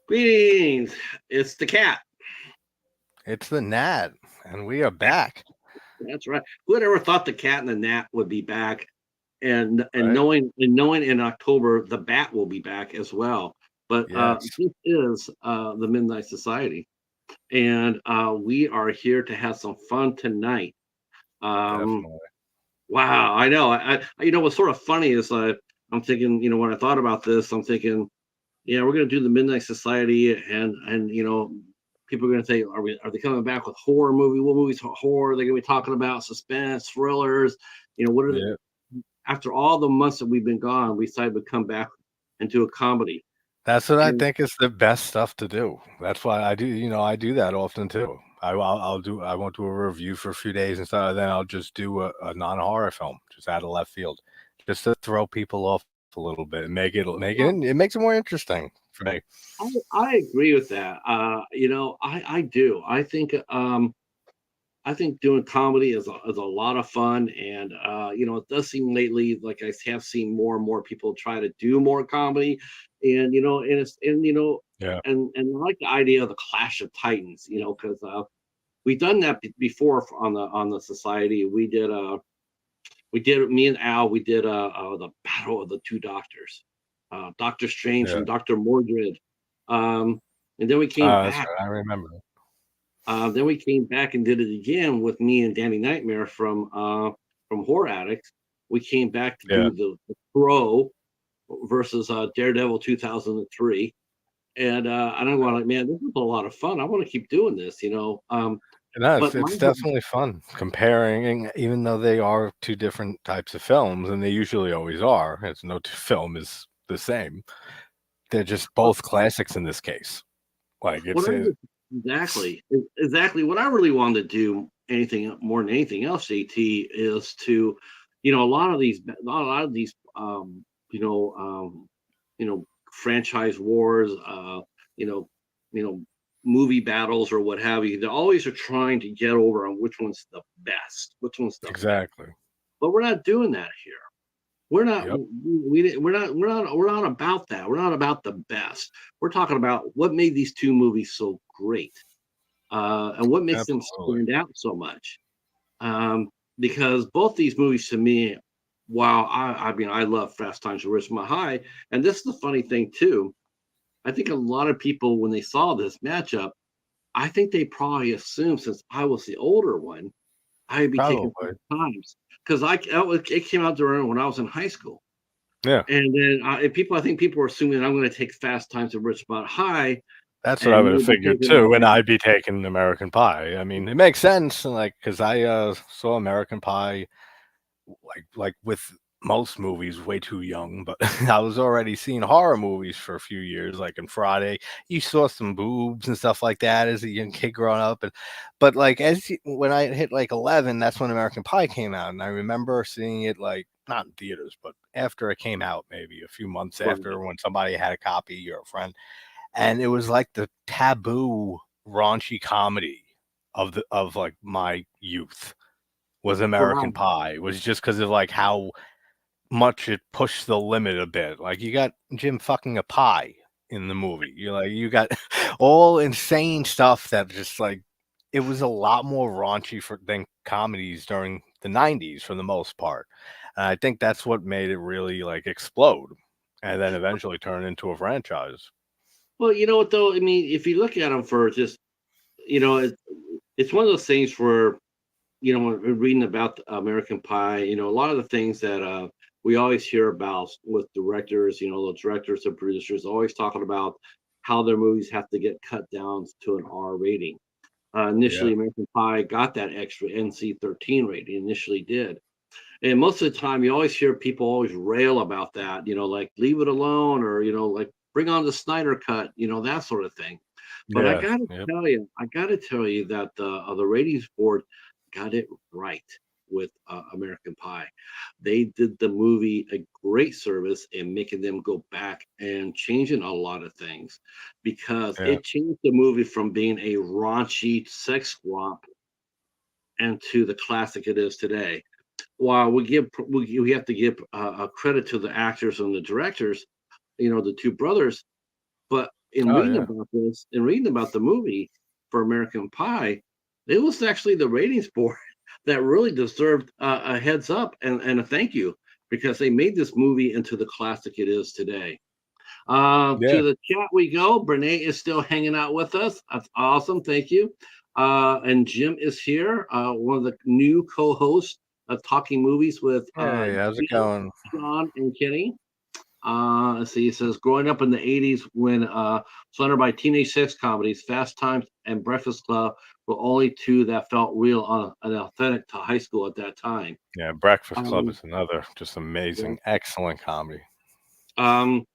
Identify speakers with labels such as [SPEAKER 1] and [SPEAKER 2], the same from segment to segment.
[SPEAKER 1] Greetings. It's the cat.
[SPEAKER 2] It's the Gnat, and we are back,
[SPEAKER 1] That's right. Who had ever thought the cat and the gnat would be back? And
[SPEAKER 2] right?
[SPEAKER 1] knowing in October the bat will be back as well. But
[SPEAKER 2] Yes,
[SPEAKER 1] this is the Midnight Society, and we are here to have some fun tonight. Um,
[SPEAKER 2] definitely.
[SPEAKER 1] wow, I know. What's sort of funny is I'm thinking, when I thought about this, I'm thinking, yeah, we're gonna do the Midnight Society, and people are gonna say, are they coming back with horror movie? What movies are horror? They're gonna be talking about suspense, thrillers. What are
[SPEAKER 2] Yeah,
[SPEAKER 1] after all the months that we've been gone, we decided to come back and do a comedy.
[SPEAKER 2] that's what I
[SPEAKER 1] And
[SPEAKER 2] think is the best stuff to do. That's why I do. I do that often too. I'll do. I won't do a review for a few days and stuff. Then I'll just do a non-horror film, just out of left field, just to throw people off a little bit and it makes it more interesting for me.
[SPEAKER 1] I agree with that. I do. I think doing comedy is a lot of fun, and it does seem lately like I have seen more and more people try to do more comedy,
[SPEAKER 2] Yeah.
[SPEAKER 1] and I like the idea of the Clash of Titans, because we've done that before on the Society. We did me and Al. We did the Battle of the Two Doctors, Doctor Strange
[SPEAKER 2] Yeah.
[SPEAKER 1] and Doctor Mordred, and then we came
[SPEAKER 2] That's
[SPEAKER 1] back.
[SPEAKER 2] right. I remember.
[SPEAKER 1] Then we came back and did it again with me and Danny Nightmare from Horror Addicts. We came back to
[SPEAKER 2] Yeah.
[SPEAKER 1] do the Pro versus Daredevil 2003, and I'm going like, man, this is a lot of fun. I want to keep doing this.
[SPEAKER 2] No,
[SPEAKER 1] But my
[SPEAKER 2] it's definitely fun comparing, even though they are two different types of films, and they usually always are. It's no two film is the same. They're just
[SPEAKER 1] well,
[SPEAKER 2] both classics in this case. Like
[SPEAKER 1] what
[SPEAKER 2] it's
[SPEAKER 1] I
[SPEAKER 2] a,
[SPEAKER 1] was exactly what I really wanted to do anything more than anything else, JT, is to, a lot of these you know franchise wars, you know you know movie battles or what have you. They always are trying to get over on which one's the best, which one's the best.
[SPEAKER 2] exactly.
[SPEAKER 1] But we're not doing that here. We're not
[SPEAKER 2] Yep.
[SPEAKER 1] we're not about that. We're not about the best. We're talking about what made these two movies so great, and what makes them
[SPEAKER 2] Absolutely.
[SPEAKER 1] stand out so much. Um, because both these movies to me, while I mean I love Fast Times at Ridgemont High, and this is the funny thing too. I think a lot of people when they saw this matchup, I think they probably assumed since I was the older one, I'd be taking
[SPEAKER 2] Probably.
[SPEAKER 1] Fast Times because it came out during when I was in high school.
[SPEAKER 2] Yeah.
[SPEAKER 1] And then I think people were assuming I'm going to take Fast Times at Ridgemont High,
[SPEAKER 2] That's what I
[SPEAKER 1] and
[SPEAKER 2] would have
[SPEAKER 1] you'll be
[SPEAKER 2] figured
[SPEAKER 1] taking
[SPEAKER 2] too, and I'd be taking American Pie. I mean, it makes sense, like because I saw American Pie like with most movies way too young, but I was already seeing horror movies for a few years, like in Friday. You saw some boobs and stuff like that as a young kid growing up, and but like when I hit like 11, that's when American Pie came out, and I remember seeing it like not in theaters, but after it came out, maybe a few months after
[SPEAKER 1] right.
[SPEAKER 2] when somebody had a copy or a friend, and it was like the taboo raunchy comedy of like my youth was American
[SPEAKER 1] Wow.
[SPEAKER 2] Pie. It was just because of like how much it pushed the limit a bit. Like you got Jim fucking a pie in the movie. You got all insane stuff that just like it was a lot more raunchy than comedies during the 90s for the most part. And I think that's what made it really like explode and then eventually turn into a franchise.
[SPEAKER 1] Well, you know what though? I mean, if you look at them for just, you know, it, it's one of those things where, when we're reading about American Pie, a lot of the things that we always hear about with directors, the directors and producers always talking about how their movies have to get cut down to an R rating.
[SPEAKER 2] Yeah.
[SPEAKER 1] Initially, American Pie got that extra NC-13 rating. Initially, did, and most of the time, you always hear people always rail about that. Like leave it alone, or like bring on the Snyder cut. That sort of thing. But
[SPEAKER 2] Yeah. Yep.
[SPEAKER 1] I gotta tell you that the ratings board got it right with American Pie. They did the movie a great service in making them go back and changing a lot of things because
[SPEAKER 2] Yeah.
[SPEAKER 1] it changed the movie from being a raunchy sex romp and to the classic it is today. While we have to give a credit to the actors and the directors, the two brothers, but in
[SPEAKER 2] Oh
[SPEAKER 1] reading
[SPEAKER 2] yeah.
[SPEAKER 1] about this and reading about the movie for American Pie, it was actually the ratings board that really deserved a heads up and a thank you because they made this movie into the classic it is today.
[SPEAKER 2] Yeah.
[SPEAKER 1] To the chat we go. Brene is still hanging out with us. That's awesome. Thank you. And Jim is here, one of the new co-hosts of Talking Movies with
[SPEAKER 2] Hey, how's it
[SPEAKER 1] Jim,
[SPEAKER 2] going?
[SPEAKER 1] Sean, and Kenny. Let's see. He says, growing up in the '80s when surrounded by teenage sex comedies, Fast Times and Breakfast Club were only two that felt real and authentic to high school at that time.
[SPEAKER 2] Yeah, Breakfast Club
[SPEAKER 1] Um,
[SPEAKER 2] is another just
[SPEAKER 1] yeah.
[SPEAKER 2] amazing, excellent comedy.
[SPEAKER 1] Um,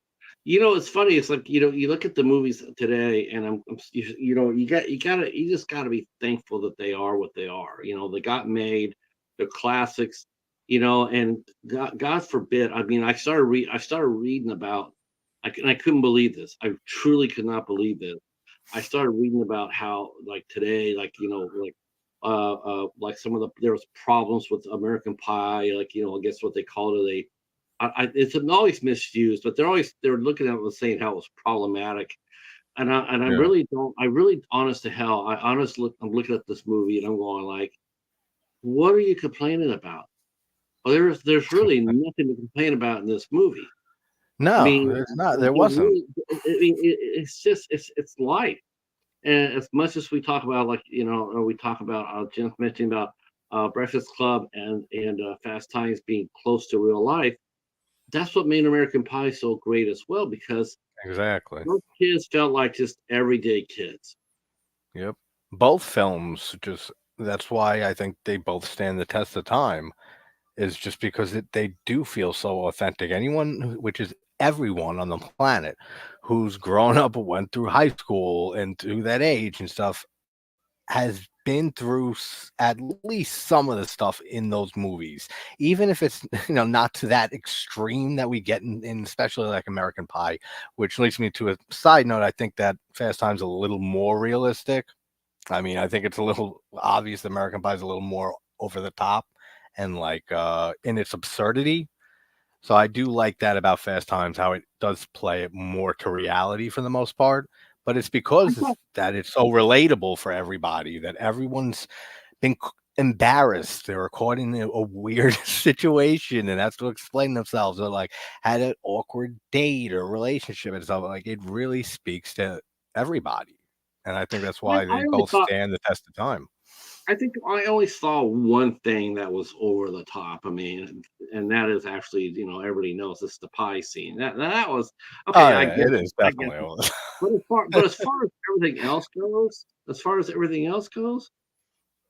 [SPEAKER 1] it's funny. It's like you look at the movies today, and you just got to be thankful that they are what they are. They got made, the classics. And God forbid. I mean, I started reading about. I couldn't believe this. I truly could not believe this. I started reading about how like today, like some of there was problems with American Pie, like I guess what they call it. It's always misused, but they're looking at it and saying how it was problematic. And I
[SPEAKER 2] Yeah.
[SPEAKER 1] really don't. I really, honest to hell, I'm looking at this movie and I'm going like, what are you complaining about? Well, there's really nothing to complain about in this movie. I
[SPEAKER 2] No,
[SPEAKER 1] mean,
[SPEAKER 2] there's not. There wasn't.
[SPEAKER 1] it's just it's life. And as much as we talk about, like or we talk about, Jim mentioning about Breakfast Club and Fast Times being close to real life. That's what made American Pie so great as well, because
[SPEAKER 2] Exactly.
[SPEAKER 1] those kids felt like just everyday kids.
[SPEAKER 2] Yep. Both films just that's why I think they both stand the test of time is just because they do feel so authentic. Anyone, which is everyone on the planet who's grown up, went through high school and through that age and stuff, has been through at least some of the stuff in those movies, even if it's not to that extreme that we get in especially like American Pie, which leads me to a side note. I think that Fast Time's a little more realistic. I mean, I think it's a little obvious that American Pie is a little more over the top and like in its absurdity. So I do like that about Fast Times, how it does play it more to reality for the most part. But it's
[SPEAKER 1] I
[SPEAKER 2] because
[SPEAKER 1] thought,
[SPEAKER 2] that it's so relatable for everybody that everyone's been embarrassed. They're caught in a weird situation and have to explain themselves, or like had an awkward date or relationship and stuff. Like it really speaks to everybody. And I think that's why
[SPEAKER 1] I
[SPEAKER 2] they
[SPEAKER 1] only
[SPEAKER 2] both
[SPEAKER 1] thought,
[SPEAKER 2] stand the test of time.
[SPEAKER 1] I think I only saw one thing that was over the top. I mean, and that is actually, everybody knows it's the pie scene. That was okay.
[SPEAKER 2] Oh
[SPEAKER 1] I
[SPEAKER 2] yeah,
[SPEAKER 1] get
[SPEAKER 2] it
[SPEAKER 1] it.
[SPEAKER 2] is
[SPEAKER 1] I get
[SPEAKER 2] definitely.
[SPEAKER 1] it. But as far as everything else goes,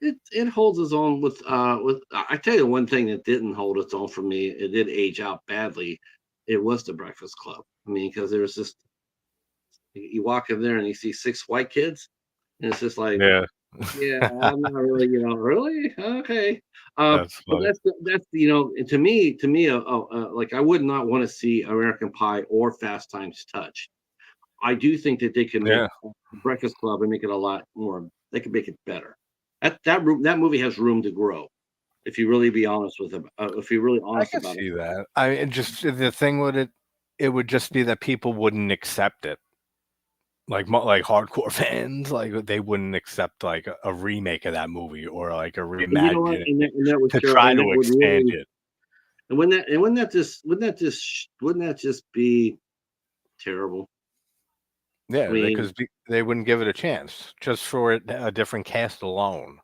[SPEAKER 1] it holds its own with. I tell you one thing that didn't hold its own for me. It did age out badly. It was the Breakfast Club. I mean, because there's just you walk in there and you see six white kids, and it's just like,
[SPEAKER 2] Yeah,
[SPEAKER 1] yeah, I'm not really, really okay.
[SPEAKER 2] that's
[SPEAKER 1] But
[SPEAKER 2] funny.
[SPEAKER 1] that's to me, like I would not want to see American Pie or Fast Times touch. I do think that they can make
[SPEAKER 2] Yeah,
[SPEAKER 1] Breakfast Club and make it a lot more. They can make it better. That movie has room to grow. If you really be honest with them, if you're really
[SPEAKER 2] I
[SPEAKER 1] honest
[SPEAKER 2] can
[SPEAKER 1] about it.
[SPEAKER 2] see that. I mean, just the thing with it, it would just be that people wouldn't accept it. Like like hardcore fans, like they wouldn't accept like a remake of that movie or like a
[SPEAKER 1] And you know what?
[SPEAKER 2] reimagine
[SPEAKER 1] And that would
[SPEAKER 2] to
[SPEAKER 1] show,
[SPEAKER 2] try
[SPEAKER 1] and that
[SPEAKER 2] to
[SPEAKER 1] would
[SPEAKER 2] expand
[SPEAKER 1] really,
[SPEAKER 2] it.
[SPEAKER 1] and wouldn't that just be terrible? I
[SPEAKER 2] Yeah,
[SPEAKER 1] mean,
[SPEAKER 2] because they wouldn't give it a chance just for a different cast alone.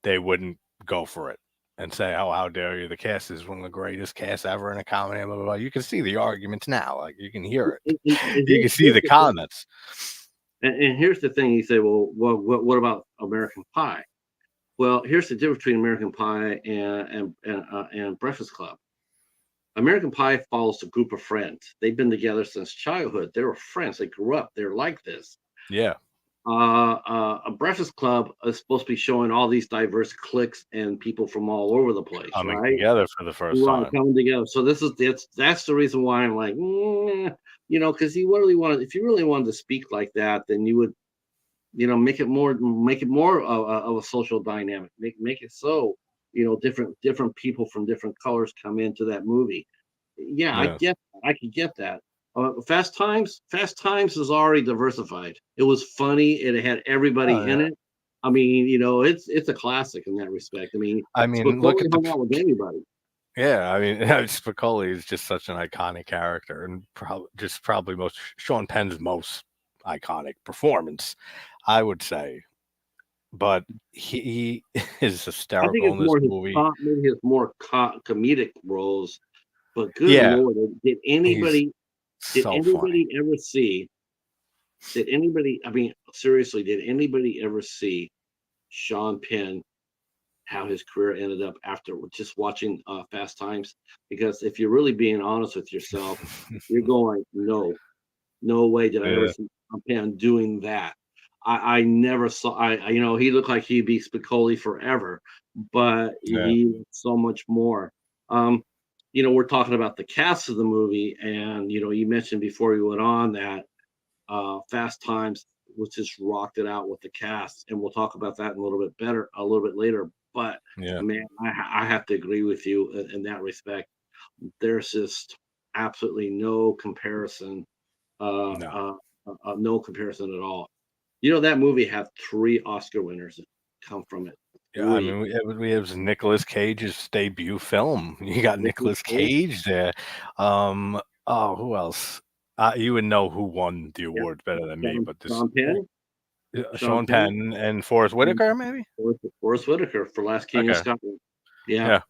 [SPEAKER 2] They wouldn't go for it and say, "Oh, how dare you? The cast is one of the greatest casts ever in a comedy." Blah, blah, blah. You can see the arguments now, like you can hear it,
[SPEAKER 1] and
[SPEAKER 2] you can see
[SPEAKER 1] here's
[SPEAKER 2] the
[SPEAKER 1] the thing.
[SPEAKER 2] comments.
[SPEAKER 1] And here's the thing. You say, well, what about American Pie? Well, here's the difference between American Pie and Breakfast Club. American Pie follows a group of friends. They've been together since childhood. They were friends. They grew up. They're like this.
[SPEAKER 2] Yeah,
[SPEAKER 1] A Breakfast Club is supposed to be showing all these diverse cliques and people from all over the place,
[SPEAKER 2] coming
[SPEAKER 1] right?
[SPEAKER 2] together for the first
[SPEAKER 1] Right,
[SPEAKER 2] time.
[SPEAKER 1] coming together. So that's the reason why I'm like, because if you really wanted to speak like that, then you would, make it more of a social dynamic. Make it so, different people from different colors come into that movie. Yeah, I
[SPEAKER 2] Yeah,
[SPEAKER 1] get that. I could get that. Fast Times is already diversified. It was funny. It had
[SPEAKER 2] Oh
[SPEAKER 1] everybody
[SPEAKER 2] yeah.
[SPEAKER 1] in it. I mean, you know, it's a classic in that respect. I mean,
[SPEAKER 2] I mean, look
[SPEAKER 1] Spicoli
[SPEAKER 2] at the
[SPEAKER 1] hung out with anybody.
[SPEAKER 2] yeah. I mean, Spicoli is just such an iconic character, and probably most Sean Penn's most iconic performance, I would say. But he is
[SPEAKER 1] I think
[SPEAKER 2] hysterical
[SPEAKER 1] it's
[SPEAKER 2] in this
[SPEAKER 1] more his
[SPEAKER 2] movie.
[SPEAKER 1] maybe his more comedic roles. But good
[SPEAKER 2] Yeah,
[SPEAKER 1] lord,
[SPEAKER 2] he's so funny.
[SPEAKER 1] anybody ever see? Did anybody? I mean, seriously, did anybody ever see Sean Penn how his career ended up after just watching Fast Times? Because if you're really being honest with yourself, you're going, no, no way did I ever
[SPEAKER 2] Yeah,
[SPEAKER 1] see Sean Penn doing that. I never saw. You know, he looked like he'd be Spicoli forever, but
[SPEAKER 2] yeah,
[SPEAKER 1] he was so much more. Um, you know, we're talking about the cast of the movie, and you know, you mentioned before we went on that Fast Times was just rocked it out with the cast, and we'll talk about that in a little bit later. But
[SPEAKER 2] yeah.
[SPEAKER 1] man, I have to agree with you in that respect. There's just absolutely no comparison,
[SPEAKER 2] No.
[SPEAKER 1] no comparison at all. You know that movie had 3 Oscar winners that come from it.
[SPEAKER 2] Yeah, I
[SPEAKER 1] 3.
[SPEAKER 2] mean, we have Nicolas Cage's debut film. You got
[SPEAKER 1] Nicolas
[SPEAKER 2] Nicolas
[SPEAKER 1] Cage,
[SPEAKER 2] Cage there. Oh, who else? You would know who won the
[SPEAKER 1] yeah,
[SPEAKER 2] award better than me, but this
[SPEAKER 1] Sean Penn, Sean
[SPEAKER 2] Sean
[SPEAKER 1] Penn,
[SPEAKER 2] Penn and Forrest
[SPEAKER 1] and
[SPEAKER 2] Whitaker, maybe.
[SPEAKER 1] Forrest Whitaker for Last King of
[SPEAKER 2] Okay,
[SPEAKER 1] Scotland. Yeah,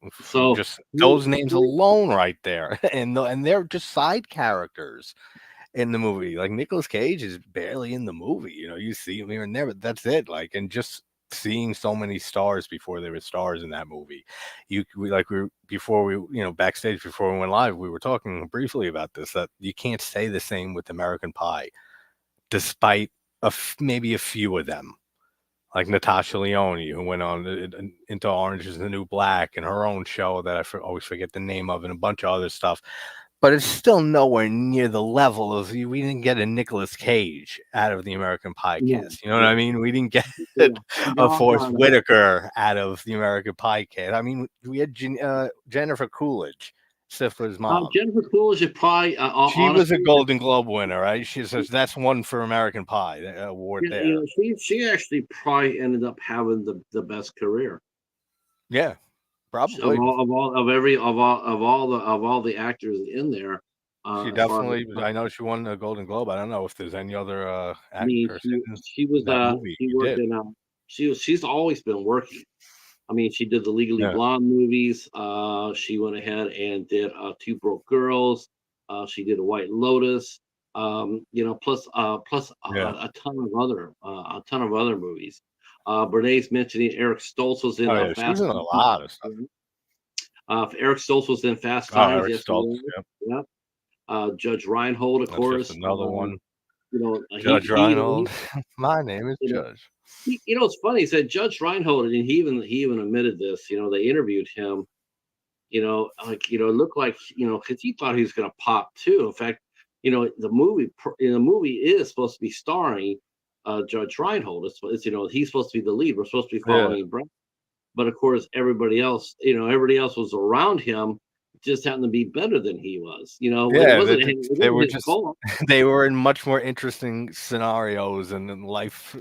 [SPEAKER 2] yeah.
[SPEAKER 1] so
[SPEAKER 2] Just
[SPEAKER 1] three,
[SPEAKER 2] those names
[SPEAKER 1] three,
[SPEAKER 2] alone, right there, and they're just side characters in the movie. Like Nicolas Cage is barely in the movie. You know, you see him here and there, but that's it. Like, and just seeing so many stars before there were stars in that movie. Before we backstage before we went live, we were talking briefly about this that you can't say the same with American Pie, despite maybe a few of them. Like Natasha Leone, who went on into Orange is the New Black and her own show that always forget the name of, and a bunch of other stuff, but it's still nowhere near the level of we didn't get a Nicolas Cage out of the American Pie
[SPEAKER 1] no,
[SPEAKER 2] cast. You know what I
[SPEAKER 1] no,
[SPEAKER 2] mean? We didn't get
[SPEAKER 1] yeah,
[SPEAKER 2] a
[SPEAKER 1] no,
[SPEAKER 2] Forrest
[SPEAKER 1] no, no.
[SPEAKER 2] Whitaker out of the American Pie cast. I mean, we had Jennifer Coolidge, Stifler's mom.
[SPEAKER 1] Jennifer Coolidge is probably,
[SPEAKER 2] She was a
[SPEAKER 1] honestly,
[SPEAKER 2] Golden Globe winner, right? She says that's one for American Pie award
[SPEAKER 1] yeah, you
[SPEAKER 2] there.
[SPEAKER 1] know, she actually probably ended up having the best career
[SPEAKER 2] Yeah,
[SPEAKER 1] of
[SPEAKER 2] probably.
[SPEAKER 1] all of all the actors in there.
[SPEAKER 2] She
[SPEAKER 1] As far as
[SPEAKER 2] definitely. I know she won a Golden Globe. I don't know if there's any other
[SPEAKER 1] I mean,
[SPEAKER 2] actress in
[SPEAKER 1] she was
[SPEAKER 2] that movie.
[SPEAKER 1] she
[SPEAKER 2] You
[SPEAKER 1] worked
[SPEAKER 2] did.
[SPEAKER 1] in she's always been working. I mean, she did the Legally
[SPEAKER 2] Yeah.
[SPEAKER 1] Blonde movies. She went ahead and did Two Broke Girls. She did a White Lotus. You know, plus
[SPEAKER 2] Yeah.
[SPEAKER 1] a ton of other movies. Bernays mentioning Eric Stoltz was in
[SPEAKER 2] Oh yeah, she was
[SPEAKER 1] Fast.
[SPEAKER 2] in a lot of stuff.
[SPEAKER 1] Eric Stoltz was in Fast
[SPEAKER 2] Oh,
[SPEAKER 1] Times.
[SPEAKER 2] Eric
[SPEAKER 1] Yes, he
[SPEAKER 2] Stoltz.
[SPEAKER 1] was.
[SPEAKER 2] Yep,
[SPEAKER 1] Yep. Judge Reinhold, of
[SPEAKER 2] that's just
[SPEAKER 1] course.
[SPEAKER 2] another one.
[SPEAKER 1] You know,
[SPEAKER 2] Judge Reinhold. My name is
[SPEAKER 1] you know,
[SPEAKER 2] Judge.
[SPEAKER 1] you know, it's funny. He said Judge Reinhold, and he even admitted this. You know, they interviewed him. You know, like you know, it looked like you know because he thought he was going to pop too. In fact, you know, the movie is supposed to be starring Judge Reinhold. It's you know he's supposed to be the lead. We're supposed to be
[SPEAKER 2] Yeah,
[SPEAKER 1] following Brent, but of course everybody else, you know, everybody else was around him. Just happened to be better than he was. You know,
[SPEAKER 2] yeah.
[SPEAKER 1] it
[SPEAKER 2] They
[SPEAKER 1] wasn't
[SPEAKER 2] were
[SPEAKER 1] his
[SPEAKER 2] just
[SPEAKER 1] fault.
[SPEAKER 2] they were in much more interesting scenarios and in life,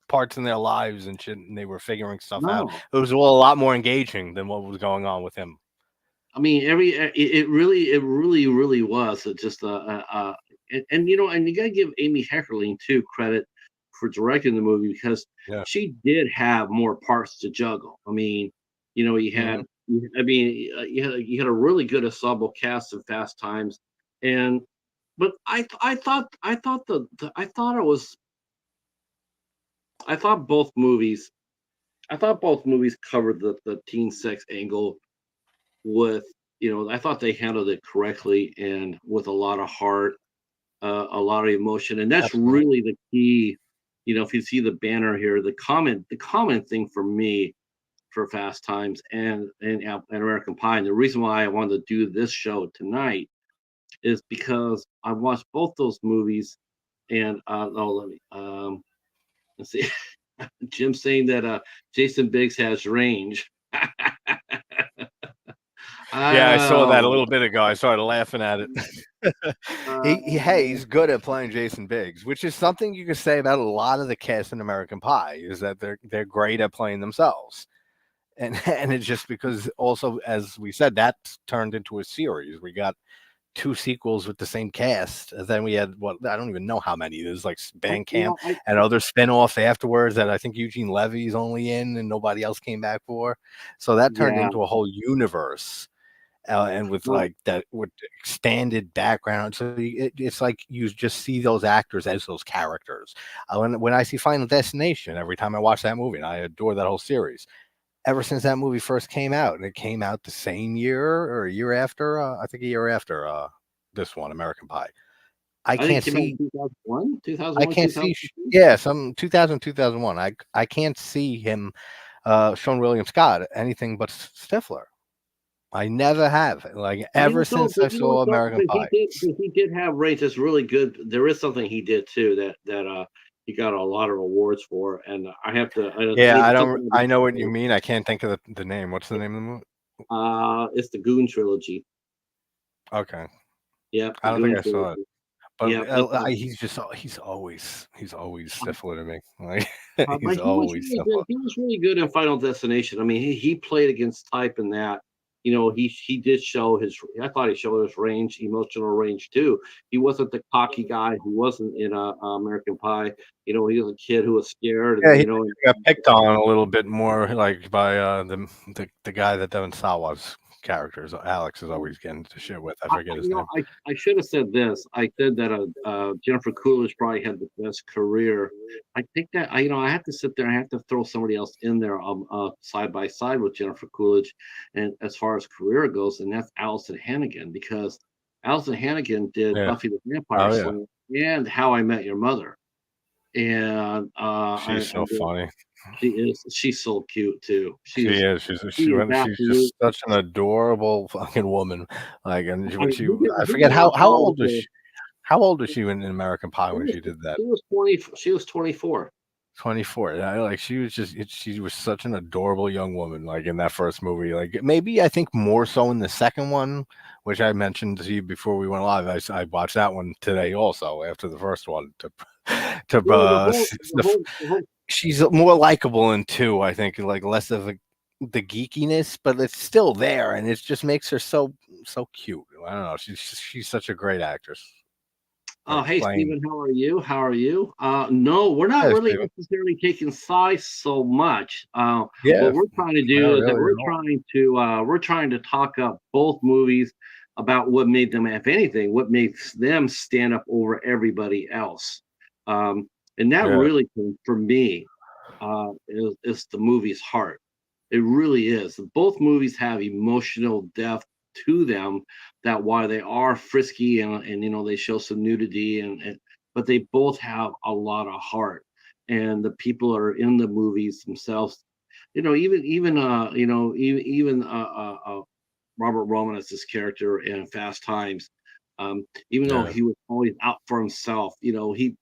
[SPEAKER 2] parts in their lives and shit. And they were figuring stuff out.
[SPEAKER 1] No,
[SPEAKER 2] It was a lot more engaging than what was going on with him.
[SPEAKER 1] I mean, it really was just and you know, and you gotta give Amy Heckerling too credit for directing the movie because
[SPEAKER 2] Yeah.
[SPEAKER 1] she did have more parts to juggle. I mean, you know,
[SPEAKER 2] Hmm.
[SPEAKER 1] you had a really good ensemble cast of Fast Times, and but I thought it was I thought both movies covered the teen sex angle with you know I thought they handled it correctly and with a lot of heart, a lot of emotion, and that's
[SPEAKER 2] Absolutely.
[SPEAKER 1] really the key. You know, if you see the banner here, the common thing for me for Fast Times and American Pie, and the reason why I wanted to do this show tonight is because I watched both those movies, and oh, let's see, Jim saying that Jason Biggs has range.
[SPEAKER 2] Yeah, I saw that a
[SPEAKER 1] Oh,
[SPEAKER 2] little bit ago. I started laughing at it. Hey, he's good at playing Jason Biggs, which is something you can say about a lot of the cast in American Pie, is that they're great at playing themselves. And and it's just because also, as we said, that's turned into a series. We got two sequels with the same cast. And then we had what, I don't even know how many. There's like
[SPEAKER 1] you
[SPEAKER 2] Bandcamp
[SPEAKER 1] know, I
[SPEAKER 2] and other spin-offs afterwards that I think Eugene Levy's only in and nobody else came back for. So that turned
[SPEAKER 1] yeah.
[SPEAKER 2] into a whole universe. And with
[SPEAKER 1] Well,
[SPEAKER 2] like that with expanded background, so it's like you just see those actors as those characters. When I see Final Destination, every time I watch that movie, and I adore that whole series. Ever since that movie first came out, and it came out the same year or a year after, I think a year after this one, American Pie. I
[SPEAKER 1] I think
[SPEAKER 2] can't
[SPEAKER 1] it came out in
[SPEAKER 2] see,
[SPEAKER 1] 2001,
[SPEAKER 2] I
[SPEAKER 1] 2001,
[SPEAKER 2] can't see,
[SPEAKER 1] 2002.
[SPEAKER 2] yeah, some 2000, 2001. I can't see him, Sean William Scott, anything but Stifler. I never have. Like
[SPEAKER 1] But
[SPEAKER 2] ever since I saw American Pie.
[SPEAKER 1] but he did have range that's really good. There is something he did too that he got a lot of awards for, and I
[SPEAKER 2] Yeah,
[SPEAKER 1] need
[SPEAKER 2] I
[SPEAKER 1] to think
[SPEAKER 2] don't.
[SPEAKER 1] about
[SPEAKER 2] I know what you
[SPEAKER 1] it.
[SPEAKER 2] mean. I can't think of the name. What's the name of the movie?
[SPEAKER 1] It's the Goon trilogy.
[SPEAKER 2] Okay,
[SPEAKER 1] Yep, the
[SPEAKER 2] I don't think
[SPEAKER 1] Goon
[SPEAKER 2] I saw it.
[SPEAKER 1] trilogy.
[SPEAKER 2] But
[SPEAKER 1] Yep, it's
[SPEAKER 2] he's always Stifler to me. Like
[SPEAKER 1] but
[SPEAKER 2] he's always Stifler.
[SPEAKER 1] he was really good in Final Destination. I mean, he played against type in that. You know, he did show his. I thought he showed his range, emotional range too. He wasn't the cocky guy who wasn't in American Pie. You know, he was a kid who was scared,
[SPEAKER 2] Yeah,
[SPEAKER 1] and
[SPEAKER 2] he
[SPEAKER 1] you know,
[SPEAKER 2] got picked on a little bit more, like by the guy that Devon Sawa's characters. Alex is always getting to shit with. I forget his name.
[SPEAKER 1] I should have said this. I said that Jennifer Coolidge probably had the best career. I think that I have to sit there. I have to throw somebody else in there side by side with Jennifer Coolidge, and as far as career goes, and that's Allison Hannigan because Allison Hannigan did
[SPEAKER 2] Yeah.
[SPEAKER 1] Buffy the Vampire
[SPEAKER 2] Oh yeah.
[SPEAKER 1] Slayer and How I Met Your Mother, and
[SPEAKER 2] She's so funny.
[SPEAKER 1] she's so cute too.
[SPEAKER 2] She is.
[SPEAKER 1] She is
[SPEAKER 2] She's just
[SPEAKER 1] absolute.
[SPEAKER 2] such an adorable fucking woman. Like, and
[SPEAKER 1] I
[SPEAKER 2] when
[SPEAKER 1] mean,
[SPEAKER 2] she, I
[SPEAKER 1] who
[SPEAKER 2] forget
[SPEAKER 1] did Aunt
[SPEAKER 2] how
[SPEAKER 1] Polly
[SPEAKER 2] old was
[SPEAKER 1] play?
[SPEAKER 2] she? How old was she in American Pie
[SPEAKER 1] She
[SPEAKER 2] when
[SPEAKER 1] was
[SPEAKER 2] she did that?
[SPEAKER 1] she was 20 she was 24.
[SPEAKER 2] 24. I, like she was just she was such an adorable young woman, like in that first movie. Like maybe I think more so in the second one, which I mentioned to you before we went live. I watched that one today also after the first one to to
[SPEAKER 1] Well, the whole
[SPEAKER 2] she's more likable in two, I think, like less of the geekiness, but it's still there, and it just makes her so cute. I don't know. She's such a great actress,
[SPEAKER 1] oh,
[SPEAKER 2] like
[SPEAKER 1] hey,
[SPEAKER 2] playing.
[SPEAKER 1] Stephen, how are you? How are you? No, we're not
[SPEAKER 2] Hey,
[SPEAKER 1] really
[SPEAKER 2] Steven.
[SPEAKER 1] necessarily taking sides so much.
[SPEAKER 2] Yeah,
[SPEAKER 1] What we're trying to
[SPEAKER 2] not
[SPEAKER 1] do is that
[SPEAKER 2] really at all.
[SPEAKER 1] we're trying to talk up both movies about what made them, if anything, what makes them stand up over everybody else. Um, and that
[SPEAKER 2] Yeah,
[SPEAKER 1] really, for me, is the movie's heart. It really is. Both movies have emotional depth to them that why they are frisky and they show some nudity and but they both have a lot of heart. And the people that are in the movies themselves, Robert Romanus's character in Fast Times, even though
[SPEAKER 2] yeah,
[SPEAKER 1] he was always out for himself, if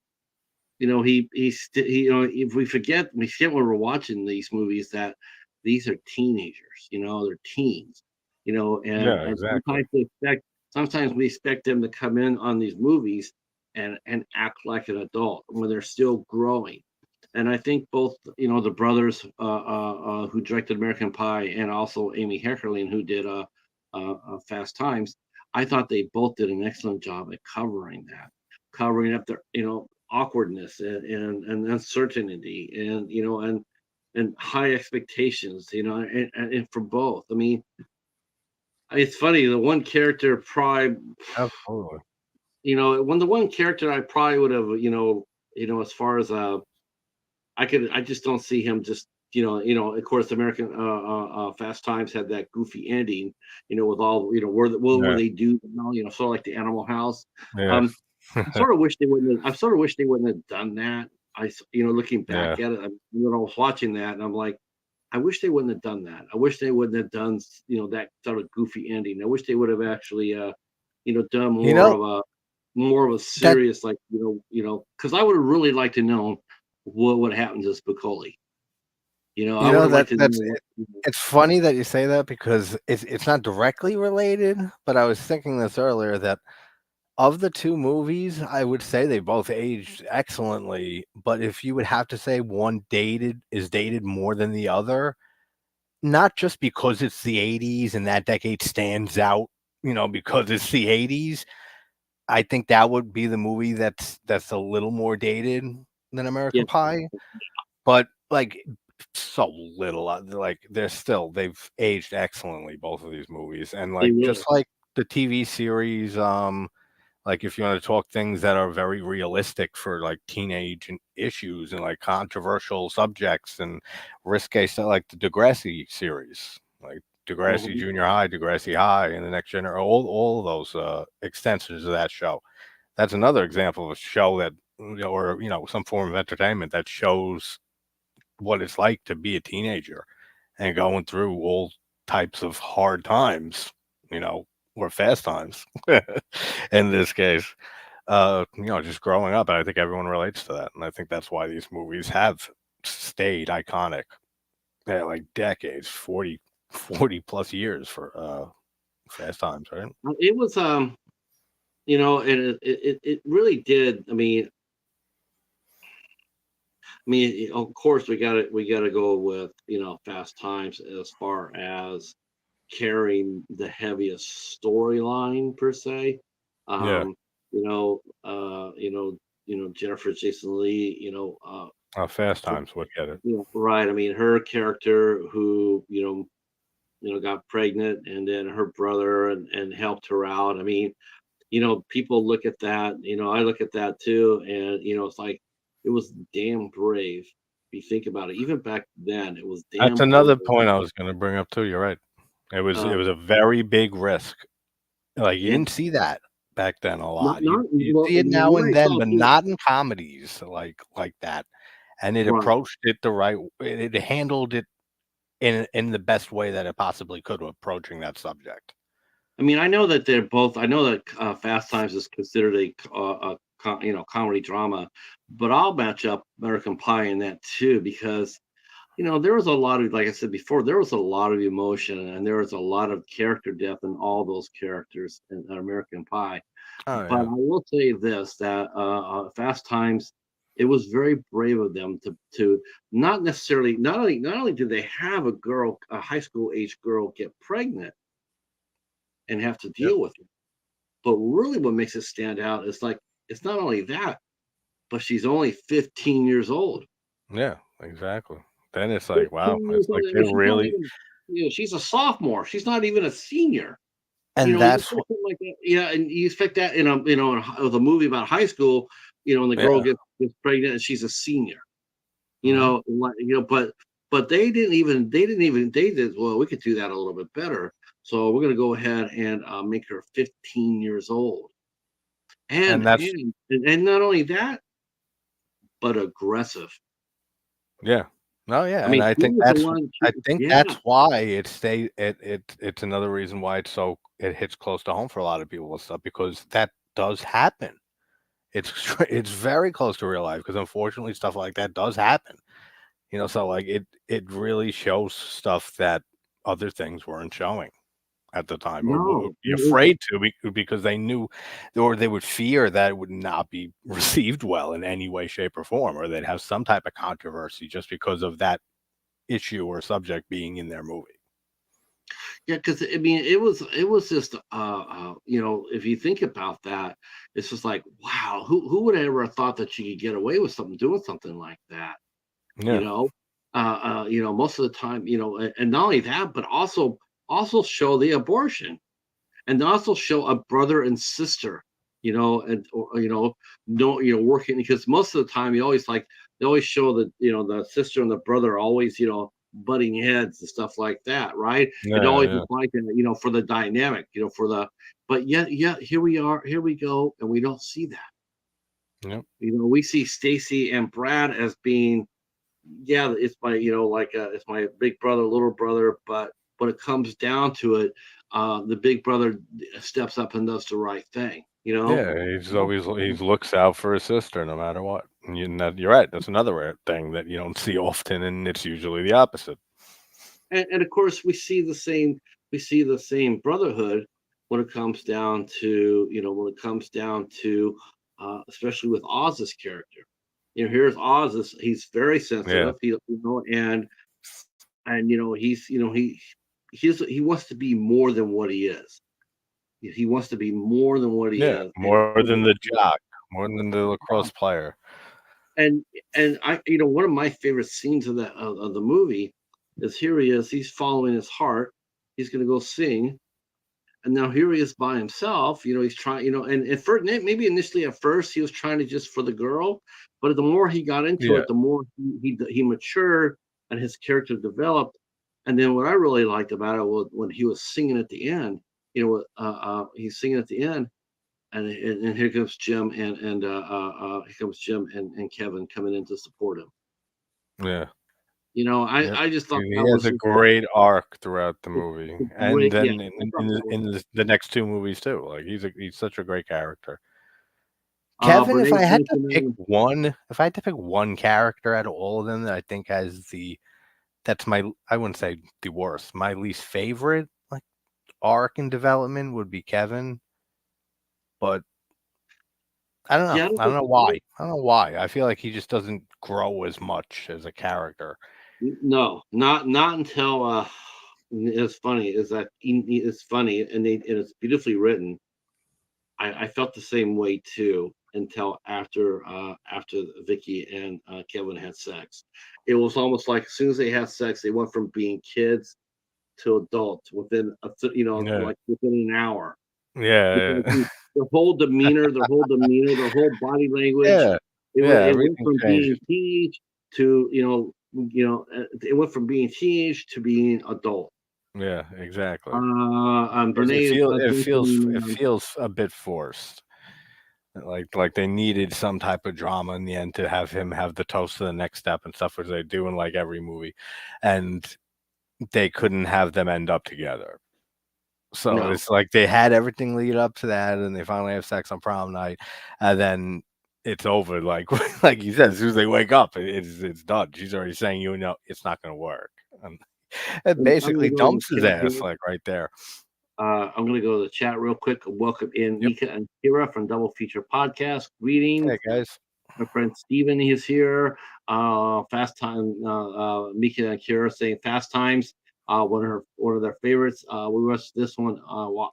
[SPEAKER 1] we forget when we're watching these movies that these are teenagers, they're teens,
[SPEAKER 2] yeah,
[SPEAKER 1] and
[SPEAKER 2] exactly.
[SPEAKER 1] sometimes we expect them to come in on these movies and act like an adult when they're still growing. And I think both, the brothers who directed American Pie and also Amy Heckerling who did Fast Times, I thought they both did an excellent job at covering up their, awkwardness and uncertainty and high expectations, and for both. I mean, it's funny, the one character probably,
[SPEAKER 2] Absolutely.
[SPEAKER 1] when the one character I probably would have, as far as I just don't see him just, of course, American Fast Times had that goofy ending, with all, what were
[SPEAKER 2] Yeah,
[SPEAKER 1] they do now, sort of like the Animal House.
[SPEAKER 2] yeah,
[SPEAKER 1] Um, I sort of wish they wouldn't have done that. Looking
[SPEAKER 2] yeah.
[SPEAKER 1] back at it, I was watching that and I'm like, I wish they wouldn't have done that. I wish they wouldn't have done, that sort of goofy ending. I wish they would have actually, done
[SPEAKER 2] You know
[SPEAKER 1] more of a
[SPEAKER 2] that
[SPEAKER 1] serious, like, because I would have really liked to know what would happen to Spicoli. I would have liked to
[SPEAKER 2] That's
[SPEAKER 1] know what.
[SPEAKER 2] it's funny that you say that because it's not directly related, but I was thinking this earlier that of the 2 movies, I would say they both aged excellently, but if you would have to say one dated more than the other, not just because it's the '80s and that decade stands out, because it's the '80s, I think that would be the movie that's a little more dated than
[SPEAKER 1] Yeah,
[SPEAKER 2] American Pie, but, like, so little, like, they've aged excellently, both of these movies, and,
[SPEAKER 1] they
[SPEAKER 2] like,
[SPEAKER 1] will.
[SPEAKER 2] just like the TV series, like, if you wanna talk things that are very realistic for, like, teenage and issues and, like, controversial subjects and risque stuff like the Degrassi series, like Degrassi
[SPEAKER 1] Mhm.
[SPEAKER 2] Junior High, Degrassi High, and the Next Gener all of those, extensions of that show. That's another example of a show that, or, some form of entertainment that shows what it's like to be a teenager and going through all types of hard times, you know, or fast times in this case. Just growing up, and I think everyone relates to that, and I think that's why these movies have stayed iconic, like decades, 40 plus years for Fast Times, right?
[SPEAKER 1] It was, and it really did. Of course, we gotta go with Fast Times as far as carrying the heaviest storyline per se.
[SPEAKER 2] Yeah,
[SPEAKER 1] Um, you know, Jennifer Jason Lee.
[SPEAKER 2] Fast Times would get it.
[SPEAKER 1] Right. I mean, her character who got pregnant, and then her brother and helped her out. I mean, people look at that. I look at that too, and it's like it was damn brave. If you think about it, even back then, it was
[SPEAKER 2] That's
[SPEAKER 1] damn brave.
[SPEAKER 2] another point I was going to bring up too. You're right. It
[SPEAKER 1] Uh,
[SPEAKER 2] was a very big risk. Like you
[SPEAKER 1] yeah,
[SPEAKER 2] didn't see that back then a
[SPEAKER 1] not
[SPEAKER 2] lot.
[SPEAKER 1] not
[SPEAKER 2] You
[SPEAKER 1] well.
[SPEAKER 2] see it now
[SPEAKER 1] You
[SPEAKER 2] and
[SPEAKER 1] already
[SPEAKER 2] then,
[SPEAKER 1] saw
[SPEAKER 2] but
[SPEAKER 1] too.
[SPEAKER 2] not in comedies like that. And it
[SPEAKER 1] Right.
[SPEAKER 2] approached it the right it handled it in the best way that it possibly could approaching that subject.
[SPEAKER 1] I mean, I know that they're both. I know that Fast Times is considered a comedy drama, but I'll match up American Pie in that too because there was a lot of, like I said before, there was a lot of emotion and there was a lot of character depth in all those characters in American Pie.
[SPEAKER 2] Oh
[SPEAKER 1] But
[SPEAKER 2] yeah.
[SPEAKER 1] I will say this, that Fast Times, it was very brave of them to not necessarily not only did they have a high school age girl get pregnant and have to
[SPEAKER 2] Yep.
[SPEAKER 1] deal with it, but really what makes it stand out is like it's not only that, but she's only 15 years old.
[SPEAKER 2] Yeah, exactly. Then it's like, wow,
[SPEAKER 1] 15
[SPEAKER 2] it's
[SPEAKER 1] years old.
[SPEAKER 2] like
[SPEAKER 1] I
[SPEAKER 2] they
[SPEAKER 1] mean, she's not
[SPEAKER 2] really
[SPEAKER 1] even, she's a sophomore. She's not even a senior.
[SPEAKER 2] and
[SPEAKER 1] You
[SPEAKER 2] that's
[SPEAKER 1] expect
[SPEAKER 2] what
[SPEAKER 1] something like that, yeah, and you expect that with a movie about high school, and the girl
[SPEAKER 2] yeah.
[SPEAKER 1] gets pregnant and she's a senior.
[SPEAKER 2] Mhm.
[SPEAKER 1] But they did well. We could do that a little bit better. So we're gonna go ahead and make her 15 years old,
[SPEAKER 2] And that's
[SPEAKER 1] and not only that, but aggressive.
[SPEAKER 2] yeah. No,
[SPEAKER 1] I
[SPEAKER 2] yeah, and
[SPEAKER 1] mean, she was the one.
[SPEAKER 2] I think
[SPEAKER 1] Yeah,
[SPEAKER 2] that's why it's another reason why it hits close to home for a lot of people and stuff because that does happen. It's very close to real life because unfortunately stuff like that does happen. So like it really shows stuff that other things weren't showing at the time or would
[SPEAKER 1] no,
[SPEAKER 2] be afraid to because they knew or they would fear that it would not be received well in any way, shape, or form, or they'd have some type of controversy just because of that issue or subject being in their movie.
[SPEAKER 1] yeah, because I mean, it was just if you think about that, it's just like wow, who would have ever thought that you could get away with something doing something like that? You
[SPEAKER 2] Yeah.
[SPEAKER 1] know, most of the time, and not only that, but also show the abortion, and also show a brother and sister, and or, no, working because most of the time you always like they always show that the sister and the brother always butting heads and stuff like that, right? It
[SPEAKER 2] Yeah,
[SPEAKER 1] always is
[SPEAKER 2] yeah.
[SPEAKER 1] like that, for the dynamic, for the but yet here we are, here we go, and we don't see that.
[SPEAKER 2] Yep.
[SPEAKER 1] We see Stacy and Brad as being yeah, it's my it's my big brother, little brother, but when it comes down to it, the big brother steps up and does the right thing.
[SPEAKER 2] Yeah, he looks out for his sister no matter what. You're right. That's another thing that you don't see often, and it's usually the opposite.
[SPEAKER 1] And of course we see the same brotherhood when it comes down to especially with Oz's character. Here's Oz. He's very
[SPEAKER 2] Yeah,
[SPEAKER 1] sensitive. He wants to be more than what he is. He wants to be more than what he
[SPEAKER 2] yeah.
[SPEAKER 1] is,
[SPEAKER 2] More than the jock, more than the lacrosse player.
[SPEAKER 1] and one of my favorite scenes of the movie is here he is. He's following his heart. He's going to go sing, and now here he is by himself. He's trying. And at first, maybe initially at first he was trying to just for the girl, but the more he got into
[SPEAKER 2] Yeah,
[SPEAKER 1] it, the more he matured and his character developed. And then what I really liked about it was when he was singing at the end. He's singing at the end, and here comes Jim here comes Jim and Kevin coming in to support him.
[SPEAKER 2] yeah. Yep.
[SPEAKER 1] I just thought
[SPEAKER 2] He
[SPEAKER 1] that
[SPEAKER 2] has
[SPEAKER 1] was
[SPEAKER 2] a
[SPEAKER 1] just
[SPEAKER 2] great arc throughout the movie,
[SPEAKER 1] a
[SPEAKER 2] and
[SPEAKER 1] yeah.
[SPEAKER 2] then
[SPEAKER 1] I thought that was
[SPEAKER 2] the next two movies too. Like he's such a great character. Kevin,
[SPEAKER 1] Bernays mentioned.
[SPEAKER 2] if I had to pick one character out of all of them that I think has that's my, I wouldn't say the worst, my least favorite like arc and development would be Kevin, but I don't know.
[SPEAKER 1] Yeah, I don't
[SPEAKER 2] I don't
[SPEAKER 1] think,
[SPEAKER 2] know why. I don't know why. I feel like he just doesn't grow as much as a character.
[SPEAKER 1] no, not until it's funny is that it's funny and it's beautifully written. I felt the same way too until after Vicky and Kevin had sex. It was almost like as soon as they had sex, they went from being kids to adults
[SPEAKER 2] Yeah.
[SPEAKER 1] like within an hour.
[SPEAKER 2] Yeah.
[SPEAKER 1] Because the whole body language,
[SPEAKER 2] Yeah.
[SPEAKER 1] it
[SPEAKER 2] Yeah.
[SPEAKER 1] it went
[SPEAKER 2] Everything
[SPEAKER 1] from being
[SPEAKER 2] changes.
[SPEAKER 1] teenage to it went from being teenage to being adult.
[SPEAKER 2] Yeah, exactly.
[SPEAKER 1] Brene is
[SPEAKER 2] It
[SPEAKER 1] mentioning,
[SPEAKER 2] feels a bit forced. Like they needed some type of drama in the end to have him have the toast to the next step and stuff, which they do in like every movie, and they couldn't have them end up together. So
[SPEAKER 1] no,
[SPEAKER 2] it's like they had everything lead up to that, and they finally have sex on prom night, and then it's over. Like like you said, as soon as they wake up, it's done. She's already saying, it's not going to work, and it
[SPEAKER 1] I'm gonna
[SPEAKER 2] basically
[SPEAKER 1] go to the
[SPEAKER 2] dumps his
[SPEAKER 1] chat
[SPEAKER 2] ass
[SPEAKER 1] here.
[SPEAKER 2] like right there.
[SPEAKER 1] I'm going to go to the chat real quick. Welcome in
[SPEAKER 2] Yep.
[SPEAKER 1] Mika and Kira from Double Feature Podcast.
[SPEAKER 2] Hey
[SPEAKER 1] Greetings.
[SPEAKER 2] guys.
[SPEAKER 1] My friend Steven is here. Fast Time, Mika and Kira saying Fast Times. One of their favorites. We watch this one
[SPEAKER 2] Nice.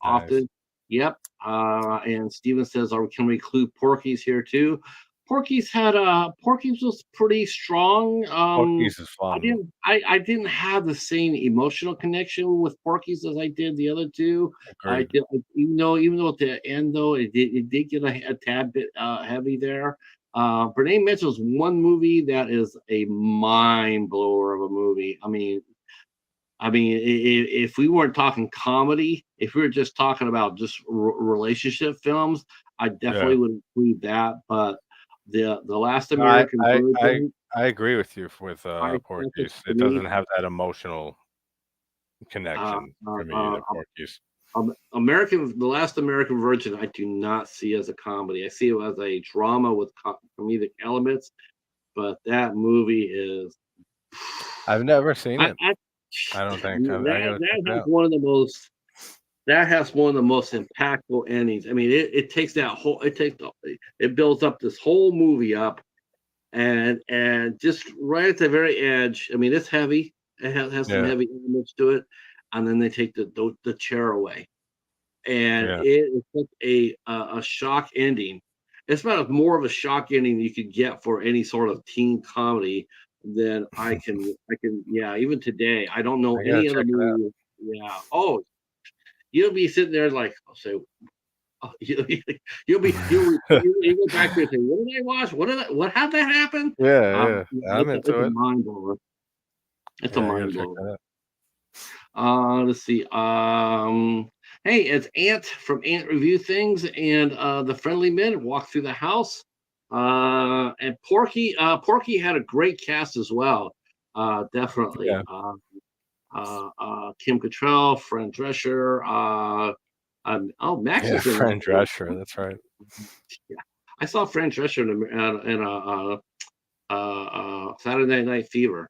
[SPEAKER 1] often. Yep. And Steven says, can we include Porky's here too? Porky's was pretty strong.
[SPEAKER 2] Porky's is
[SPEAKER 1] I
[SPEAKER 2] fun.
[SPEAKER 1] didn't I didn't have the same emotional connection with Porky's as I did the other two. I
[SPEAKER 2] Agreed.
[SPEAKER 1] did, even though at the end though it did get a tad bit heavy there. Brene mentions one movie that is a mind blower of a movie. If we weren't talking comedy, if we were just talking about just relationship films, I
[SPEAKER 2] Yeah.
[SPEAKER 1] definitely would include that. But the Last
[SPEAKER 2] No,
[SPEAKER 1] American Virgin,
[SPEAKER 2] I agree with you with
[SPEAKER 1] I think it's
[SPEAKER 2] Porky's.
[SPEAKER 1] to
[SPEAKER 2] It
[SPEAKER 1] me,
[SPEAKER 2] doesn't have that emotional
[SPEAKER 1] uh,
[SPEAKER 2] connection
[SPEAKER 1] uh,
[SPEAKER 2] for me
[SPEAKER 1] uh,
[SPEAKER 2] either. Porky's.
[SPEAKER 1] The Last American Virgin, I do not see as a comedy. I see it as a drama with comedic elements. But that movie is
[SPEAKER 2] I've never seen
[SPEAKER 1] I,
[SPEAKER 2] it.
[SPEAKER 1] I
[SPEAKER 2] I don't think I
[SPEAKER 1] that
[SPEAKER 2] gotta check
[SPEAKER 1] that
[SPEAKER 2] it
[SPEAKER 1] has
[SPEAKER 2] out.
[SPEAKER 1] one of the most impactful endings. It takes it builds up this whole movie up, and just right at the very edge. It's heavy. It has some
[SPEAKER 2] Yeah.
[SPEAKER 1] heavy elements to it, and then they take the chair away, and
[SPEAKER 2] Yeah.
[SPEAKER 1] it is such a shock ending. It's about more of a shock ending you could get for any sort of teen comedy than I can yeah, even today I don't know
[SPEAKER 2] I gotta
[SPEAKER 1] any other
[SPEAKER 2] check it out.
[SPEAKER 1] movie. Yeah. Oh, you'll be sitting there like, I'll say, oh, you go back there and say, what did I watch? How'd that happen?
[SPEAKER 2] Yeah, yeah. I'm
[SPEAKER 1] It's
[SPEAKER 2] into
[SPEAKER 1] a
[SPEAKER 2] it.
[SPEAKER 1] mind blower. It's a
[SPEAKER 2] Yeah, I gotta
[SPEAKER 1] mind
[SPEAKER 2] check
[SPEAKER 1] blower.
[SPEAKER 2] that out.
[SPEAKER 1] Let's see. Hey, it's Ant from Ant Review Things and the Friendly Men walk through the house. And Porky had a great cast as well. Definitely.
[SPEAKER 2] Yeah.
[SPEAKER 1] Kim Cattrall, Fran Drescher. Oh, Max
[SPEAKER 2] Yeah,
[SPEAKER 1] is in there
[SPEAKER 2] Fran
[SPEAKER 1] too.
[SPEAKER 2] Drescher, that's right.
[SPEAKER 1] Yeah. I saw Fran Drescher in Saturday Night Fever.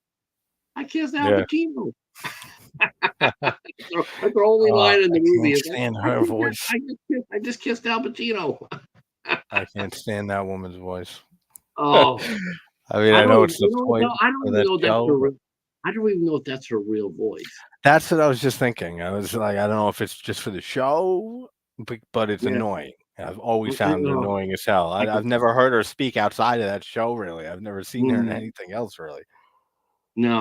[SPEAKER 1] I kissed Al
[SPEAKER 2] Yeah.
[SPEAKER 1] Pacino. That's the only
[SPEAKER 2] Oh,
[SPEAKER 1] line in
[SPEAKER 2] I
[SPEAKER 1] the movie.
[SPEAKER 2] can't
[SPEAKER 1] Is like,
[SPEAKER 2] stand her voice.
[SPEAKER 1] I just kissed Al Pacino.
[SPEAKER 2] I can't stand that woman's voice.
[SPEAKER 1] Oh,
[SPEAKER 2] I mean, I know it's the point
[SPEAKER 1] I don't
[SPEAKER 2] of
[SPEAKER 1] even
[SPEAKER 2] that
[SPEAKER 1] know if that's her.
[SPEAKER 2] show, but
[SPEAKER 1] I don't even know if that's her real voice.
[SPEAKER 2] that's what I was just thinking. I was like, I don't know if it's just for the show, but it's
[SPEAKER 1] Yeah,
[SPEAKER 2] annoying. I've always
[SPEAKER 1] I
[SPEAKER 2] found it
[SPEAKER 1] know.
[SPEAKER 2] annoying as hell.
[SPEAKER 1] I
[SPEAKER 2] I've
[SPEAKER 1] can.
[SPEAKER 2] never heard her speak outside of that show, really. I've never seen her in
[SPEAKER 1] Mm,
[SPEAKER 2] anything else, really.
[SPEAKER 1] no,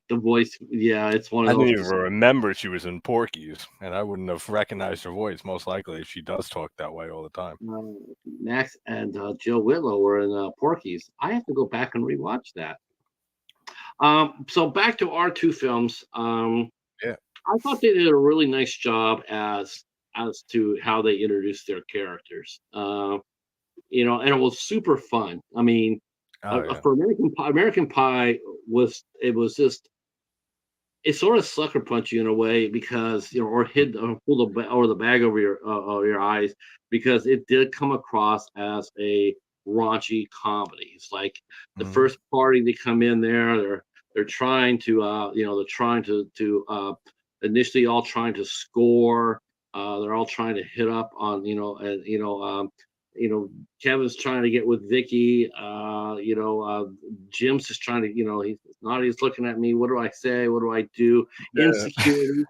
[SPEAKER 1] the voice. Yeah, it's one of
[SPEAKER 2] I didn't
[SPEAKER 1] those.
[SPEAKER 2] even remember she was in Porky's, and I wouldn't have recognized her voice, most likely, if she does talk that way all the time.
[SPEAKER 1] Uh, Max and Joe Whitlow were in Porky's. I have to go back and rewatch that. So back to our two films.
[SPEAKER 2] Yeah.
[SPEAKER 1] I thought they did a really nice job as to how they introduced their characters. And it was super fun. I mean,
[SPEAKER 2] Oh, yeah.
[SPEAKER 1] for American Pie was just it sort of sucker punch you in a way because or hid or pull the bag over your eyes because it did come across as a raunchy comedy. It's like the
[SPEAKER 2] Mhm.
[SPEAKER 1] first party they come in there, they're trying to they're trying to initially all trying to score. They're all trying to hit up on you know Kevin's trying to get with Vicky. Jim's just trying to, he's looking at me. What do I say? What do I do?
[SPEAKER 2] Yeah.
[SPEAKER 1] Insecurity.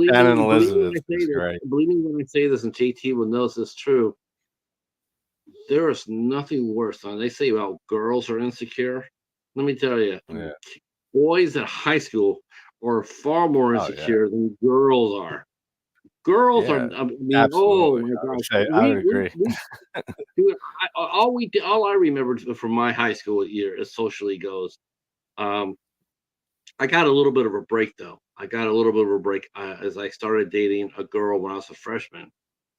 [SPEAKER 2] Shannon Elizabeth is great.
[SPEAKER 1] Believe me when I say this, and JT will know this is true. There is nothing worse than they say about girls are insecure. Let me tell you,
[SPEAKER 2] Yeah.
[SPEAKER 1] boys at high school are far more
[SPEAKER 2] Oh, yeah.
[SPEAKER 1] insecure than girls are. Girls are,
[SPEAKER 2] Yeah.
[SPEAKER 1] I mean, oh
[SPEAKER 2] Absolutely.
[SPEAKER 1] my
[SPEAKER 2] I would
[SPEAKER 1] gosh,
[SPEAKER 2] say I would agree.
[SPEAKER 1] dude, all I remember from my high school year as socially goes. Um, I got a little bit of a break though. I got a little bit of a break as I started dating a girl when I was a freshman,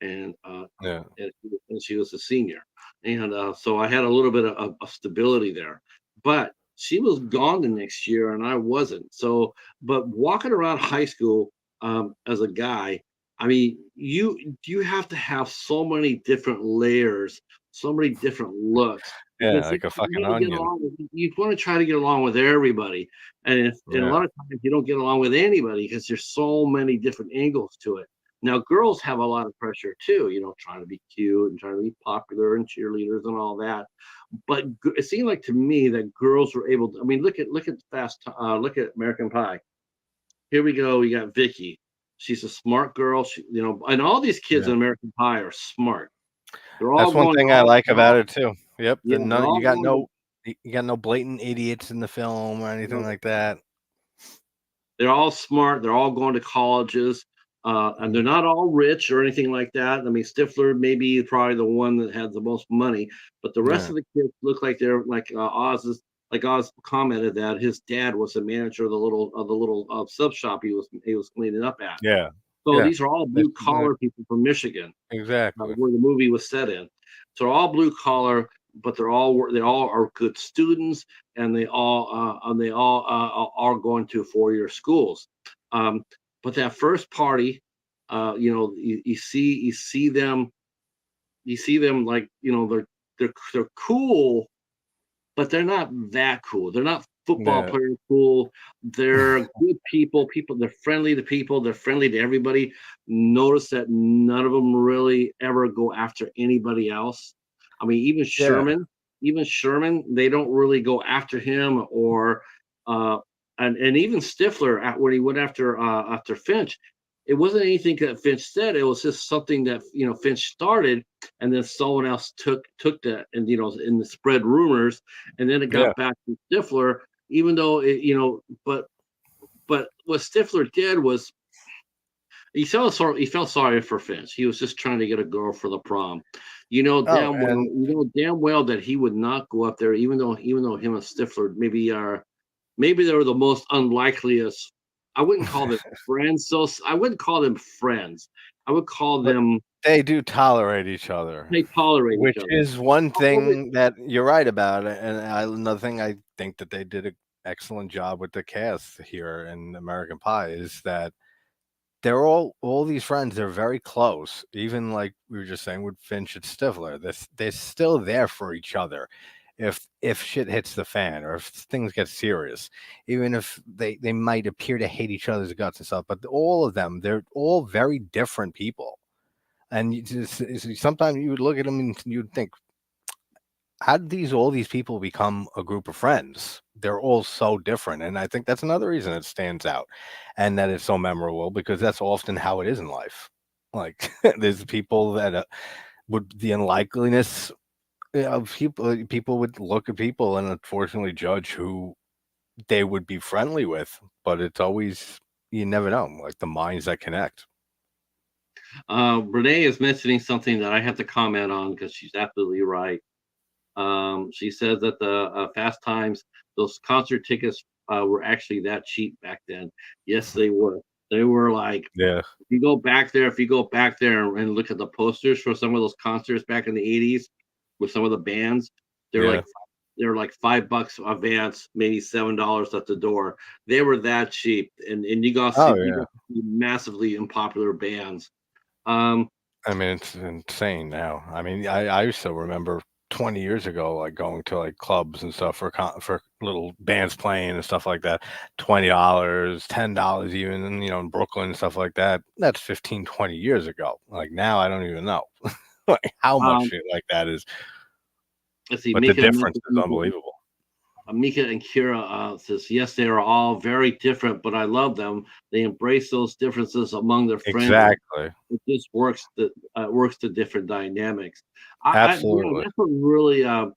[SPEAKER 1] and
[SPEAKER 2] Yeah.
[SPEAKER 1] and she was a senior, and so I had a little bit of stability there. But she was gone the next year, and I wasn't. So, but walking around high school as a guy, I mean, you have to have so many different layers, so many different looks
[SPEAKER 2] Yeah,
[SPEAKER 1] because you
[SPEAKER 2] like a fucking
[SPEAKER 1] got to get
[SPEAKER 2] onion.
[SPEAKER 1] along. You want to try to get along with everybody, and a
[SPEAKER 2] Yeah.
[SPEAKER 1] lot of times you don't get along with anybody because there's so many different angles to it. Now, girls have a lot of pressure too, trying to be cute and trying to be popular and cheerleaders and all that. But it seemed like to me that girls were able to. I mean, look at American Pie. Here we go. We got Vicky. She's a smart girl. And all these kids
[SPEAKER 2] Yeah.
[SPEAKER 1] in American Pie are smart. They're all
[SPEAKER 2] That's one
[SPEAKER 1] going.
[SPEAKER 2] thing I like about it too. Yep.
[SPEAKER 1] Yeah, they're
[SPEAKER 2] You
[SPEAKER 1] all
[SPEAKER 2] got
[SPEAKER 1] going to.
[SPEAKER 2] no blatant idiots in the film or
[SPEAKER 1] You
[SPEAKER 2] anything
[SPEAKER 1] know,
[SPEAKER 2] like that.
[SPEAKER 1] They're all smart. They're all going to colleges, and they're
[SPEAKER 2] Mhm.
[SPEAKER 1] not all rich or anything like that. I mean, Stifler may be probably the one that had the most money, but the rest
[SPEAKER 2] Yeah.
[SPEAKER 1] of the kids look like they're like Oz commented that his dad was the manager of the little sub shop he was cleaning up at.
[SPEAKER 2] Yeah.
[SPEAKER 1] So
[SPEAKER 2] Yeah.
[SPEAKER 1] these are all
[SPEAKER 2] That's
[SPEAKER 1] blue collar people from Michigan,
[SPEAKER 2] exactly.
[SPEAKER 1] where the movie was set in. So they're all blue collar, but they all are good students, and they all are going to 4-year schools. Um, but that first party, you see them like they're cool, but they're not that cool. They're not football
[SPEAKER 2] Yeah.
[SPEAKER 1] player cool. They're good people. They're friendly to people. They're friendly to everybody. Notice that none of them really ever go after anybody else. I mean,
[SPEAKER 2] Yeah.
[SPEAKER 1] Even Sherman, they don't really go after him or uh and even Stifler when he went after Finch, it wasn't anything that Finch said. It was just something that Finch started, and then someone else took that and and spread rumors, and then it
[SPEAKER 2] Yeah.
[SPEAKER 1] got back to Stifler, even though but what Stifler did was he felt sorry for Finch. He was just trying to get a girl for the prom.
[SPEAKER 2] Oh, and
[SPEAKER 1] You know damn well that he would not go up there, even though him and Stifler maybe they were the most unlikeliest. I wouldn't call them friends. So I wouldn't call them friends. I would call
[SPEAKER 2] but
[SPEAKER 1] them
[SPEAKER 2] they do tolerate each other,
[SPEAKER 1] they tolerate each
[SPEAKER 2] which
[SPEAKER 1] other.
[SPEAKER 2] is one
[SPEAKER 1] Oh,
[SPEAKER 2] thing that you're right about, and another thing I think that they did an excellent job with the cast here in American Pie is that they're all these friends. They're very close. Even like we were just saying with Finch and Stifler, they're still there for each other. If shit hits the fan or if things get serious, even if they might appear to hate each other's guts and stuff, but all of them, they're all very different people. And sometimes you would look at them and you'd think, how did these all these people become a group of friends? They're all so different, and I think that's another reason it stands out, and that it's so memorable because that's often how it is in life. Like there's people that would the unlikeliness of people would look at people and unfortunately judge who they would be friendly with, but it's always you never know, like the minds that connect.
[SPEAKER 1] Renee is mentioning something that I have to comment on because she's absolutely right. She says that the Fast Times, those concert tickets were actually that cheap back then. Yes, they were. They were like
[SPEAKER 2] Yeah.
[SPEAKER 1] if you go back there and look at the posters for some of those concerts back in the '80s with some of the bands, they're
[SPEAKER 2] Yeah.
[SPEAKER 1] like they're like $5 advance, maybe $7 at the door. They were that cheap, and
[SPEAKER 2] Oh
[SPEAKER 1] you
[SPEAKER 2] yeah.
[SPEAKER 1] got to see massively unpopular bands. Um,
[SPEAKER 2] I mean, it's insane now. I mean, I used to remember 20 years ago, like going to like clubs and stuff for for little bands playing and stuff like that. $20, $10 even, and, in Brooklyn and stuff like that. That's 15, 20 years ago. Like now, I don't even know like how much
[SPEAKER 1] um,
[SPEAKER 2] shit like that is,
[SPEAKER 1] let's see,
[SPEAKER 2] but the difference is unbelievable.
[SPEAKER 1] Mika and Kira says, yes, they are all very different, but I love them. They embrace those differences among their friends.
[SPEAKER 2] Exactly.
[SPEAKER 1] It just works the different dynamics.
[SPEAKER 2] Absolutely.
[SPEAKER 1] That's what really, one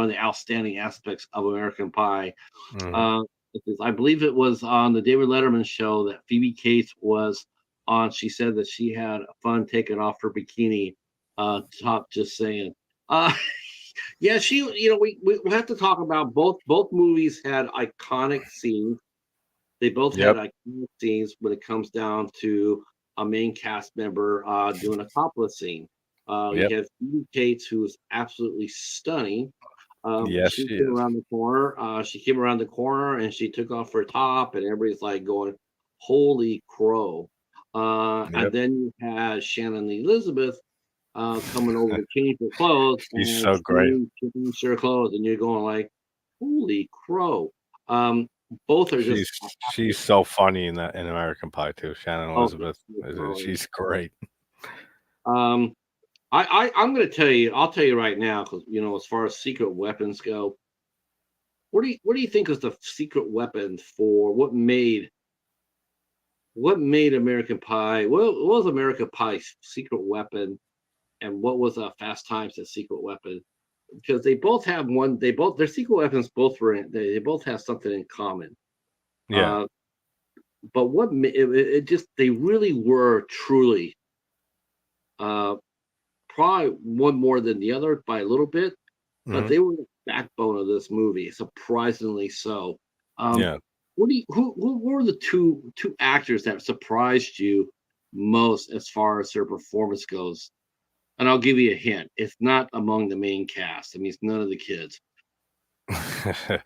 [SPEAKER 1] of the outstanding aspects of American Pie.
[SPEAKER 2] Hmm.
[SPEAKER 1] Uh, because I believe it was on the David Letterman show that Phoebe Cates was on. She said that she had fun taking off her bikini top. Just saying. Uh, yeah, we have to talk about both movies had iconic scenes. They both had
[SPEAKER 2] Yep.
[SPEAKER 1] iconic scenes when it comes down to a main cast member doing a topless scene.
[SPEAKER 2] Yep.
[SPEAKER 1] You have Phoebe Cates, who is absolutely stunning.
[SPEAKER 2] Yes,
[SPEAKER 1] She
[SPEAKER 2] she
[SPEAKER 1] came
[SPEAKER 2] is.
[SPEAKER 1] around the corner. She came around the corner and she took off her top, and everybody's like going, "Holy crow!" And
[SPEAKER 2] Yep.
[SPEAKER 1] then you had Shannon Elizabeth coming over to change her clothes,
[SPEAKER 2] She's
[SPEAKER 1] and
[SPEAKER 2] so great.
[SPEAKER 1] she changed her clothes, and you're going like, "Holy crow!" Um, both are just
[SPEAKER 2] She's so funny in that in American Pie too. Shannon
[SPEAKER 1] oh,
[SPEAKER 2] Elizabeth
[SPEAKER 1] brilliant.
[SPEAKER 2] she's great.
[SPEAKER 1] Um, I'm going to tell you. I'll tell you right now because as far as secret weapons go, what do you think is the secret weapon for what made American Pie? What was American Pie's secret weapon, and what was Fast Times' secret weapon? Because they both have one. Their secret weapons both they both have something in common.
[SPEAKER 2] Yeah.
[SPEAKER 1] Uh, but it just they really were truly uh, probably one more than the other by a little bit, but
[SPEAKER 2] Hmm.
[SPEAKER 1] they were the backbone of this movie, surprisingly so. Um,
[SPEAKER 2] Yeah.
[SPEAKER 1] what do you who were the two actors that surprised you most as far as their performance goes? And I'll give you a hint. It's not among the main cast. I mean, it's none of the kids.
[SPEAKER 2] All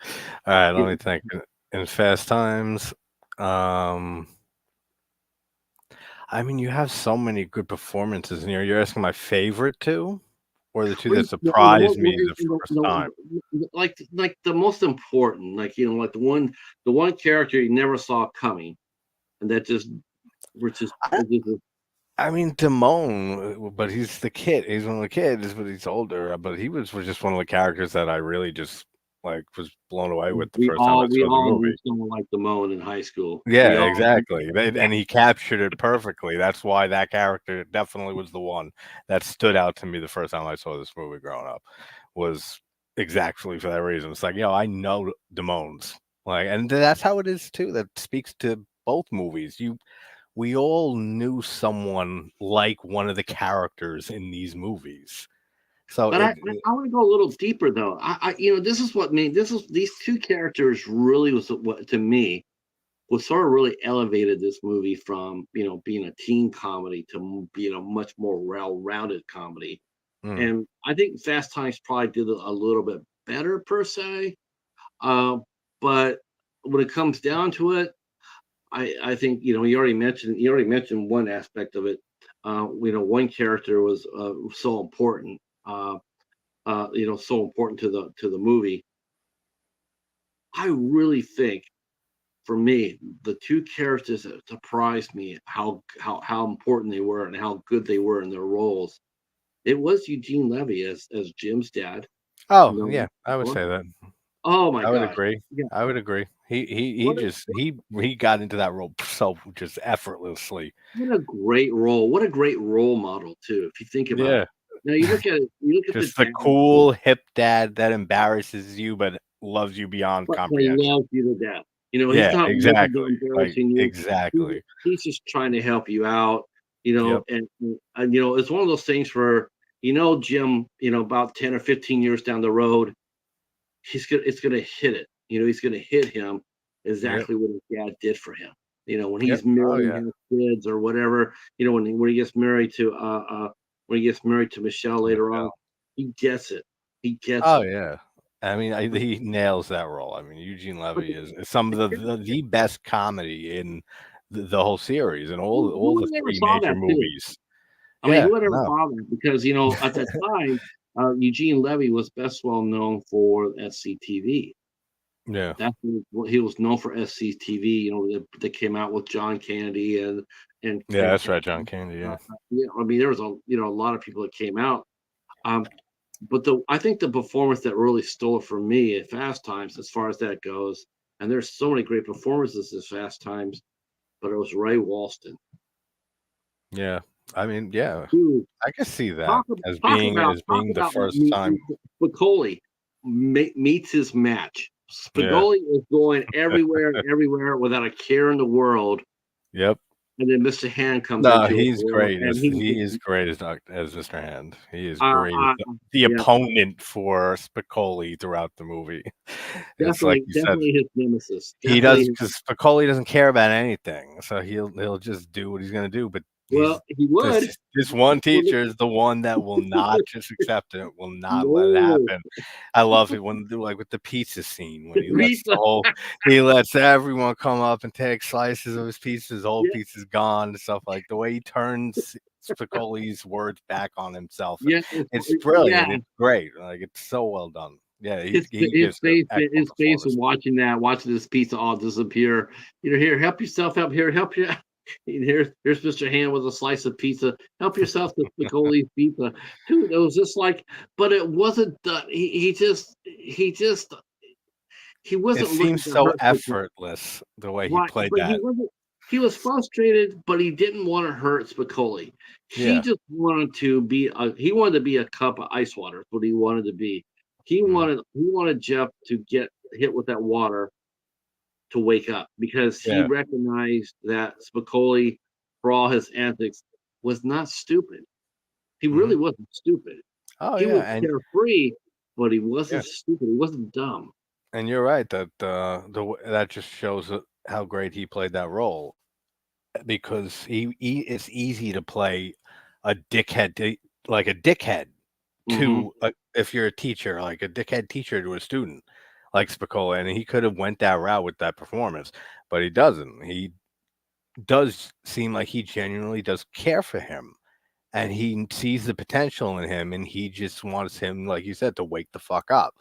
[SPEAKER 2] right, let me
[SPEAKER 1] You-
[SPEAKER 2] think. In Fast Times, um, I mean, you have so many good performances in here. You're asking my favorite two, or the two
[SPEAKER 1] What do
[SPEAKER 2] that
[SPEAKER 1] you, what,
[SPEAKER 2] surprised me the first time?
[SPEAKER 1] like the most important, like the one character you never saw coming, and that just which just
[SPEAKER 2] I, I mean, Damone, but he's the kid. He's one of the kids, but he's older. But he was just one of the characters that I really just like was blown away with the first time I
[SPEAKER 1] we
[SPEAKER 2] saw the
[SPEAKER 1] all
[SPEAKER 2] movie.
[SPEAKER 1] knew someone like Damone in high school. We
[SPEAKER 2] Yeah,
[SPEAKER 1] all
[SPEAKER 2] exactly. And he captured it perfectly. That's why that character definitely was the one that stood out to me the first time I saw this movie growing up. Was exactly for that reason. It's like, I know Damone's like, and that's how it is too. That speaks to both movies. We all knew someone like one of the characters in these movies. So
[SPEAKER 1] But I want to go a little deeper though. This is what made these two characters really was what to me was sort of really elevated this movie from being a teen comedy to being a much more well-rounded comedy.
[SPEAKER 2] mm,
[SPEAKER 1] And I think Fast Times probably did it a little bit better per se. Uh, but when it comes down to it, I think you already mentioned one aspect of it. One character was so important. So important to the movie. I really think, for me, the two characters that surprised me how important they were and how good they were in their roles. It was Eugene Levy as Jim's dad. You
[SPEAKER 2] Oh, yeah, I would
[SPEAKER 1] know,
[SPEAKER 2] say that.
[SPEAKER 1] oh my
[SPEAKER 2] I would
[SPEAKER 1] gosh,
[SPEAKER 2] agree.
[SPEAKER 1] yeah,
[SPEAKER 2] I would agree. He
[SPEAKER 1] what a
[SPEAKER 2] just he got into that role so just effortlessly.
[SPEAKER 1] what a great role! What a great role model too, if you think about it.
[SPEAKER 2] Yeah,
[SPEAKER 1] Now you look at the
[SPEAKER 2] just the
[SPEAKER 1] dad,
[SPEAKER 2] cool hip dad that embarrasses you but loves you beyond
[SPEAKER 1] but he
[SPEAKER 2] comprehension.
[SPEAKER 1] loves you to death. He's
[SPEAKER 2] Yeah,
[SPEAKER 1] not looking to
[SPEAKER 2] exactly. Like
[SPEAKER 1] embarrassing you.
[SPEAKER 2] exactly.
[SPEAKER 1] He's just trying to help you out.
[SPEAKER 2] Yep.
[SPEAKER 1] And it's one of those things where Jim, about 10 or 15 years down the road, it's gonna hit it. He's gonna hit him
[SPEAKER 2] Yep.
[SPEAKER 1] exactly what his dad did for him. When
[SPEAKER 2] Yep.
[SPEAKER 1] he's
[SPEAKER 2] Oh
[SPEAKER 1] married
[SPEAKER 2] yeah.
[SPEAKER 1] and has kids or whatever. When he gets married to Michelle later on,
[SPEAKER 2] Michelle.
[SPEAKER 1] he gets it. He gets
[SPEAKER 2] Oh
[SPEAKER 1] it.
[SPEAKER 2] yeah. I mean,
[SPEAKER 1] But,
[SPEAKER 2] he nails that role. I mean, Eugene
[SPEAKER 1] but
[SPEAKER 2] Levy is some of the best comedy in the whole series and all
[SPEAKER 1] who
[SPEAKER 2] the
[SPEAKER 1] would ever
[SPEAKER 2] three
[SPEAKER 1] saw
[SPEAKER 2] major
[SPEAKER 1] that too?
[SPEAKER 2] movies.
[SPEAKER 1] I mean,
[SPEAKER 2] Yeah.
[SPEAKER 1] who would ever
[SPEAKER 2] No.
[SPEAKER 1] thought that? Because at that time, Eugene Levy was best well known for SCTV.
[SPEAKER 2] Yeah.
[SPEAKER 1] That's what he was known for, SCTV. They came out with John Candy
[SPEAKER 2] Yeah,
[SPEAKER 1] and
[SPEAKER 2] that's right, John Candy. Yeah.
[SPEAKER 1] I mean, there was a lot of people that came out. Um, but I think the performance that really stole it for me at Fast Times, as far as that goes, and there's so many great performances at Fast Times, but it was Ray Walston.
[SPEAKER 2] Yeah. I mean, yeah.
[SPEAKER 1] Who
[SPEAKER 2] I can see that
[SPEAKER 1] talk
[SPEAKER 2] as
[SPEAKER 1] talk
[SPEAKER 2] being the
[SPEAKER 1] about
[SPEAKER 2] first time.
[SPEAKER 1] Spicoli meets his match.
[SPEAKER 2] Yeah.
[SPEAKER 1] Spicoli is going everywhere without a care in the world,
[SPEAKER 2] Yep.
[SPEAKER 1] and then Mr. Hand comes
[SPEAKER 2] No,
[SPEAKER 1] into it,
[SPEAKER 2] he's great
[SPEAKER 1] and
[SPEAKER 2] as he is great as Mr. Hand. He is great as
[SPEAKER 1] uh,
[SPEAKER 2] the
[SPEAKER 1] yeah,
[SPEAKER 2] opponent for Spicoli throughout the movie. It's like you said,
[SPEAKER 1] definitely his nemesis.
[SPEAKER 2] he
[SPEAKER 1] Definitely.
[SPEAKER 2] does because Spicoli doesn't care about anything, so he'll just do what he's gonna do. But
[SPEAKER 1] Well,
[SPEAKER 2] he's
[SPEAKER 1] he would.
[SPEAKER 2] this one
[SPEAKER 1] Well,
[SPEAKER 2] teacher is the one that will not just accept it, will not let it
[SPEAKER 1] no,
[SPEAKER 2] happen. I love it when like with the pizza scene when
[SPEAKER 1] pizza.
[SPEAKER 2] he lets everyone come up and take slices of his pizza. His whole
[SPEAKER 1] Yeah,
[SPEAKER 2] pizza's gone and stuff like the way he turns Spicoli's words back on himself.
[SPEAKER 1] yeah,
[SPEAKER 2] It's
[SPEAKER 1] yeah.
[SPEAKER 2] brilliant. It's great. Like it's so well done. Yeah, he
[SPEAKER 1] His
[SPEAKER 2] gives an
[SPEAKER 1] face,
[SPEAKER 2] excellent performance.
[SPEAKER 1] watching this pizza all disappear. Here, help yourself. Help you. Here's Mr. Hand with a slice of pizza. Help yourself to Spicoli's pizza, dude. It was just like, but it wasn't done. He
[SPEAKER 2] It
[SPEAKER 1] wasn't looking
[SPEAKER 2] seems
[SPEAKER 1] to
[SPEAKER 2] so
[SPEAKER 1] hurt Spicoli.
[SPEAKER 2] effortless the way he
[SPEAKER 1] Right,
[SPEAKER 2] played
[SPEAKER 1] but he
[SPEAKER 2] that.
[SPEAKER 1] wasn't. He was frustrated, but he didn't want to hurt Spicoli. He
[SPEAKER 2] Yeah.
[SPEAKER 1] just wanted to be a. He wanted to be a cup of ice water. Is what he wanted to be.
[SPEAKER 2] Mhm.
[SPEAKER 1] He wanted Jeff to get hit with that water to wake up because he
[SPEAKER 2] Yeah.
[SPEAKER 1] recognized that Spicoli, for all his antics, was not stupid. He
[SPEAKER 2] Mhm.
[SPEAKER 1] really wasn't stupid.
[SPEAKER 2] Oh,
[SPEAKER 1] He
[SPEAKER 2] yeah,
[SPEAKER 1] was carefree, but he
[SPEAKER 2] yeah,
[SPEAKER 1] wasn't stupid. He wasn't dumb.
[SPEAKER 2] and you're right that, that just shows, how great he played that role, because he it's easy to play a dickhead to like a dickhead
[SPEAKER 1] Hmm.
[SPEAKER 2] if you're a teacher, like a dickhead teacher to a student, like Spicoli, and he could have went that route with that performance, but he doesn't. He does seem like he genuinely does care for him. And he sees the potential in him, and he just wants him, like you said, to wake the fuck up.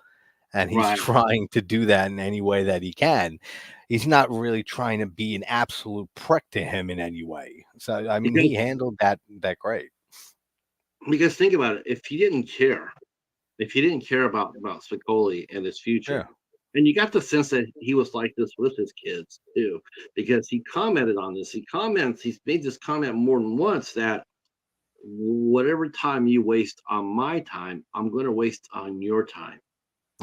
[SPEAKER 2] And he's
[SPEAKER 1] Right.
[SPEAKER 2] trying to do that in any way that he can. He's not really trying to be an absolute prick to him in any way. So I mean,
[SPEAKER 1] Because
[SPEAKER 2] he handled that great.
[SPEAKER 1] think about it. If he didn't care about Spicoli and his
[SPEAKER 2] Yeah,
[SPEAKER 1] future, and you got the sense that he was like this with his kids too, because he commented on this. He's made this comment more than once that whatever time you waste on my time, I'm going to waste on your time.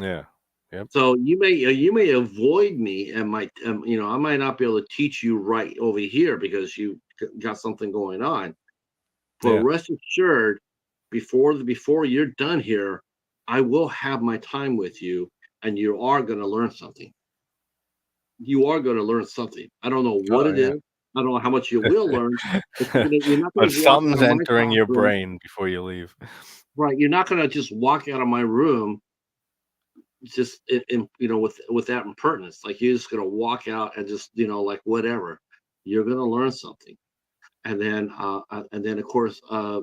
[SPEAKER 2] yeah, yep,
[SPEAKER 1] So you may avoid me and I might not be able to teach you right over here because you got something going on. But
[SPEAKER 2] yeah,
[SPEAKER 1] rest assured, before you're done here, I will have my time with you, and you are going to learn something. You are going to learn something. I don't know what
[SPEAKER 2] oh
[SPEAKER 1] it
[SPEAKER 2] yeah.
[SPEAKER 1] is. I don't know how much you will learn, but you're not going
[SPEAKER 2] But
[SPEAKER 1] to walk out
[SPEAKER 2] something's
[SPEAKER 1] of my
[SPEAKER 2] entering your
[SPEAKER 1] classroom,
[SPEAKER 2] brain before you leave.
[SPEAKER 1] right? You're not going to just walk out of my room just with that impertinence, like you're just gonna walk out and just like whatever, you're gonna learn something. And then of course,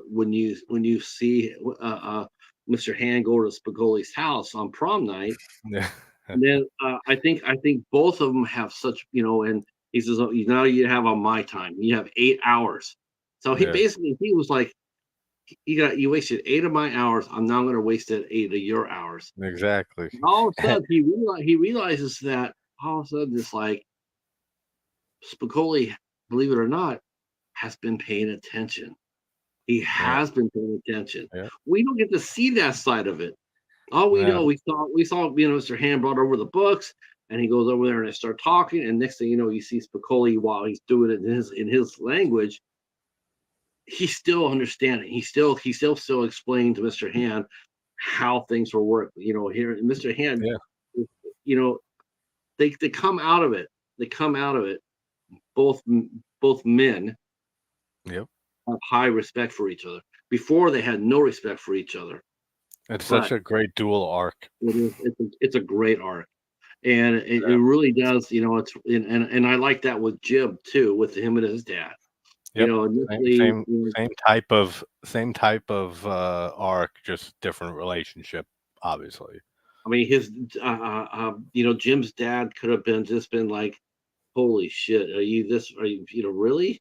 [SPEAKER 1] when you see Mr. Hand go to Spicoli's house on prom night,
[SPEAKER 2] Yeah.
[SPEAKER 1] and then I think both of them have such, and he says, "Oh, now you have on my time. You have 8 hours." So he
[SPEAKER 2] Yeah,
[SPEAKER 1] basically he was like, you wasted 8 of my hours. I'm now going to waste 8 of your hours."
[SPEAKER 2] exactly.
[SPEAKER 1] All of a sudden, he realizes that all of a sudden it's like Spicoli, believe it or not, has been paying attention. He
[SPEAKER 2] Yeah,
[SPEAKER 1] has been paying attention.
[SPEAKER 2] yeah,
[SPEAKER 1] We don't get to see that side of it. All we
[SPEAKER 2] yeah,
[SPEAKER 1] know, we saw Mr. Hand brought over the books, and he goes over there and they start talking, and next thing you know, you see Spicoli while he's doing it in his language. He's still understanding. He's still explaining to Mr. Hand how things will work. Here, Mr. Hand,
[SPEAKER 2] yeah,
[SPEAKER 1] you know, they come out of it. They come out of it. Both men
[SPEAKER 2] yep.
[SPEAKER 1] have high respect for each other. Before they had no respect for each other,
[SPEAKER 2] It's such
[SPEAKER 1] but
[SPEAKER 2] a great dual arc.
[SPEAKER 1] it's a great arc, and it
[SPEAKER 2] Yeah.
[SPEAKER 1] really does. It's and I like that with Jib too, with him and his dad.
[SPEAKER 2] Yep. Same
[SPEAKER 1] Initially,
[SPEAKER 2] same same type of arc, just different relationship, obviously.
[SPEAKER 1] I mean, his Jim's dad could have been like, "Holy shit, are you this? Are you really?"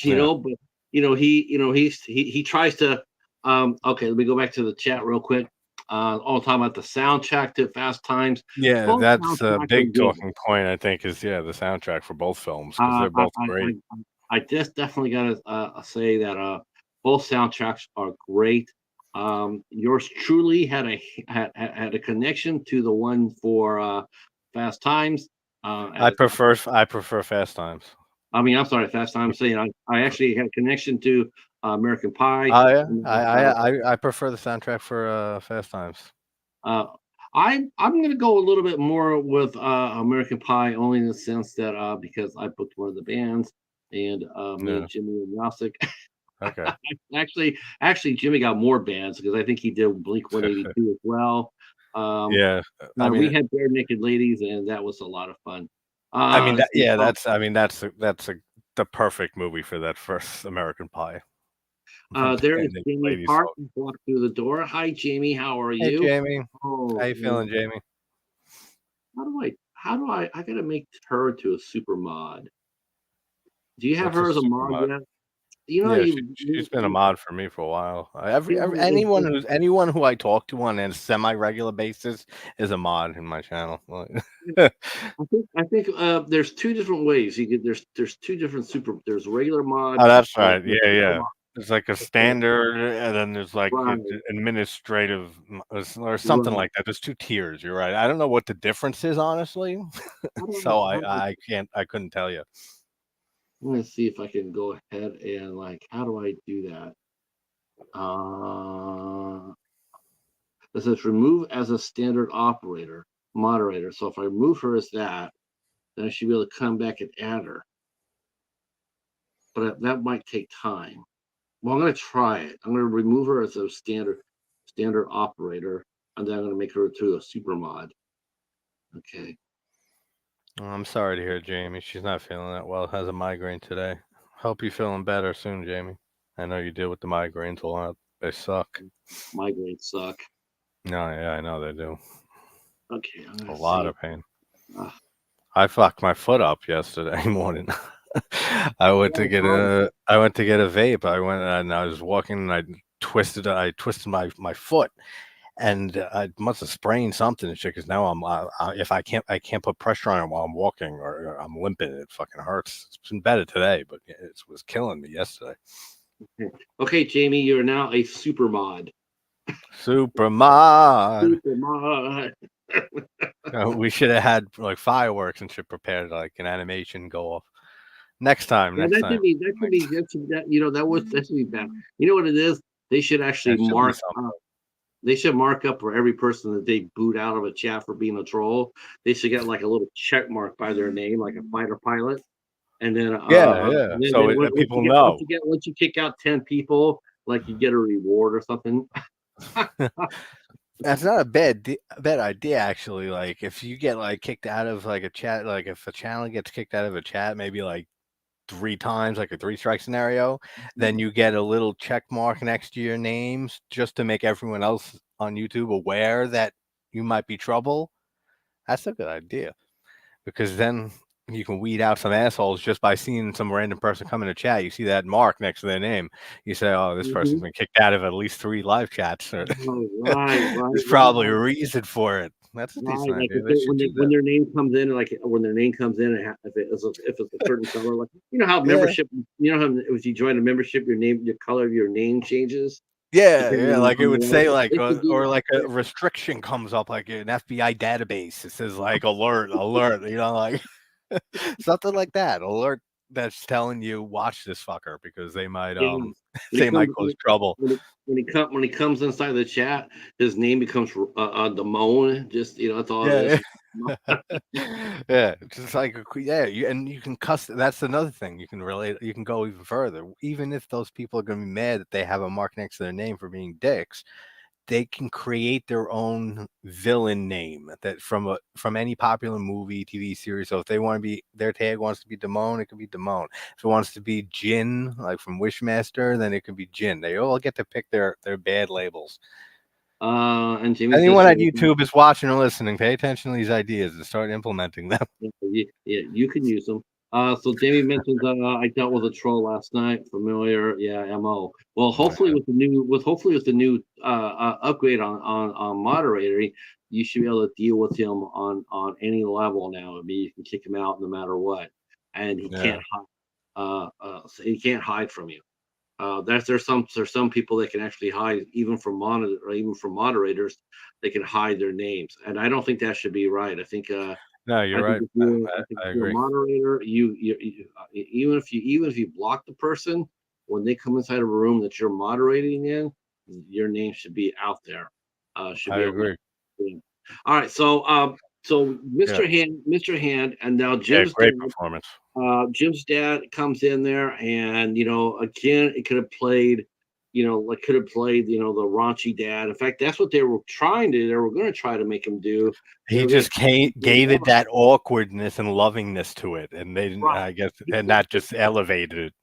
[SPEAKER 2] Yeah.
[SPEAKER 1] But he tries to. Okay, let me go back to the chat real quick. All talking about the soundtrack to Fast Times.
[SPEAKER 2] Yeah,
[SPEAKER 1] Both
[SPEAKER 2] that's a
[SPEAKER 1] soundtracks are
[SPEAKER 2] big
[SPEAKER 1] good.
[SPEAKER 2] talking point, I think, is yeah, the soundtrack for both films because 'cause
[SPEAKER 1] Uh,
[SPEAKER 2] they're
[SPEAKER 1] I,
[SPEAKER 2] both
[SPEAKER 1] I, I,
[SPEAKER 2] great.
[SPEAKER 1] I just definitely gotta say that both soundtracks are great. Yours truly had a connection to the one for Fast Times. As
[SPEAKER 2] I prefer Fast Times.
[SPEAKER 1] I mean, I'm sorry, Fast Times. Saying I actually had a connection to American Pie.
[SPEAKER 2] Oh, yeah?
[SPEAKER 1] And,
[SPEAKER 2] I prefer the soundtrack for, Fast Times.
[SPEAKER 1] uh, I'm gonna go a little bit more with American Pie, only in the sense that because I booked one of the bands, and me
[SPEAKER 2] Yeah,
[SPEAKER 1] and Jimmy and Yasik.
[SPEAKER 2] okay.
[SPEAKER 1] Actually, Jimmy got more bands because I think he did Blink 182 as well. Um,
[SPEAKER 2] Yeah,
[SPEAKER 1] we had Bare Naked Ladies, and that was a lot of fun.
[SPEAKER 2] I mean, that
[SPEAKER 1] Let's see.
[SPEAKER 2] yeah, that's the perfect movie for that first American Pie.
[SPEAKER 1] There is
[SPEAKER 2] Naked
[SPEAKER 1] Jamie
[SPEAKER 2] Ladies
[SPEAKER 1] Hart
[SPEAKER 2] song.
[SPEAKER 1] walked through the door. Hi, Jamie. How are
[SPEAKER 2] Hey,
[SPEAKER 1] you?
[SPEAKER 2] Jamie. How
[SPEAKER 1] Oh,
[SPEAKER 2] you feeling, Jamie?
[SPEAKER 1] how do I gotta make her to a super mod? Do you have
[SPEAKER 2] What's a
[SPEAKER 1] her as a
[SPEAKER 2] super
[SPEAKER 1] mod
[SPEAKER 2] mod?
[SPEAKER 1] yet? You know,
[SPEAKER 2] Yeah, she's been a mod for me for a while.
[SPEAKER 1] it's
[SPEAKER 2] Anyone who I talk to on a semi-regular basis is a mod in my channel.
[SPEAKER 1] I think there's two different ways. There's two different super. There's regular mod
[SPEAKER 2] Oh, that's
[SPEAKER 1] and
[SPEAKER 2] right.
[SPEAKER 1] there's
[SPEAKER 2] Yeah,
[SPEAKER 1] super
[SPEAKER 2] yeah.
[SPEAKER 1] mod.
[SPEAKER 2] There's like a
[SPEAKER 1] Okay,
[SPEAKER 2] standard, and then there's like
[SPEAKER 1] right,
[SPEAKER 2] administrative or something
[SPEAKER 1] right.
[SPEAKER 2] like that. There's two tiers. You're right. I don't know what the difference is, honestly.
[SPEAKER 1] How do
[SPEAKER 2] So
[SPEAKER 1] how do
[SPEAKER 2] I couldn't tell you.
[SPEAKER 1] I'm gonna see if I can go ahead and like how do I do that? It says remove as a standard operator moderator. So if I remove her as that, then I should be able to come back and add her. But that might take time. Well, I'm gonna try it. I'm gonna remove her as a standard operator, and then I'm gonna make her to a super mod. Okay.
[SPEAKER 2] Oh, I'm sorry to hear, Jamie. She's not feeling that well. Has a migraine today. Hope you're feeling better soon, Jamie. I know you deal with the migraines a lot. They suck.
[SPEAKER 1] Migraines suck.
[SPEAKER 2] No, yeah, I know they do.
[SPEAKER 1] Okay, I'm
[SPEAKER 2] A
[SPEAKER 1] gonna
[SPEAKER 2] lot
[SPEAKER 1] see.
[SPEAKER 2] of pain.
[SPEAKER 1] Uh,
[SPEAKER 2] I fucked my foot up yesterday morning. I went to get a vape. I went and I was walking and I twisted my foot and I must have sprained something and shit because now if I can't put pressure on it while I'm walking or I'm limping. It fucking hurts. It's been better today, but it was killing me yesterday.
[SPEAKER 1] okay, Jamie, you're now a super mod.
[SPEAKER 2] Super mod.
[SPEAKER 1] Super mod.
[SPEAKER 2] We should have had like fireworks and shit prepared, like an animation go off. Next time,
[SPEAKER 1] Yeah,
[SPEAKER 2] next time.
[SPEAKER 1] that should be bad. You know what it is? They should actually
[SPEAKER 2] That should be
[SPEAKER 1] mark
[SPEAKER 2] something.
[SPEAKER 1] they should mark up for every person that they boot out of a chat for being a troll. They should get like a little check mark by their name, like a fighter pilot. And then,
[SPEAKER 2] Yeah, yeah. So people know.
[SPEAKER 1] once you kick out 10 people, like you get a reward or something.
[SPEAKER 2] That's not a bad idea, actually. Like, if you get like kicked out of like a chat, like if a channel gets kicked out of a chat, maybe like 3 times, like a 3 strike scenario, then you get a little check mark next to your names just to make everyone else on YouTube aware that you might be trouble. That's a good idea, because then you can weed out some assholes just by seeing some random person come in a chat. You see that mark next to their name. You say, "Oh, this person's
[SPEAKER 1] Mhm.
[SPEAKER 2] been kicked out of at least 3 live chats." Or
[SPEAKER 1] Oh, right, right,
[SPEAKER 2] there's
[SPEAKER 1] right,
[SPEAKER 2] probably a reason for it. That's a
[SPEAKER 1] right.
[SPEAKER 2] decent
[SPEAKER 1] Like
[SPEAKER 2] idea.
[SPEAKER 1] if
[SPEAKER 2] They should
[SPEAKER 1] when
[SPEAKER 2] do
[SPEAKER 1] when
[SPEAKER 2] that.
[SPEAKER 1] their name comes in, like when their name comes in, and if it's a certain color, like how
[SPEAKER 2] Yeah.
[SPEAKER 1] membership, how if you join a membership, your color of your name changes
[SPEAKER 2] Yeah,
[SPEAKER 1] depending
[SPEAKER 2] yeah, like it
[SPEAKER 1] on the
[SPEAKER 2] would say,
[SPEAKER 1] level.
[SPEAKER 2] like,
[SPEAKER 1] They could do
[SPEAKER 2] or
[SPEAKER 1] that.
[SPEAKER 2] like a restriction comes up, like an FBI database. It says like alert, alert, like something like that. Alert that's telling you watch this fucker because they might
[SPEAKER 1] Yeah. When he
[SPEAKER 2] they might
[SPEAKER 1] comes
[SPEAKER 2] cause trouble.
[SPEAKER 1] when he comes inside the chat, his name becomes Damone. Just that's all it
[SPEAKER 2] Yeah,
[SPEAKER 1] is.
[SPEAKER 2] yeah. Yeah, just like yeah, you can cuss. That's another thing you can relate. You can go even further. Even if those people are going to be mad that they have a mark next to their name for being dicks, they can create their own villain name that from any popular movie, TV series. So if they want to be their tag wants to be Damone, it could be Damone. If it wants to be Jin, like from Wishmaster, then it could be Jin. They all get to pick their bad labels.
[SPEAKER 1] And Jimmy says
[SPEAKER 2] Anyone
[SPEAKER 1] she
[SPEAKER 2] on YouTube is watching or listening, pay attention to these ideas and start implementing them.
[SPEAKER 1] yeah, you can use them. So Jamie mentioned I dealt with a troll last night. Familiar, yeah, mo. Well, hopefully with the new upgrade on moderator, you should be able to deal with him on any level now. I mean, you can kick him out no matter what, and he can't
[SPEAKER 2] Yeah,
[SPEAKER 1] hide. So he can't hide from you. There's some people that can actually hide even from monitor or even from moderators. They can hide their names, and I don't think that should be right.
[SPEAKER 2] no, you're
[SPEAKER 1] I think
[SPEAKER 2] right.
[SPEAKER 1] I think if
[SPEAKER 2] I
[SPEAKER 1] you're a
[SPEAKER 2] agree.
[SPEAKER 1] moderator, even if you block the person when they come inside of a room that you're moderating in, your name should be out there. Should
[SPEAKER 2] I
[SPEAKER 1] be able to.
[SPEAKER 2] agree.
[SPEAKER 1] Yeah. All right, so
[SPEAKER 2] Yeah,
[SPEAKER 1] Mr. Hand, and now
[SPEAKER 2] yeah, great performance.
[SPEAKER 1] Jim's dad comes in there, and again, it could have played, the raunchy dad. In fact, that's what they were trying to. They were going to try to make him do.
[SPEAKER 2] He just gave it that awkwardness and lovingness to it, and they didn't,
[SPEAKER 1] Right.
[SPEAKER 2] I guess, and that just elevated it.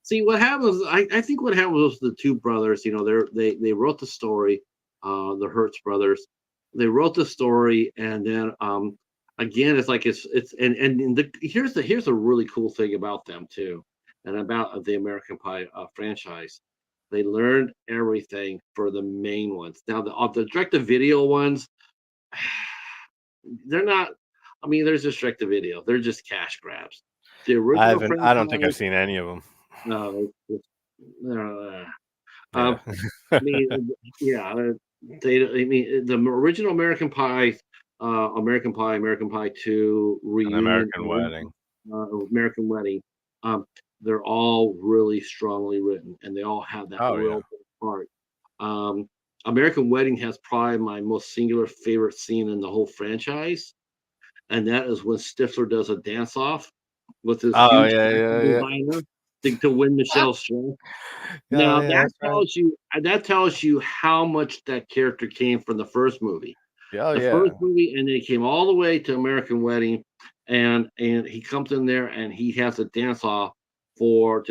[SPEAKER 1] See what happens. I think what happened was the two brothers. They wrote the story, the Hertz brothers. They wrote the story, and then again, it's like it's and here's a really cool thing about them too, and about the American Pie franchise. They learned everything for the main ones. Now the direct to video ones, they're not. I mean, there's just direct to video. They're just cash grabs. The original
[SPEAKER 2] I don't think I've
[SPEAKER 1] franchise,
[SPEAKER 2] seen any of them.
[SPEAKER 1] no, uh,
[SPEAKER 2] Yeah.
[SPEAKER 1] I mean, yeah, I mean, the original American Pie 2,
[SPEAKER 2] An
[SPEAKER 1] Reunion,
[SPEAKER 2] American Wedding.
[SPEAKER 1] American Wedding, um, they're all really strongly written, and they all have that
[SPEAKER 2] Oh, yeah.
[SPEAKER 1] real part. Um, American Wedding has probably my most singular favorite scene in the whole franchise, and that is when Stifler does a dance off with his
[SPEAKER 2] Oh,
[SPEAKER 1] huge
[SPEAKER 2] yeah, yeah, yeah.
[SPEAKER 1] designer to win Michelle's trust.
[SPEAKER 2] Oh,
[SPEAKER 1] Now
[SPEAKER 2] yeah, that's right.
[SPEAKER 1] that tells you how much that character came from the first movie.
[SPEAKER 2] Oh,
[SPEAKER 1] The
[SPEAKER 2] yeah.
[SPEAKER 1] first movie, and then he came all the way to American Wedding, and he comes in there and he has a dance off for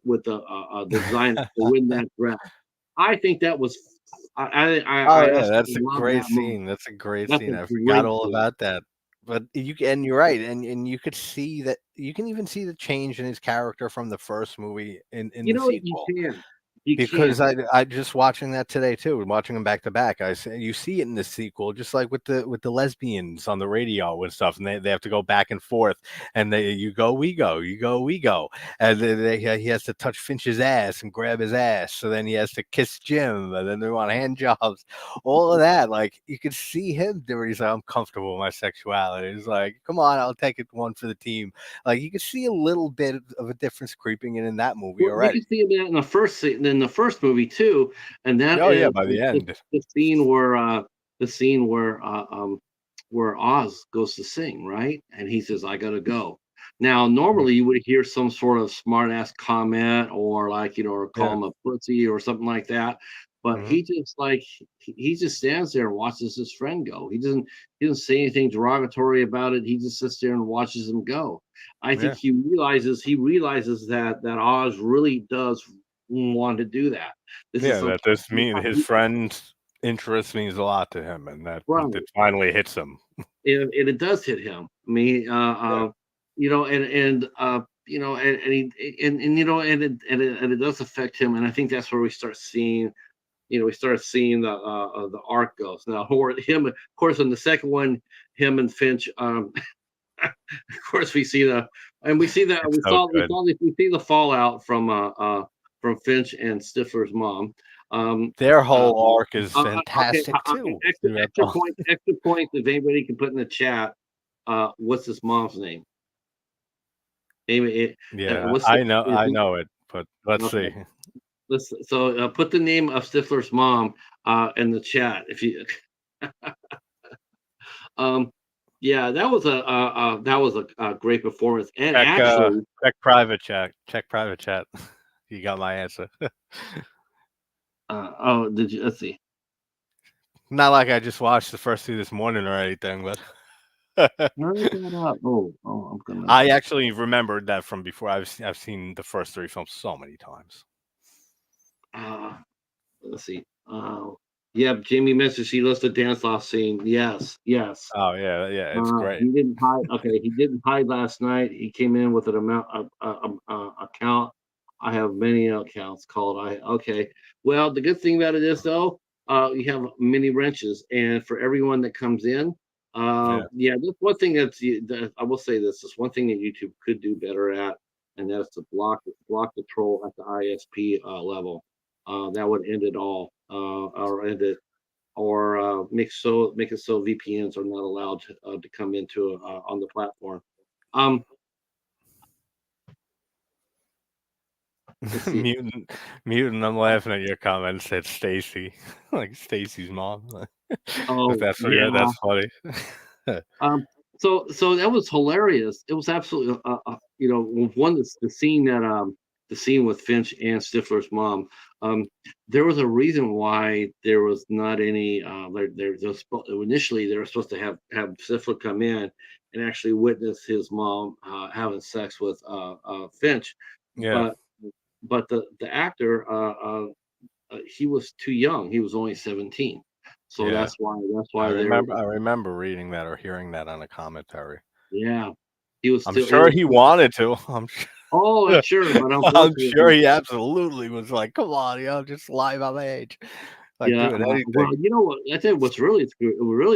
[SPEAKER 1] with the designer to win that dress. I think that was
[SPEAKER 2] Oh,
[SPEAKER 1] I
[SPEAKER 2] yeah, that's
[SPEAKER 1] absolutely
[SPEAKER 2] a
[SPEAKER 1] love
[SPEAKER 2] great
[SPEAKER 1] that movie.
[SPEAKER 2] scene. That's a great
[SPEAKER 1] That's
[SPEAKER 2] scene.
[SPEAKER 1] a
[SPEAKER 2] I forgot
[SPEAKER 1] great
[SPEAKER 2] all
[SPEAKER 1] scene.
[SPEAKER 2] about that. But you're right, and you could see that you can even see the change in his character from the first movie in
[SPEAKER 1] You
[SPEAKER 2] the
[SPEAKER 1] know what? You
[SPEAKER 2] sequel.
[SPEAKER 1] can. You
[SPEAKER 2] Because
[SPEAKER 1] can.
[SPEAKER 2] I just watching that today too, watching them back to back. I say you see it in the sequel, just like with the lesbians on the radio and stuff, and they have to go back and forth, and they you go we go, you go we go, and then he has to touch Finch's ass and grab his ass, so then he has to kiss Jim, and then they want hand jobs, all of that. Like you could see him there. He's like, I'm comfortable with my sexuality. He's like, come on, I'll take it one for the team. Like you could see a little bit of a difference creeping in that movie
[SPEAKER 1] Well, you
[SPEAKER 2] already.
[SPEAKER 1] can see that in the first movie too, and that
[SPEAKER 2] Oh yeah,
[SPEAKER 1] is
[SPEAKER 2] by the end.
[SPEAKER 1] the scene where Oz goes to sing, right? And he says, "I gotta go." Now, normally you would hear some sort of smart ass comment or or call
[SPEAKER 2] Yeah.
[SPEAKER 1] him a pussy or something like that. but
[SPEAKER 2] Mhm.
[SPEAKER 1] he just like he just stands there and watches his friend go. He doesn't say anything derogatory about it. He just sits there and watches him go. I think
[SPEAKER 2] Yeah.
[SPEAKER 1] he realizes that Oz really does want to do that. This is
[SPEAKER 2] Yeah,
[SPEAKER 1] something
[SPEAKER 2] that this
[SPEAKER 1] he,
[SPEAKER 2] mean his
[SPEAKER 1] he,
[SPEAKER 2] friend's interest means a lot to him, and that
[SPEAKER 1] right.
[SPEAKER 2] it finally hits him.
[SPEAKER 1] And it does hit him. I mean,
[SPEAKER 2] Yeah.
[SPEAKER 1] and it does affect him, and I think that's where we start seeing the arc goes now. Or him, of course, in the second one, him and Finch. Of course, we see the and we see that
[SPEAKER 2] It's so good.
[SPEAKER 1] we see the fallout from Finch and Stifler's mom. Um,
[SPEAKER 2] Their
[SPEAKER 1] uh,
[SPEAKER 2] whole arc is
[SPEAKER 1] okay,
[SPEAKER 2] fantastic too. Throughout the
[SPEAKER 1] extra point. If anybody can put in the chat, what's his mom's name? Amy,
[SPEAKER 2] Yeah,
[SPEAKER 1] what's the
[SPEAKER 2] I know it, but let's
[SPEAKER 1] okay?
[SPEAKER 2] see.
[SPEAKER 1] Put the name of Stifler's mom in the chat if you. um, yeah, that was a great performance, and
[SPEAKER 2] Check,
[SPEAKER 1] actually,
[SPEAKER 2] check private chat. Check private chat. You got my answer.
[SPEAKER 1] oh, did you? Let's see.
[SPEAKER 2] Not like I just watched the first two this morning or anything, but
[SPEAKER 1] Hurry that up. I'm gonna.
[SPEAKER 2] I actually remembered that from before. I've seen the first three films so many times.
[SPEAKER 1] Uh, let's see. Yeah, Jamie mentioned she loves the dance off scene. Yes, yes.
[SPEAKER 2] Oh yeah, yeah, it's great.
[SPEAKER 1] He didn't hide. Okay, he didn't hide last night. He came in with an account. I have many accounts called. I okay. Well, the good thing about it is though, you have mini wrenches, and for everyone that comes in,
[SPEAKER 2] Yeah,
[SPEAKER 1] yeah, that's one thing that I will say this is one thing that YouTube could do better at, and that's to block the troll at the ISP level. That would end it all, or end it or make it so VPNs are not allowed to come into on the platform. Um, let's see.
[SPEAKER 2] mutant, mutant. I'm laughing at your comment. Said Stacy, like Stacy's mom. If
[SPEAKER 1] Oh
[SPEAKER 2] that's what you
[SPEAKER 1] yeah.
[SPEAKER 2] that's funny.
[SPEAKER 1] So that was hilarious. It was absolutely one that's the scene with Finch and Stifler's mom. Um, there was a reason why there was not any initially they were supposed to have Stifler come in and actually witness his mom having sex with Finch,
[SPEAKER 2] Yeah,
[SPEAKER 1] but the actor he was too young. He was only 17. So
[SPEAKER 2] yeah.
[SPEAKER 1] that's why they're
[SPEAKER 2] I remember reading that or hearing that on a commentary.
[SPEAKER 1] yeah. He was
[SPEAKER 2] I'm
[SPEAKER 1] still it
[SPEAKER 2] sure
[SPEAKER 1] was
[SPEAKER 2] he wanted to.
[SPEAKER 1] oh, I'm sure, but
[SPEAKER 2] I'm sure
[SPEAKER 1] unfortunately,
[SPEAKER 2] he absolutely was like, "Come on, just lie about my age." Like,
[SPEAKER 1] yeah.
[SPEAKER 2] doing
[SPEAKER 1] Well,
[SPEAKER 2] anything.
[SPEAKER 1] you know what? I think what's really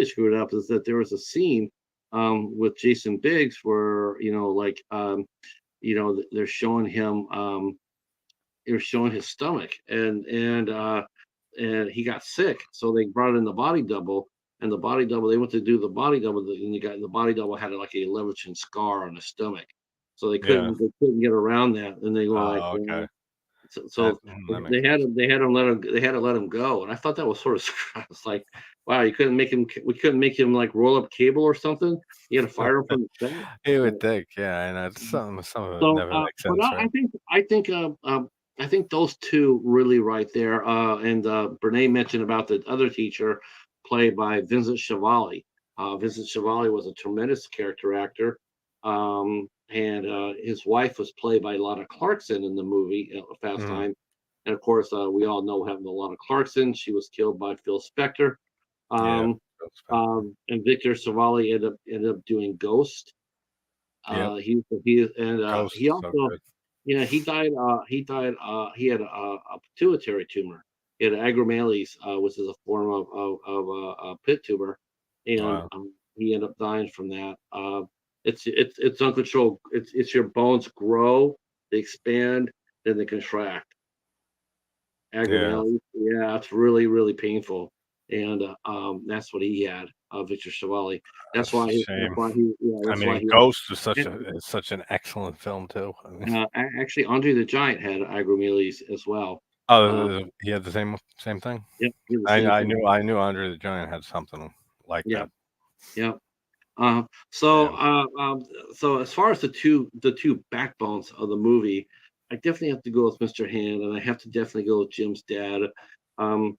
[SPEAKER 1] screwed up is that there was a scene with Jason Biggs where they're showing him they're showing his stomach and he got sick, so they brought in the body double. And the body double, they went to do the body double, and the body double had like a 11-inch scar on his stomach, so
[SPEAKER 2] Yeah.
[SPEAKER 1] they couldn't get around that, and they were like,
[SPEAKER 2] Oh, okay.
[SPEAKER 1] well, so
[SPEAKER 2] That makes
[SPEAKER 1] they had
[SPEAKER 2] sense.
[SPEAKER 1] him they had to let him go, and I thought that was sort of I was like, wow, you couldn't make him we couldn't make him like roll up cable or something. You had to fire him from the set.
[SPEAKER 2] You would
[SPEAKER 1] But,
[SPEAKER 2] think, yeah, I know some of it
[SPEAKER 1] so,
[SPEAKER 2] never makes
[SPEAKER 1] but
[SPEAKER 2] sense, right?
[SPEAKER 1] I think those two really right there. And Brene mentioned about the other teacher, played by Vincent Schiavelli. Vincent Schiavelli was a tremendous character actor, and his wife was played by Lana Clarkson in the movie Fast
[SPEAKER 2] Mhm.
[SPEAKER 1] Time. And of course, we all know having Lana Clarkson. She was killed by Phil Spector.
[SPEAKER 2] Yeah.
[SPEAKER 1] Um,
[SPEAKER 2] That's better.
[SPEAKER 1] and Victor Savali ended up doing Ghost.
[SPEAKER 2] Yep. Ghost
[SPEAKER 1] He
[SPEAKER 2] is so
[SPEAKER 1] also,
[SPEAKER 2] good.
[SPEAKER 1] he died. He had a pituitary tumor. He had agromales, which is a form of pit tumor, and
[SPEAKER 2] Wow.
[SPEAKER 1] he ended up dying from that. It's uncontrolled. It's your bones grow, they expand, then they contract.
[SPEAKER 2] Yeah.
[SPEAKER 1] Agromales, yeah, it's really really painful, and that's what he had. Victor Chevali.
[SPEAKER 2] That's a shame. I
[SPEAKER 1] That's why
[SPEAKER 2] mean,
[SPEAKER 1] he
[SPEAKER 2] Ghost
[SPEAKER 1] and,
[SPEAKER 2] is such an excellent film too. I mean,
[SPEAKER 1] actually, Andre the Giant had agromeles as well. Uh,
[SPEAKER 2] oh, he had the same thing?
[SPEAKER 1] yep, he had the same thing.
[SPEAKER 2] I knew Andre the Giant had something like
[SPEAKER 1] Yeah,
[SPEAKER 2] that.
[SPEAKER 1] yeah. Uh, so,
[SPEAKER 2] Yeah.
[SPEAKER 1] uh, um, so as far as the two backbones of the movie, I definitely have to go with Mr. Hand, and I have to definitely go with Jim's dad. Um,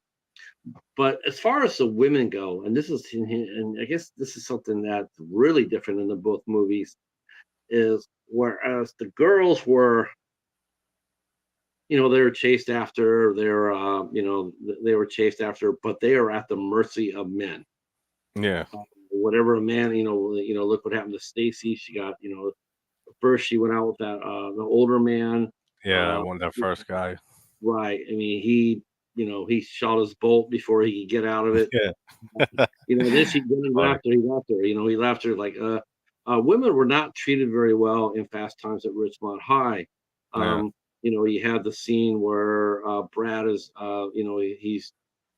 [SPEAKER 1] but as far as the women go, and I guess this is something that's really different in the both movies, is whereas the girls were, they were chased after, they were chased after, but they are at the mercy of men.
[SPEAKER 2] Yeah.
[SPEAKER 1] Whatever a man, look what happened to Stacy. She got, first she went out with that the older man.
[SPEAKER 2] Yeah, that
[SPEAKER 1] Uh,
[SPEAKER 2] one, that first guy.
[SPEAKER 1] right. I mean, he shot his bolt before he could get out of it.
[SPEAKER 2] Yeah.
[SPEAKER 1] Then he
[SPEAKER 2] Funny.
[SPEAKER 1] left her. He left her like women were not treated very well in Fast Times at Ridgemont High.
[SPEAKER 2] Yeah.
[SPEAKER 1] You had the scene where Brad is,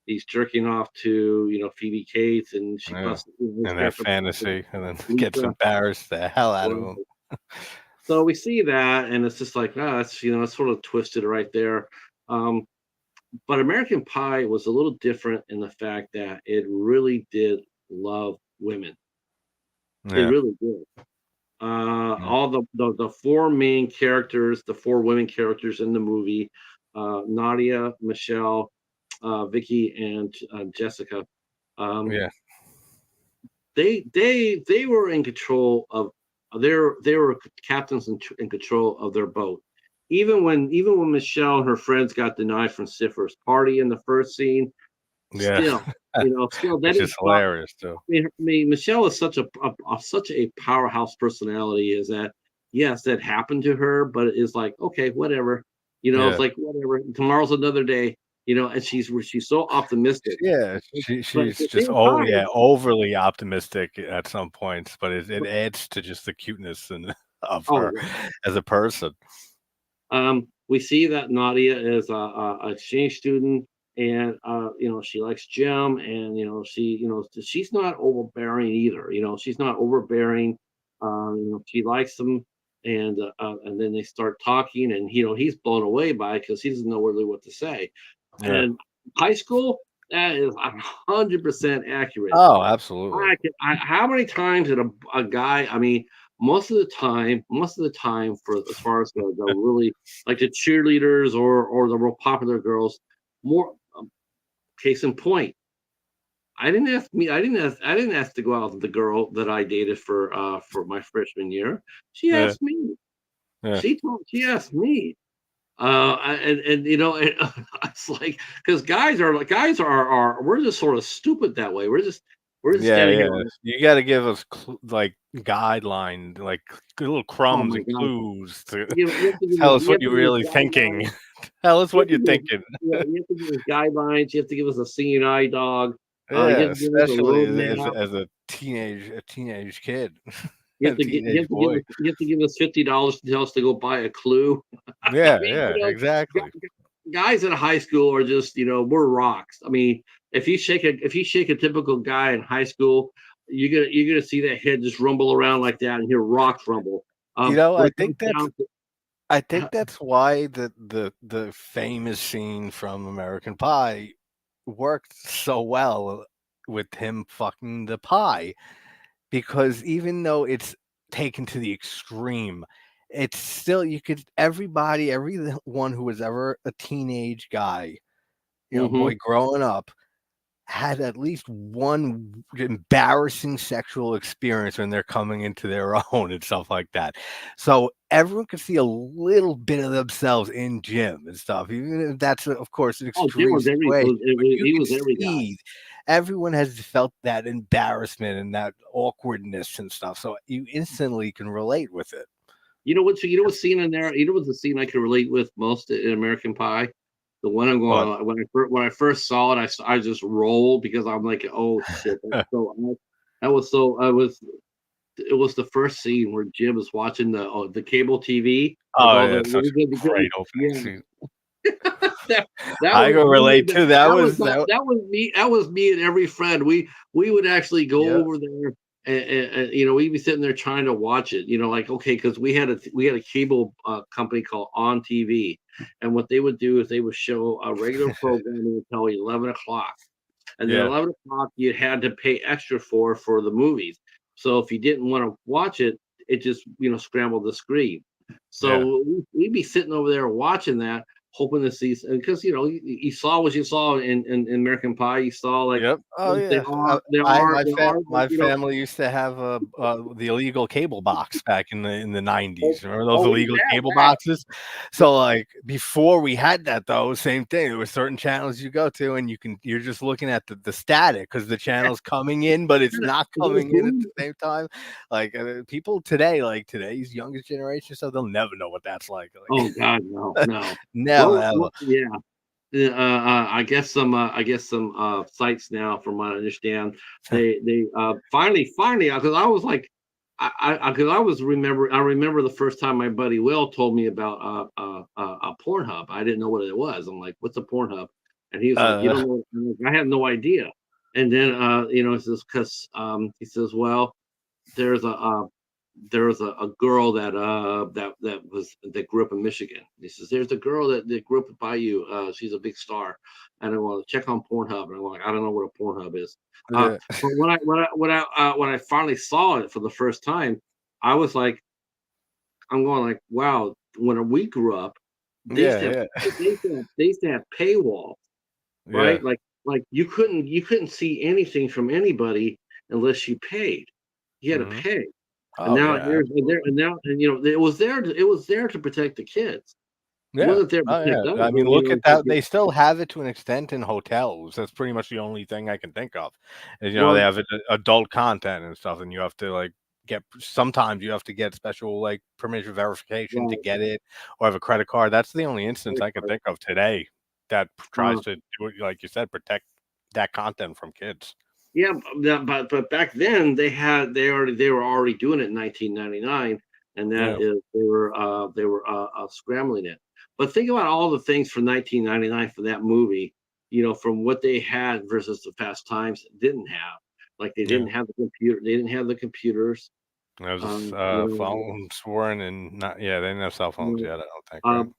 [SPEAKER 1] he's jerking off to Phoebe Cates, and she
[SPEAKER 2] Yeah.
[SPEAKER 1] busts his
[SPEAKER 2] And that
[SPEAKER 1] girlfriend
[SPEAKER 2] fantasy, and then gets
[SPEAKER 1] Lisa.
[SPEAKER 2] embarrassed the hell out of him.
[SPEAKER 1] Right. So we see that, and it's just like, that's it's sort of twisted right there. Um, but American Pie was a little different in the fact that it really did love women. It
[SPEAKER 2] Yeah.
[SPEAKER 1] really did.
[SPEAKER 2] Mm.
[SPEAKER 1] All the four main characters, the four women characters in the movie, Nadia, Michelle, Vicky, and Jessica. Um,
[SPEAKER 2] Yeah.
[SPEAKER 1] they were in control of they were captains in control of their boat. Even when Michelle and her friends got denied from Siffer's party in the first scene,
[SPEAKER 2] Yeah.
[SPEAKER 1] still that
[SPEAKER 2] Which
[SPEAKER 1] didn't
[SPEAKER 2] is
[SPEAKER 1] stop.
[SPEAKER 2] hilarious too.
[SPEAKER 1] Michelle is such a powerhouse personality. Is that yes, that happened to her, but it's like okay, whatever. It's
[SPEAKER 2] Yeah.
[SPEAKER 1] like whatever. Tomorrow's another day. And she's so optimistic.
[SPEAKER 2] Yeah,
[SPEAKER 1] But at
[SPEAKER 2] she's
[SPEAKER 1] the
[SPEAKER 2] just,
[SPEAKER 1] same
[SPEAKER 2] oh,
[SPEAKER 1] time,
[SPEAKER 2] yeah, overly optimistic at some points, but it adds to just the cuteness and of
[SPEAKER 1] oh
[SPEAKER 2] her as a person.
[SPEAKER 1] We see that Nadia is a exchange student, and she likes Jim, and she's not overbearing either. She's not overbearing. She likes him, and then they start talking, and he's blown away by it because he doesn't know really what to say.
[SPEAKER 2] Yeah.
[SPEAKER 1] And high school, that is 100% accurate.
[SPEAKER 2] Oh, absolutely.
[SPEAKER 1] How many times did a guy? I mean, most of the time, for as far as the really like the cheerleaders or the real popular girls, more case in point, I didn't ask to go out with the girl that I dated for my freshman year. She
[SPEAKER 2] Yeah,
[SPEAKER 1] asked me.
[SPEAKER 2] yeah,
[SPEAKER 1] She asked me. And it's like because guys are we're just sort of stupid that way. We're just
[SPEAKER 2] yeah,
[SPEAKER 1] standing here
[SPEAKER 2] yeah.
[SPEAKER 1] like,
[SPEAKER 2] You gotta give us like guideline, like little
[SPEAKER 1] oh
[SPEAKER 2] crumbs
[SPEAKER 1] my
[SPEAKER 2] and
[SPEAKER 1] god,
[SPEAKER 2] clues to
[SPEAKER 1] you have to give
[SPEAKER 2] tell
[SPEAKER 1] us
[SPEAKER 2] us
[SPEAKER 1] you
[SPEAKER 2] what
[SPEAKER 1] have to
[SPEAKER 2] you're
[SPEAKER 1] give us
[SPEAKER 2] really thinking.
[SPEAKER 1] guidelines.
[SPEAKER 2] Tell us
[SPEAKER 1] You
[SPEAKER 2] what
[SPEAKER 1] have to
[SPEAKER 2] you're
[SPEAKER 1] give us,
[SPEAKER 2] thinking.
[SPEAKER 1] you have to give us guidelines. You have to give us a seeing eye dog. You
[SPEAKER 2] Yeah,
[SPEAKER 1] have to give us a
[SPEAKER 2] especially
[SPEAKER 1] roadmap.
[SPEAKER 2] as a teenage kid,
[SPEAKER 1] You
[SPEAKER 2] a
[SPEAKER 1] have to get you
[SPEAKER 2] teenage
[SPEAKER 1] have to give
[SPEAKER 2] boy.
[SPEAKER 1] us you have to give us $50 to tell us to go buy a clue. I
[SPEAKER 2] Yeah,
[SPEAKER 1] mean,
[SPEAKER 2] yeah, exactly.
[SPEAKER 1] guys in high school are just, we're rocks. I mean, if you shake a typical guy in high school, you're gonna see that head just rumble around like that and hear rocks rumble.
[SPEAKER 2] You know,
[SPEAKER 1] When it comes down to
[SPEAKER 2] I think that's why the famous scene from American Pie worked so well with him fucking the pie, because even though it's taken to the extreme, it's still, you could, everyone who was ever a teenage guy, boy
[SPEAKER 1] Mhm.
[SPEAKER 2] growing up, had at least one embarrassing sexual experience when th're coming into their own and stuff like that. So everyone could see a little bit of themselves in Jim and stuff, even if that's, of course, an
[SPEAKER 1] Oh, Jim
[SPEAKER 2] extreme
[SPEAKER 1] was every
[SPEAKER 2] situation.
[SPEAKER 1] it
[SPEAKER 2] But
[SPEAKER 1] was
[SPEAKER 2] you
[SPEAKER 1] he
[SPEAKER 2] could
[SPEAKER 1] was every guy.
[SPEAKER 2] see everyone has felt that embarrassment and that awkwardness and stuff. So you instantly can relate with it.
[SPEAKER 1] You know what scene in there? You know what's the scene I can relate with most in American Pie? The one I'm
[SPEAKER 2] But
[SPEAKER 1] going when I first saw it, I just rolled because I'm like, oh shit, I was it was the first scene where Jim is watching the cable TV with
[SPEAKER 2] oh
[SPEAKER 1] all
[SPEAKER 2] yeah,
[SPEAKER 1] the
[SPEAKER 2] it's such
[SPEAKER 1] the
[SPEAKER 2] a great opening
[SPEAKER 1] yeah.
[SPEAKER 2] scene.
[SPEAKER 1] that that
[SPEAKER 2] I
[SPEAKER 1] was
[SPEAKER 2] can
[SPEAKER 1] me.
[SPEAKER 2] relate to that.
[SPEAKER 1] That was
[SPEAKER 2] Was
[SPEAKER 1] not,
[SPEAKER 2] that?
[SPEAKER 1] that was me. That was me and every friend. We would actually go
[SPEAKER 2] Yeah,
[SPEAKER 1] over there, and we'd be sitting there trying to watch it. Like okay, because we had a cable company called On TV, and what they would do is they would show a regular programming until 11 o'clock, and then
[SPEAKER 2] yeah,
[SPEAKER 1] 11 o'clock you had to pay extra for the movies. So if you didn't want to watch it, it just scrambled the screen.
[SPEAKER 2] yeah,
[SPEAKER 1] So we'd be sitting over there watching that. hoping to see, because you saw what you saw in American Pie. You saw like
[SPEAKER 2] Yep. Oh,
[SPEAKER 1] they
[SPEAKER 2] yeah.
[SPEAKER 1] are there
[SPEAKER 2] I
[SPEAKER 1] are
[SPEAKER 2] my
[SPEAKER 1] there
[SPEAKER 2] fa
[SPEAKER 1] are
[SPEAKER 2] my family used to have, the illegal cable box back in the
[SPEAKER 1] oh,
[SPEAKER 2] 90s. Remember those
[SPEAKER 1] oh, we
[SPEAKER 2] illegal
[SPEAKER 1] had
[SPEAKER 2] cable
[SPEAKER 1] that.
[SPEAKER 2] boxes? So, like, before we had that, though, same thing. There were certain channels you go to, and you're just looking at the static because the channel's coming in, but it's not coming in at the same time. Like, people today, like, today's youngest generation, so they'll never know what that's like.
[SPEAKER 1] Oh God, no, no.
[SPEAKER 2] Never, ever.
[SPEAKER 1] Yeah. Yeah, I guess some sites now, from what I understand, they finally, because I was like, because I remember the first time my buddy Will told me about Pornhub. I didn't know what it was. I'm like, what's a Pornhub? And he was like, you
[SPEAKER 2] Uh,
[SPEAKER 1] don't know. I'm like, I had no idea. And then he says, because he says, well, there's a girl that grew up in Michigan. He says, there's a girl that grew up by you. She's a big star. And I want to check on Pornhub. And I'm like, I don't know what a Pornhub is.
[SPEAKER 2] yeah,
[SPEAKER 1] But when I finally saw it for the first time, I was like, I'm going like, wow. When we grew up, they used to have
[SPEAKER 2] yeah,
[SPEAKER 1] they used to have paywall,
[SPEAKER 2] yeah,
[SPEAKER 1] right? Like you couldn't see anything from anybody unless you paid. You had to
[SPEAKER 2] mhm.
[SPEAKER 1] pay. And
[SPEAKER 2] Oh,
[SPEAKER 1] now
[SPEAKER 2] yeah,
[SPEAKER 1] here's and there
[SPEAKER 2] absolutely.
[SPEAKER 1] and now and it was there to protect the kids. It
[SPEAKER 2] Yeah.
[SPEAKER 1] wasn't there to
[SPEAKER 2] Oh,
[SPEAKER 1] protect
[SPEAKER 2] yeah.
[SPEAKER 1] us.
[SPEAKER 2] I mean,
[SPEAKER 1] You
[SPEAKER 2] look
[SPEAKER 1] know,
[SPEAKER 2] at that. They still have it to an extent in hotels. That's pretty much the only thing I can think of. Is, they
[SPEAKER 1] well,
[SPEAKER 2] have adult content and stuff, and you have to like sometimes you have to get special like permission verification to
[SPEAKER 1] well,
[SPEAKER 2] get it, or have a credit card. That's the only instance
[SPEAKER 1] credit
[SPEAKER 2] I can
[SPEAKER 1] card.
[SPEAKER 2] think of today that tries
[SPEAKER 1] Uh,
[SPEAKER 2] to do it, like you said, protect that content from kids.
[SPEAKER 1] yeah, but back then they were already doing it in 1999, and that
[SPEAKER 2] Yeah.
[SPEAKER 1] is they were scrambling it. But think about all the things from 1999 for that movie. From what they had versus the past times didn't have. Like they
[SPEAKER 2] Yeah.
[SPEAKER 1] didn't have the computer. They didn't have the computers.
[SPEAKER 2] There was
[SPEAKER 1] Um, you know,
[SPEAKER 2] phones weren't and not. Yeah, they didn't have cell phones
[SPEAKER 1] you
[SPEAKER 2] yet. I don't think. Right.
[SPEAKER 1] Um,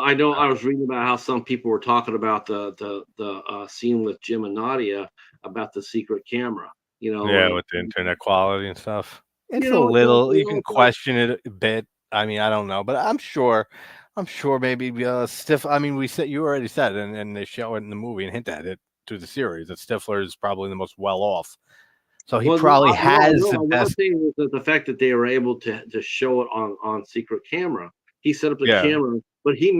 [SPEAKER 1] I know I was reading about how some people were talking about the scene with Jim and Nadia about the secret camera.
[SPEAKER 2] Yeah, with the internet quality and stuff. It's a
[SPEAKER 1] Don't
[SPEAKER 2] little
[SPEAKER 1] you
[SPEAKER 2] you
[SPEAKER 1] know
[SPEAKER 2] can
[SPEAKER 1] don't
[SPEAKER 2] question it a bit. I mean, I don't know, but I'm sure maybe, Stiff I mean, we said you already said, and they show it in the movie and hint at it through the series, that Stifler is probably the most well off. So he
[SPEAKER 1] well no
[SPEAKER 2] probably
[SPEAKER 1] I
[SPEAKER 2] has
[SPEAKER 1] know
[SPEAKER 2] the
[SPEAKER 1] what I'm
[SPEAKER 2] best.
[SPEAKER 1] saying is that the fact that they were able to show it on secret camera. He set up the
[SPEAKER 2] Yeah.
[SPEAKER 1] camera, but he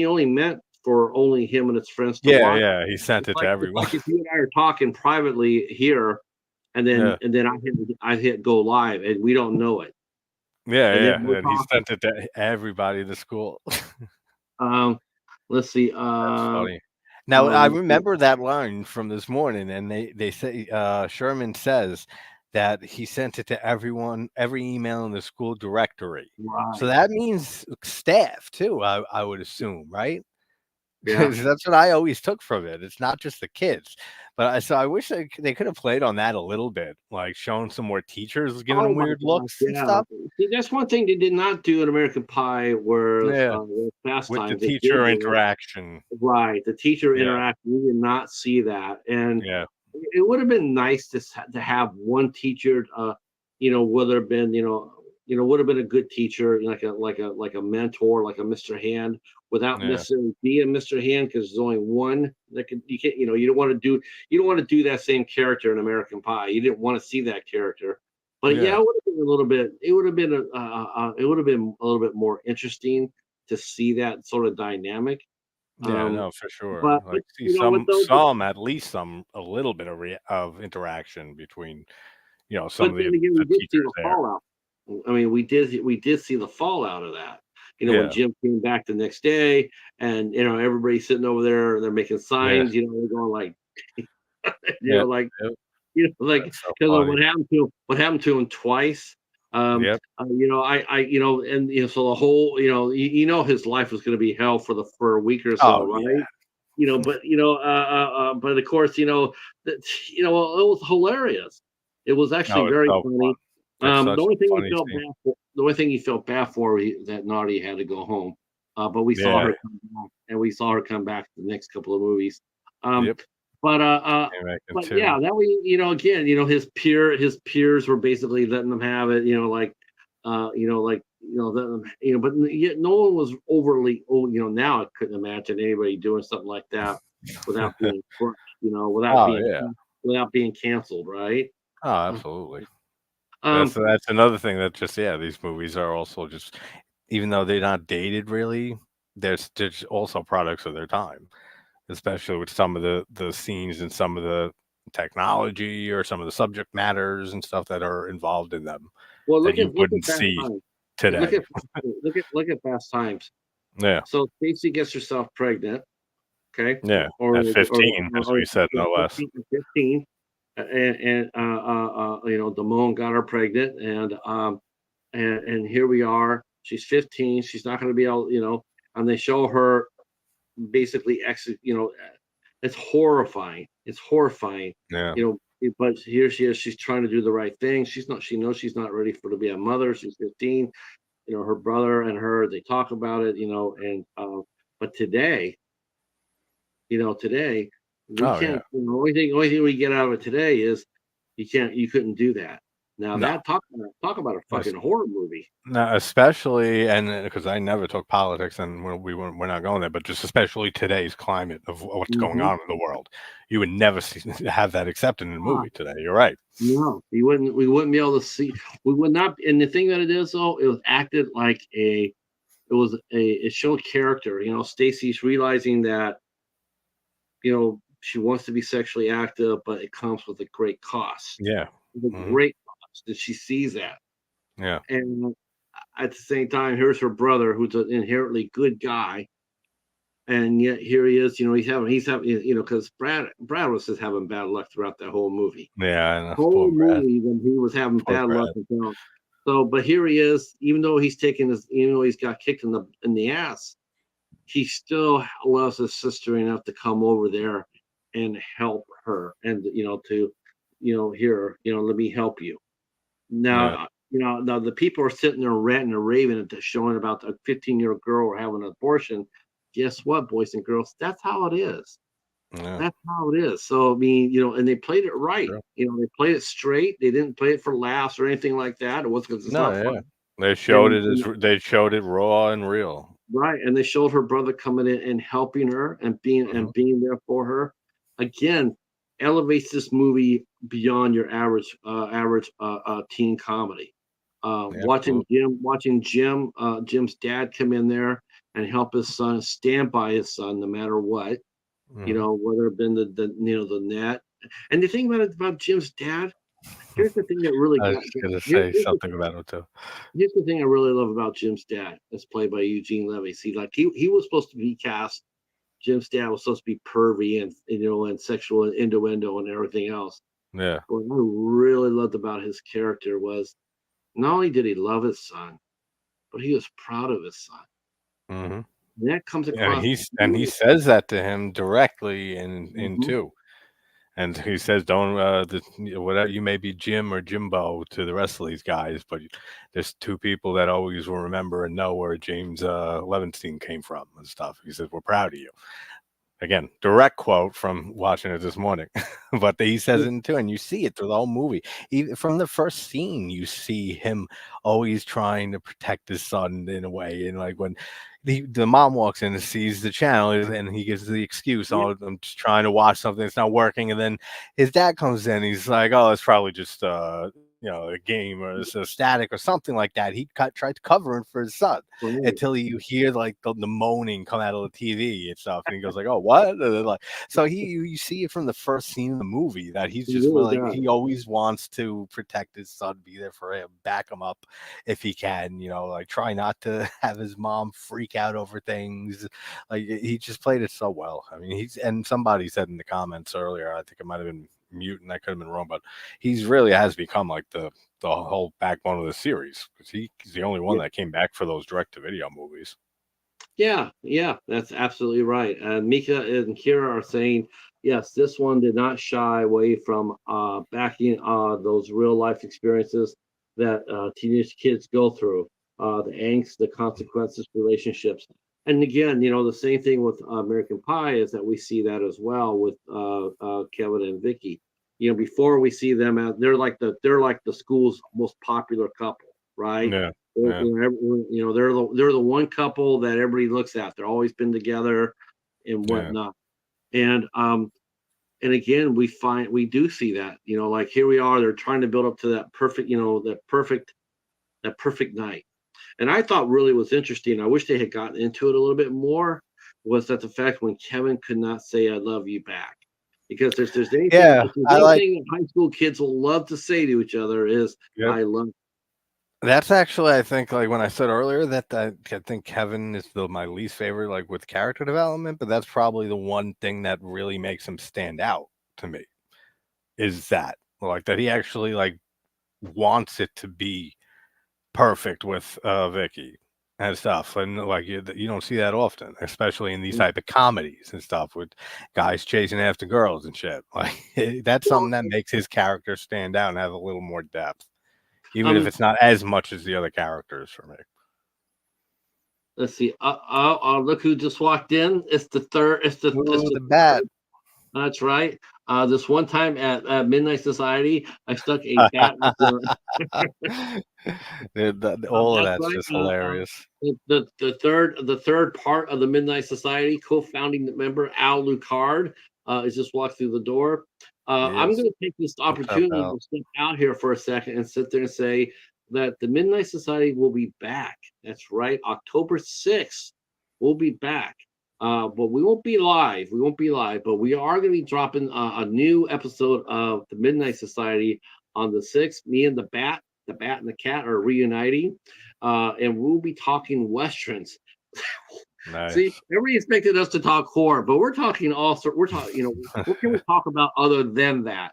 [SPEAKER 1] only meant for only him and his friends to
[SPEAKER 2] Yeah,
[SPEAKER 1] watch.
[SPEAKER 2] yeah, he sent it to
[SPEAKER 1] It's
[SPEAKER 2] everyone.
[SPEAKER 1] like if you and I are talking privately here, and then
[SPEAKER 2] Yeah.
[SPEAKER 1] I hit go live and we don't know it.
[SPEAKER 2] Yeah,
[SPEAKER 1] And then
[SPEAKER 2] yeah,
[SPEAKER 1] we're
[SPEAKER 2] and he
[SPEAKER 1] talking.
[SPEAKER 2] sent it to everybody in the school.
[SPEAKER 1] Um, let's see.
[SPEAKER 2] That's funny. Now, I
[SPEAKER 1] Let's see.
[SPEAKER 2] remember that line from this morning, and they say, Sherman says that he sent it to everyone, every email in the school directory. So
[SPEAKER 1] Right.
[SPEAKER 2] that means staff too, I would assume, right?
[SPEAKER 1] Yeah.
[SPEAKER 2] 'Cause that's what I always took from it. It's not just the kids. But I wish they could have played on that a little bit, like showing some more teachers giving
[SPEAKER 1] Oh
[SPEAKER 2] them
[SPEAKER 1] my
[SPEAKER 2] weird
[SPEAKER 1] gosh.
[SPEAKER 2] looks and
[SPEAKER 1] Yeah.
[SPEAKER 2] stuff.
[SPEAKER 1] See, that's one thing they did not do in American Pie, whereas
[SPEAKER 2] Yeah,
[SPEAKER 1] with
[SPEAKER 2] with the
[SPEAKER 1] pastimes they did
[SPEAKER 2] teacher
[SPEAKER 1] do it.
[SPEAKER 2] interaction.
[SPEAKER 1] Right. The teacher
[SPEAKER 2] Yeah,
[SPEAKER 1] interaction, we did not see that. And
[SPEAKER 2] yeah,
[SPEAKER 1] it would have been nice to have one teacher, would have been, would have been a good teacher, like a mentor, like a Mr. Hand, without
[SPEAKER 2] yeah,
[SPEAKER 1] necessarily being Mr. Hand, because there's only one that could. You can't, you don't want to do that same character in American Pie. You didn't want to see that character, but yeah,
[SPEAKER 2] yeah.
[SPEAKER 1] it would have been a little bit. It would have been it would have been a little bit more interesting to see that sort of dynamic.
[SPEAKER 2] Yeah,
[SPEAKER 1] Um,
[SPEAKER 2] no, for sure.
[SPEAKER 1] but
[SPEAKER 2] Like, see
[SPEAKER 1] you know what
[SPEAKER 2] some
[SPEAKER 1] though?
[SPEAKER 2] some at least some a little bit of interaction between, some
[SPEAKER 1] But
[SPEAKER 2] of
[SPEAKER 1] then again, we
[SPEAKER 2] the
[SPEAKER 1] did see
[SPEAKER 2] teachers
[SPEAKER 1] the
[SPEAKER 2] there.
[SPEAKER 1] fallout. I mean, we did see the fallout of that. When
[SPEAKER 2] Yeah,
[SPEAKER 1] Jim came back the next day, and everybody's sitting over there, they're making
[SPEAKER 2] yeah,
[SPEAKER 1] signs. They're going like,
[SPEAKER 2] yeah,
[SPEAKER 1] like
[SPEAKER 2] yep,
[SPEAKER 1] like
[SPEAKER 2] that's so
[SPEAKER 1] because of
[SPEAKER 2] funny.
[SPEAKER 1] what happened to him twice.
[SPEAKER 2] Yep.
[SPEAKER 1] And so the whole, his life was going to be hell for a week or so,
[SPEAKER 2] Oh, yeah.
[SPEAKER 1] right? But of course, that well, it was hilarious. It was actually
[SPEAKER 2] No, it's
[SPEAKER 1] very
[SPEAKER 2] so
[SPEAKER 1] funny.
[SPEAKER 2] fun. It's
[SPEAKER 1] The
[SPEAKER 2] such
[SPEAKER 1] only
[SPEAKER 2] a
[SPEAKER 1] thing he
[SPEAKER 2] funny
[SPEAKER 1] felt
[SPEAKER 2] scene.
[SPEAKER 1] bad for, the only thing he felt bad for, that Naughty had to go home. But we saw
[SPEAKER 2] Yeah,
[SPEAKER 1] her come back, and we saw her come back the next couple of movies. Um,
[SPEAKER 2] yep,
[SPEAKER 1] but
[SPEAKER 2] came back in
[SPEAKER 1] but
[SPEAKER 2] 2.
[SPEAKER 1] yeah, that we, again, his peers were basically letting them have it. but yet no one was overly. Oh, now I couldn't imagine anybody doing something like that without being crushed.
[SPEAKER 2] Oh yeah.
[SPEAKER 1] Without being canceled, right?
[SPEAKER 2] Oh, absolutely. That's
[SPEAKER 1] Um,
[SPEAKER 2] that's another thing that just these movies are also just even though they're not dated really, they're just also products of their time, especially with some of the scenes and some of the technology or some of the subject matters and stuff that are involved in them
[SPEAKER 1] well,
[SPEAKER 2] that you
[SPEAKER 1] look at
[SPEAKER 2] wouldn't
[SPEAKER 1] Fast
[SPEAKER 2] see
[SPEAKER 1] Times. Look
[SPEAKER 2] today.
[SPEAKER 1] at look at Fast Times.
[SPEAKER 2] Yeah.
[SPEAKER 1] So Stacy gets herself pregnant, okay,
[SPEAKER 2] Yeah.
[SPEAKER 1] or
[SPEAKER 2] At 15, as we said,
[SPEAKER 1] yeah,
[SPEAKER 2] no less.
[SPEAKER 1] 15, Damone got her pregnant, and here we are. She's 15. She's not going to be able, and they show her basically exit. It's horrifying. It's horrifying.
[SPEAKER 2] Yeah.
[SPEAKER 1] But here she is. She's trying to do the right thing. She's not. She knows she's not ready for to be a mother. She's 15. Her brother and her, they talk about it. And but today we
[SPEAKER 2] Oh, yeah.
[SPEAKER 1] can't. Only thing we get out of it today is you couldn't do that. Now
[SPEAKER 2] No.
[SPEAKER 1] that talk about a fucking horror movie.
[SPEAKER 2] No, especially and because I never talk politics and we're not going there, but just especially today's climate of what's going
[SPEAKER 1] Mhm.
[SPEAKER 2] on in the world, you would never see, have that accepted in a movie today. You're right.
[SPEAKER 1] No, we wouldn't be able to see. We would not. And the thing that it is, though, it was acted like it showed character. Stacy's realizing that she wants to be sexually active, but it comes with a great cost.
[SPEAKER 2] Yeah.
[SPEAKER 1] The
[SPEAKER 2] Hmm.
[SPEAKER 1] great cost, and she sees that.
[SPEAKER 2] Yeah.
[SPEAKER 1] And at the same time, here's her brother, who's an inherently good guy, and yet here he is. Because Brad was just having bad luck throughout that whole movie.
[SPEAKER 2] Yeah. I know.
[SPEAKER 1] Whole
[SPEAKER 2] Poor Brad.
[SPEAKER 1] movie when he was having
[SPEAKER 2] Poor
[SPEAKER 1] bad luck
[SPEAKER 2] Brad.
[SPEAKER 1] with them. So, but here he is, even though he's got kicked in the ass, he still loves his sister enough to come over there and help her, and here, let me help you.
[SPEAKER 2] Yeah.
[SPEAKER 1] Now the people are sitting there ranting and raving and showing about a 15-year-old girl having an abortion. Guess what, boys and girls? That's how it is.
[SPEAKER 2] Yeah.
[SPEAKER 1] That's how it is. So I mean, and they played it right.
[SPEAKER 2] True.
[SPEAKER 1] They played it straight. They didn't play it for laughs or anything like that. It was because it's
[SPEAKER 2] No.
[SPEAKER 1] not
[SPEAKER 2] Yeah.
[SPEAKER 1] fun. And
[SPEAKER 2] They showed it raw and real.
[SPEAKER 1] right, and they showed her brother coming in and helping her and
[SPEAKER 2] Hmm.
[SPEAKER 1] being there for her. Again, elevates this movie beyond your average teen comedy.
[SPEAKER 2] Yeah, absolutely.
[SPEAKER 1] Jim's dad come in there and help his son, stand by his son no matter what.
[SPEAKER 2] Hmm.
[SPEAKER 1] Whether it been the net. And the thing about Jim's dad, here's the thing that really
[SPEAKER 2] I was
[SPEAKER 1] got
[SPEAKER 2] just gonna
[SPEAKER 1] here,
[SPEAKER 2] say something about it too.
[SPEAKER 1] here's the thing I really love about Jim's dad, that's played by Eugene Levy. See, like he was supposed to be cast. Jim's dad was supposed to be pervy and sexual and innuendo and everything else.
[SPEAKER 2] Yeah.
[SPEAKER 1] What I really loved about his character was not only did he love his son, but he was proud of his son.
[SPEAKER 2] Hmm.
[SPEAKER 1] And that comes
[SPEAKER 2] And
[SPEAKER 1] across
[SPEAKER 2] he
[SPEAKER 1] beautifully.
[SPEAKER 2] says that to him directly in
[SPEAKER 1] Mhm.
[SPEAKER 2] two. And he says, "Don't whatever you may be Jim or Jimbo to the rest of these guys, but there's two people that always will remember and know where James Levenstein came from and stuff." He says, "We're proud of you." Again, direct quote from watching it this morning, but he says it too, and you see it through the whole movie. Even from the first scene, you see him always trying to protect his son in a way, and like when the mom walks in and sees the channel, and he gives the excuse,
[SPEAKER 1] Yeah.
[SPEAKER 2] "Oh, I'm just trying to watch something, it's not working," and then his dad comes in, he's like, "Oh, it's probably just a game or it's a static or something like that." He tried to cover it for his son
[SPEAKER 1] Right.
[SPEAKER 2] until you hear like the moaning come out of the TV and stuff, and he goes like, "Oh, what?" And then, like, so you see it from the first scene of the movie that he's
[SPEAKER 1] He
[SPEAKER 2] just
[SPEAKER 1] really
[SPEAKER 2] like
[SPEAKER 1] does.
[SPEAKER 2] he always wants to protect his son, be there for him, back him up if he can, like try not to have his mom freak out over things. Like he just played it so well. I mean, and somebody said in the comments earlier, I think it might have been mute and I could have been wrong, but he's really has become like the whole backbone of the series because he's the only one
[SPEAKER 1] Yeah.
[SPEAKER 2] that came back for those direct to video movies.
[SPEAKER 1] Yeah, yeah, that's absolutely right. Mika and Kira are saying, yes, this one did not shy away from backing those real life experiences that teenage kids go through, the angst, the consequences, relationships. And again, the same thing with American Pie is that we see that as well with Kevin and Vicky. Before we see them out, they're like the school's most popular couple, right?
[SPEAKER 2] Yeah. Yeah.
[SPEAKER 1] They're the one couple that everybody looks at. They're always been together and
[SPEAKER 2] Yeah.
[SPEAKER 1] whatnot. And and again, we do see that, like here we are, they're trying to build up to that perfect, that perfect night. And I thought really was interesting. I wish they had gotten into it a little bit more. Was that the fact when Kevin could not say "I love you" back? Because
[SPEAKER 2] Yeah.
[SPEAKER 1] if there's
[SPEAKER 2] I like.
[SPEAKER 1] anything that high school kids will love to say to each other is
[SPEAKER 2] Yep.
[SPEAKER 1] "I love."
[SPEAKER 2] That's actually, I think, like when I said earlier that I think Kevin is my least favorite, like with character development, but that's probably the one thing that really makes him stand out to me is that, like, that he actually like wants it to be perfect with Vicky and stuff, and like you don't see that often, especially in these
[SPEAKER 1] You.
[SPEAKER 2] type of comedies and stuff with guys chasing after girls and shit. Like that's
[SPEAKER 1] Well,
[SPEAKER 2] something that makes his character stand out and have a little more depth, even if
[SPEAKER 1] um,
[SPEAKER 2] it's not as much as the other characters for me.
[SPEAKER 1] let's see. Look who just walked in. It's the third. It's
[SPEAKER 2] Ooh,
[SPEAKER 1] the
[SPEAKER 2] the bat.
[SPEAKER 1] third. That's right. This one time at Midnight Society, I stuck a bat up there.
[SPEAKER 2] All of
[SPEAKER 1] That's
[SPEAKER 2] that's
[SPEAKER 1] right.
[SPEAKER 2] just hilarious.
[SPEAKER 1] The third part of the Midnight Society, co-founding member Al Lucard is just walked through the door. I'm
[SPEAKER 2] Yes.
[SPEAKER 1] going to take this
[SPEAKER 2] What's up,
[SPEAKER 1] opportunity
[SPEAKER 2] Al?
[SPEAKER 1] to step out here for a second and sit there and say that the Midnight Society will be back. That's right, October 6th, we'll be back. But we won't be live. We won't be live, but we are going to be dropping a new episode of the Midnight Society on the 6th. Me and the Bat and the Cat are reuniting, and we'll be talking westerns. See,
[SPEAKER 2] Nice.
[SPEAKER 1] everybody expected us to talk horror, but we're talking, what can we talk about other than that?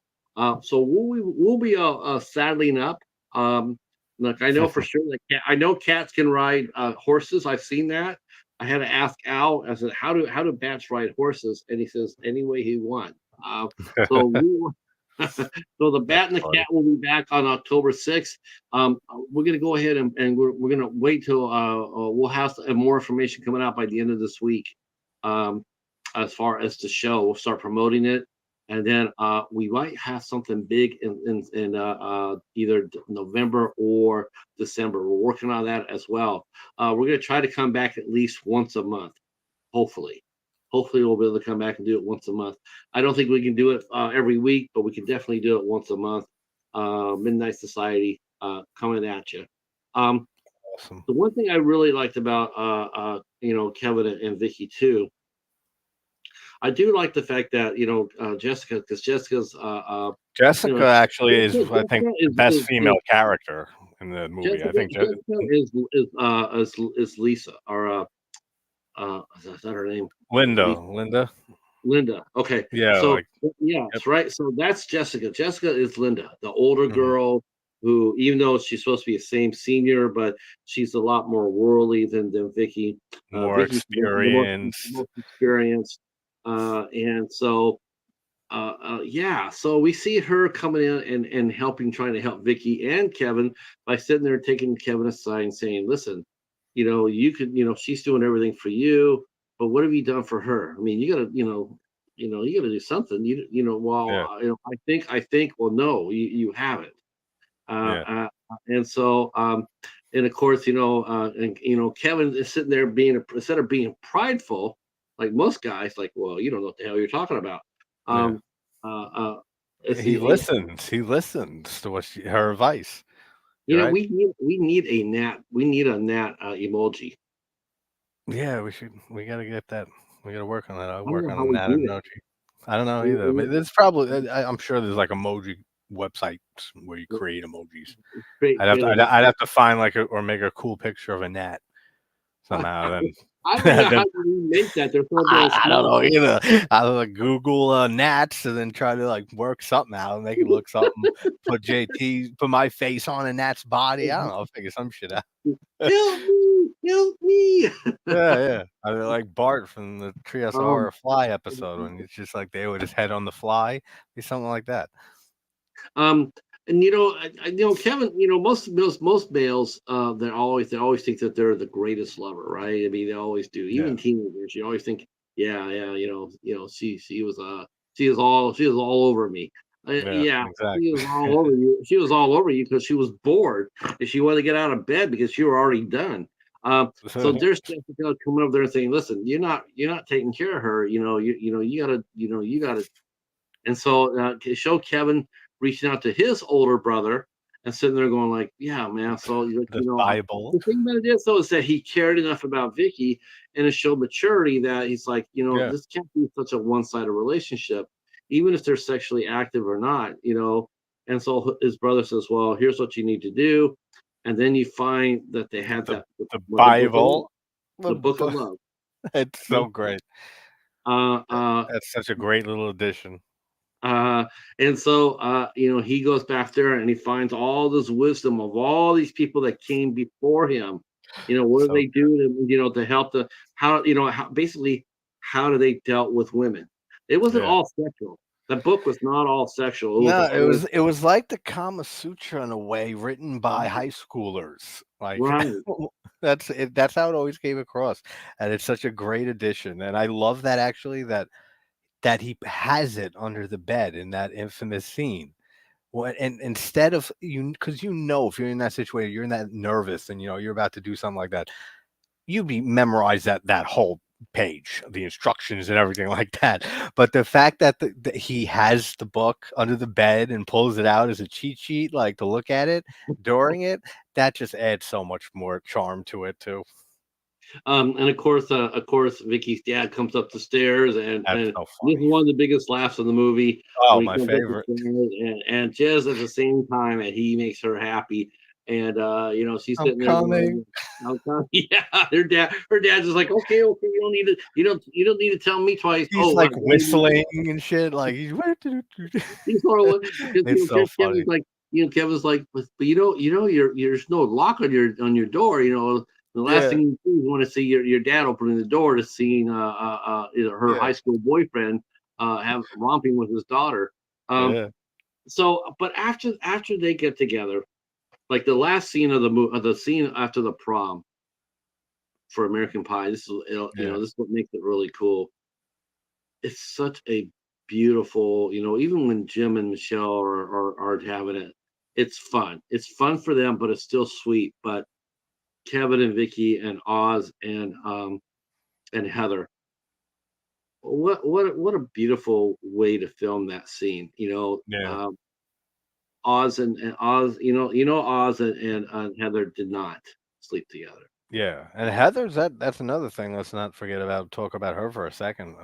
[SPEAKER 1] So we'll be saddling up. Look, I know for sure that I know cats can ride horses. I've seen that. I had to ask Al. I said, "How do bats ride horses?" And he says, "Any way he wants." So we so the Bat
[SPEAKER 2] That's
[SPEAKER 1] and the
[SPEAKER 2] funny.
[SPEAKER 1] Cat will be back on October 6th. We're going to go ahead and we're going to wait till we'll have more information coming out by the end of this week. Um, as far as the show, we'll start promoting it. And then we might have something big in either November or December. We're working on that as well. We're going to try to come back at least once a month, hopefully. Hopefully, we'll be able to come back and do it once a month. I don't think we can do it every week, but we can definitely do it once a month. Midnight Society coming at you. Um,
[SPEAKER 2] Awesome.
[SPEAKER 1] the one thing I really liked about Kevin and Vicky too, I do like the fact that Jessica, because Jessica's you know
[SPEAKER 2] Jessica actually is, I think,
[SPEAKER 1] Jessica
[SPEAKER 2] the best female character in the movie. I think
[SPEAKER 1] Jessica is Lisa, or is that her name?
[SPEAKER 2] Linda.
[SPEAKER 1] Lisa.
[SPEAKER 2] Linda.
[SPEAKER 1] Linda. Okay.
[SPEAKER 2] Yeah,
[SPEAKER 1] So
[SPEAKER 2] like yep.
[SPEAKER 1] yes, right. So that's Jessica. Jessica is Linda, the older
[SPEAKER 2] Mhm.
[SPEAKER 1] girl who, even though she's supposed to be a same senior, but she's a lot more worldly than Vicky.
[SPEAKER 2] More
[SPEAKER 1] Vicky's the
[SPEAKER 2] experience.
[SPEAKER 1] most experienced. And so yeah, so we see her coming in and helping, trying to help Vicky and Kevin by sitting there taking Kevin aside and saying, "Listen, you could, she's doing everything for you, but what have you done for her? I mean, you gotta, you gotta do something. Well,
[SPEAKER 2] Yeah,
[SPEAKER 1] well, no, you haven't.
[SPEAKER 2] yeah,
[SPEAKER 1] And so, and of course, and Kevin is sitting there instead of being prideful, like most guys, like, well, you don't know what the hell you're talking about.
[SPEAKER 2] yeah.
[SPEAKER 1] Um, uh, uh, it's
[SPEAKER 2] He
[SPEAKER 1] the
[SPEAKER 2] listens. He listens to her advice.
[SPEAKER 1] you
[SPEAKER 2] You're
[SPEAKER 1] know
[SPEAKER 2] right.
[SPEAKER 1] we need a gnat. We need a gnat emoji.
[SPEAKER 2] Yeah, we should. We gotta get that. We gotta work on that. I'll
[SPEAKER 1] I don't
[SPEAKER 2] work
[SPEAKER 1] know
[SPEAKER 2] on
[SPEAKER 1] how
[SPEAKER 2] an
[SPEAKER 1] we do that.
[SPEAKER 2] emoji. I don't know
[SPEAKER 1] We,
[SPEAKER 2] either.
[SPEAKER 1] we,
[SPEAKER 2] But there's probably. I'm sure there's like emoji websites where you create emojis.
[SPEAKER 1] we create,
[SPEAKER 2] I'd have
[SPEAKER 1] create
[SPEAKER 2] to.
[SPEAKER 1] a
[SPEAKER 2] I'd have to find like or make a cool picture of a gnat somehow.
[SPEAKER 1] I don't know
[SPEAKER 2] Then
[SPEAKER 1] how you make that. They're so damn
[SPEAKER 2] I don't
[SPEAKER 1] small.
[SPEAKER 2] know either. I'll like Google gnats and then try to like work something out and make it look something. Put my face on a gnat's body. I don't know. I'll figure some shit out.
[SPEAKER 1] Help me! Help me!
[SPEAKER 2] Yeah, yeah. I mean, like Bart from the Treehouse of
[SPEAKER 1] Um,
[SPEAKER 2] Horror Fly episode when it's just like they would his head on the fly, be something like that.
[SPEAKER 1] Um, and Kevin, most males, they always think that they're the greatest lover, right? I mean, they always do.
[SPEAKER 2] Yeah,
[SPEAKER 1] Even teenagers, you always think, yeah, yeah, she is all over me.
[SPEAKER 2] Yeah,
[SPEAKER 1] Yeah, she
[SPEAKER 2] exactly.
[SPEAKER 1] was all over you. She was all over you because she was bored and she wanted to get out of bed because you were already done. So there's Jessica coming up there and saying, "Listen, you're not taking care of her. You gotta." And so to show Kevin reaching out to his older brother and sitting there going like, "Yeah, man." So
[SPEAKER 2] The Bible.
[SPEAKER 1] the thing about it is though is that he cared enough about Vicky and it showed maturity that he's like,
[SPEAKER 2] Yeah.
[SPEAKER 1] this can't be such a one-sided relationship, even if they're sexually active or not. And so his brother says, "Well, here's what you need to do," and then you find that they had
[SPEAKER 2] The
[SPEAKER 1] that
[SPEAKER 2] the
[SPEAKER 1] the book of love,
[SPEAKER 2] Bible. The
[SPEAKER 1] the book of
[SPEAKER 2] bu
[SPEAKER 1] love.
[SPEAKER 2] It's so great.
[SPEAKER 1] Uh, uh,
[SPEAKER 2] That's such a great little addition.
[SPEAKER 1] Uh, and so, he goes back there and he finds all this wisdom of all these people that came before him. What do
[SPEAKER 2] So
[SPEAKER 1] they do to help basically, how do they dealt with women? It wasn't
[SPEAKER 2] yeah.
[SPEAKER 1] all sexual. The book was not all sexual. It was
[SPEAKER 2] No,
[SPEAKER 1] a whole,
[SPEAKER 2] it was like the Kama Sutra in a way written by high schoolers. Like
[SPEAKER 1] right.
[SPEAKER 2] that's how it always came across. And it's such a great addition. And I love that actually that he has it under the bed in that infamous scene. Well, and instead of you, because if you're in that situation, you're in that nervous, and you're about to do something like that, you be memorize that whole page, the instructions and everything like that. But the fact that that he has the book under the bed and pulls it out as a cheat sheet, like to look at it during it, that just adds so much more charm to it too.
[SPEAKER 1] And of course, Vicky's dad comes up the stairs, and
[SPEAKER 2] That's
[SPEAKER 1] this
[SPEAKER 2] so
[SPEAKER 1] is
[SPEAKER 2] funny.
[SPEAKER 1] one of the biggest laughs of the movie
[SPEAKER 2] Oh,
[SPEAKER 1] when he
[SPEAKER 2] my
[SPEAKER 1] comes up the
[SPEAKER 2] favorite.
[SPEAKER 1] stairs, and just at the same time, and he makes her happy, and she's
[SPEAKER 2] I'm
[SPEAKER 1] sitting there
[SPEAKER 2] coming.
[SPEAKER 1] going, "I'm coming." Yeah, her dad's just like, "Okay, okay, you don't need to tell me twice."
[SPEAKER 2] He's
[SPEAKER 1] Oh,
[SPEAKER 2] like
[SPEAKER 1] baby,
[SPEAKER 2] whistling and shit. Like he's
[SPEAKER 1] he's horrible because
[SPEAKER 2] it's so
[SPEAKER 1] Kevin's
[SPEAKER 2] funny.
[SPEAKER 1] like, but there's no lock on your door. The last
[SPEAKER 2] Yeah,
[SPEAKER 1] thing you do is want to see your dad opening the door to seeing either her
[SPEAKER 2] yeah,
[SPEAKER 1] high school boyfriend have romping with his daughter. Um,
[SPEAKER 2] yeah,
[SPEAKER 1] so, but after they get together, like the last scene of the scene after the prom for American Pie,
[SPEAKER 2] yeah,
[SPEAKER 1] this is what makes it really cool. It's such a beautiful, even when Jim and Michelle are having it, it's fun. It's fun for them, but it's still sweet. But Kevin and Vicky and Oz and Heather, what a beautiful way to film that scene.
[SPEAKER 2] yeah.
[SPEAKER 1] Oz and Oz, Oz and Heather did not sleep together.
[SPEAKER 2] Yeah, and Heather's that's another thing, let's not forget about talk about her for a second.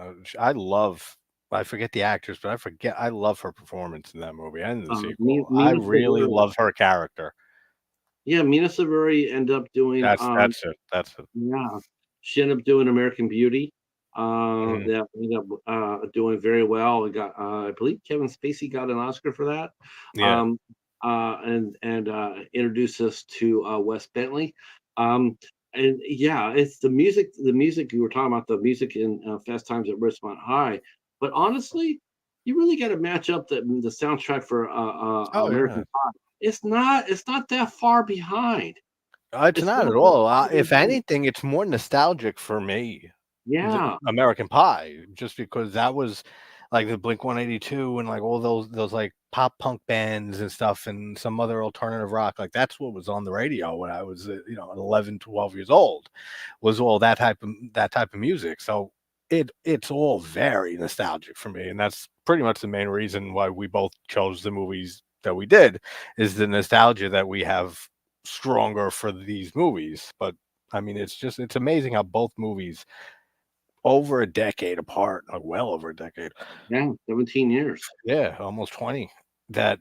[SPEAKER 2] I forget the actress, but I love her performance in that movie and in the sequel. I
[SPEAKER 1] Mina
[SPEAKER 2] really
[SPEAKER 1] Severi,
[SPEAKER 2] love her character.
[SPEAKER 1] yeah, Mina Severi ended up doing
[SPEAKER 2] That's it.
[SPEAKER 1] Yeah, she ended up doing American Beauty.
[SPEAKER 2] Mhm.
[SPEAKER 1] That ended up doing very well. It got, I believe, Kevin Spacey got an Oscar for that.
[SPEAKER 2] Yeah,
[SPEAKER 1] Um, and introduced us to Wes Bentley. Um, and yeah, it's the music. The music you were talking about, the music in Fast Times at Ridgemont High. But honestly, you really got to match up the soundtrack for
[SPEAKER 2] oh, yeah.
[SPEAKER 1] American Pie. It's not that far behind.
[SPEAKER 2] It's
[SPEAKER 1] It's
[SPEAKER 2] not
[SPEAKER 1] not
[SPEAKER 2] at
[SPEAKER 1] that
[SPEAKER 2] all.
[SPEAKER 1] far
[SPEAKER 2] If
[SPEAKER 1] behind.
[SPEAKER 2] anything, it's more nostalgic for me.
[SPEAKER 1] Yeah.
[SPEAKER 2] American Pie, just because that was like the Blink 182 and like all those like pop punk bands and stuff and some other alternative rock. Like that's what was on the radio when I was 11, 12 years old, was all that type of music. So it's all very nostalgic for me, and that's pretty much the main reason why we both chose the movies that we did, is the nostalgia that we have stronger for these movies. But I mean, it's amazing how both movies over a decade apart, like well over a decade.
[SPEAKER 1] Yeah, 17 years.
[SPEAKER 2] Yeah, almost 20. That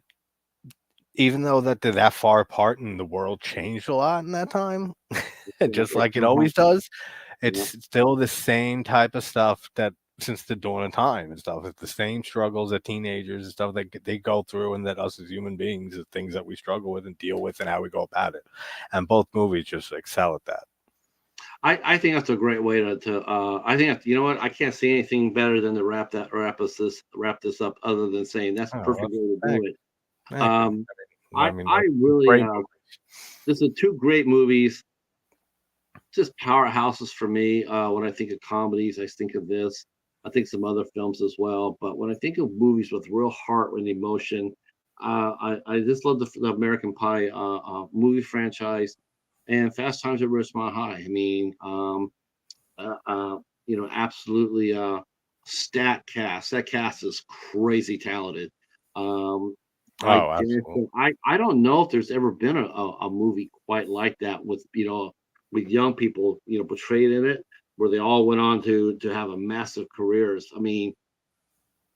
[SPEAKER 2] even though that they're that far apart and the world changed a lot in that time,
[SPEAKER 1] Yeah,
[SPEAKER 2] just
[SPEAKER 1] it
[SPEAKER 2] like it
[SPEAKER 1] still
[SPEAKER 2] always
[SPEAKER 1] happens.
[SPEAKER 2] does, it's
[SPEAKER 1] Yeah,
[SPEAKER 2] still the same type of stuff that since the dawn of time and stuff. It's the same struggles that teenagers and stuff that they go through, and that us as human beings, the things that we struggle with and deal with, and how we go about it. And both movies just excel at that.
[SPEAKER 1] I think that's a great way I think you know what, I can't say anything better than to wrap this up other than saying that's the
[SPEAKER 2] Oh, well,
[SPEAKER 1] perfect way to do
[SPEAKER 2] thank
[SPEAKER 1] it.
[SPEAKER 2] thank you.
[SPEAKER 1] Um,
[SPEAKER 2] I
[SPEAKER 1] I
[SPEAKER 2] mean,
[SPEAKER 1] I
[SPEAKER 2] that's
[SPEAKER 1] really
[SPEAKER 2] great movies.
[SPEAKER 1] this is two great movies, just powerhouses for me. When I think of comedies, I think of this. I think some other films as well. But when I think of movies with real heart and emotion, I just love the American Pie movie franchise and Fast Times at Ridgemont High. I mean, uh, uh, absolutely stat cast. That cast is crazy talented. Um,
[SPEAKER 2] Oh, absolutely.
[SPEAKER 1] I don't know if there's ever been a movie quite like that with with young people portrayed in it where they all went on to have a massive careers. I mean,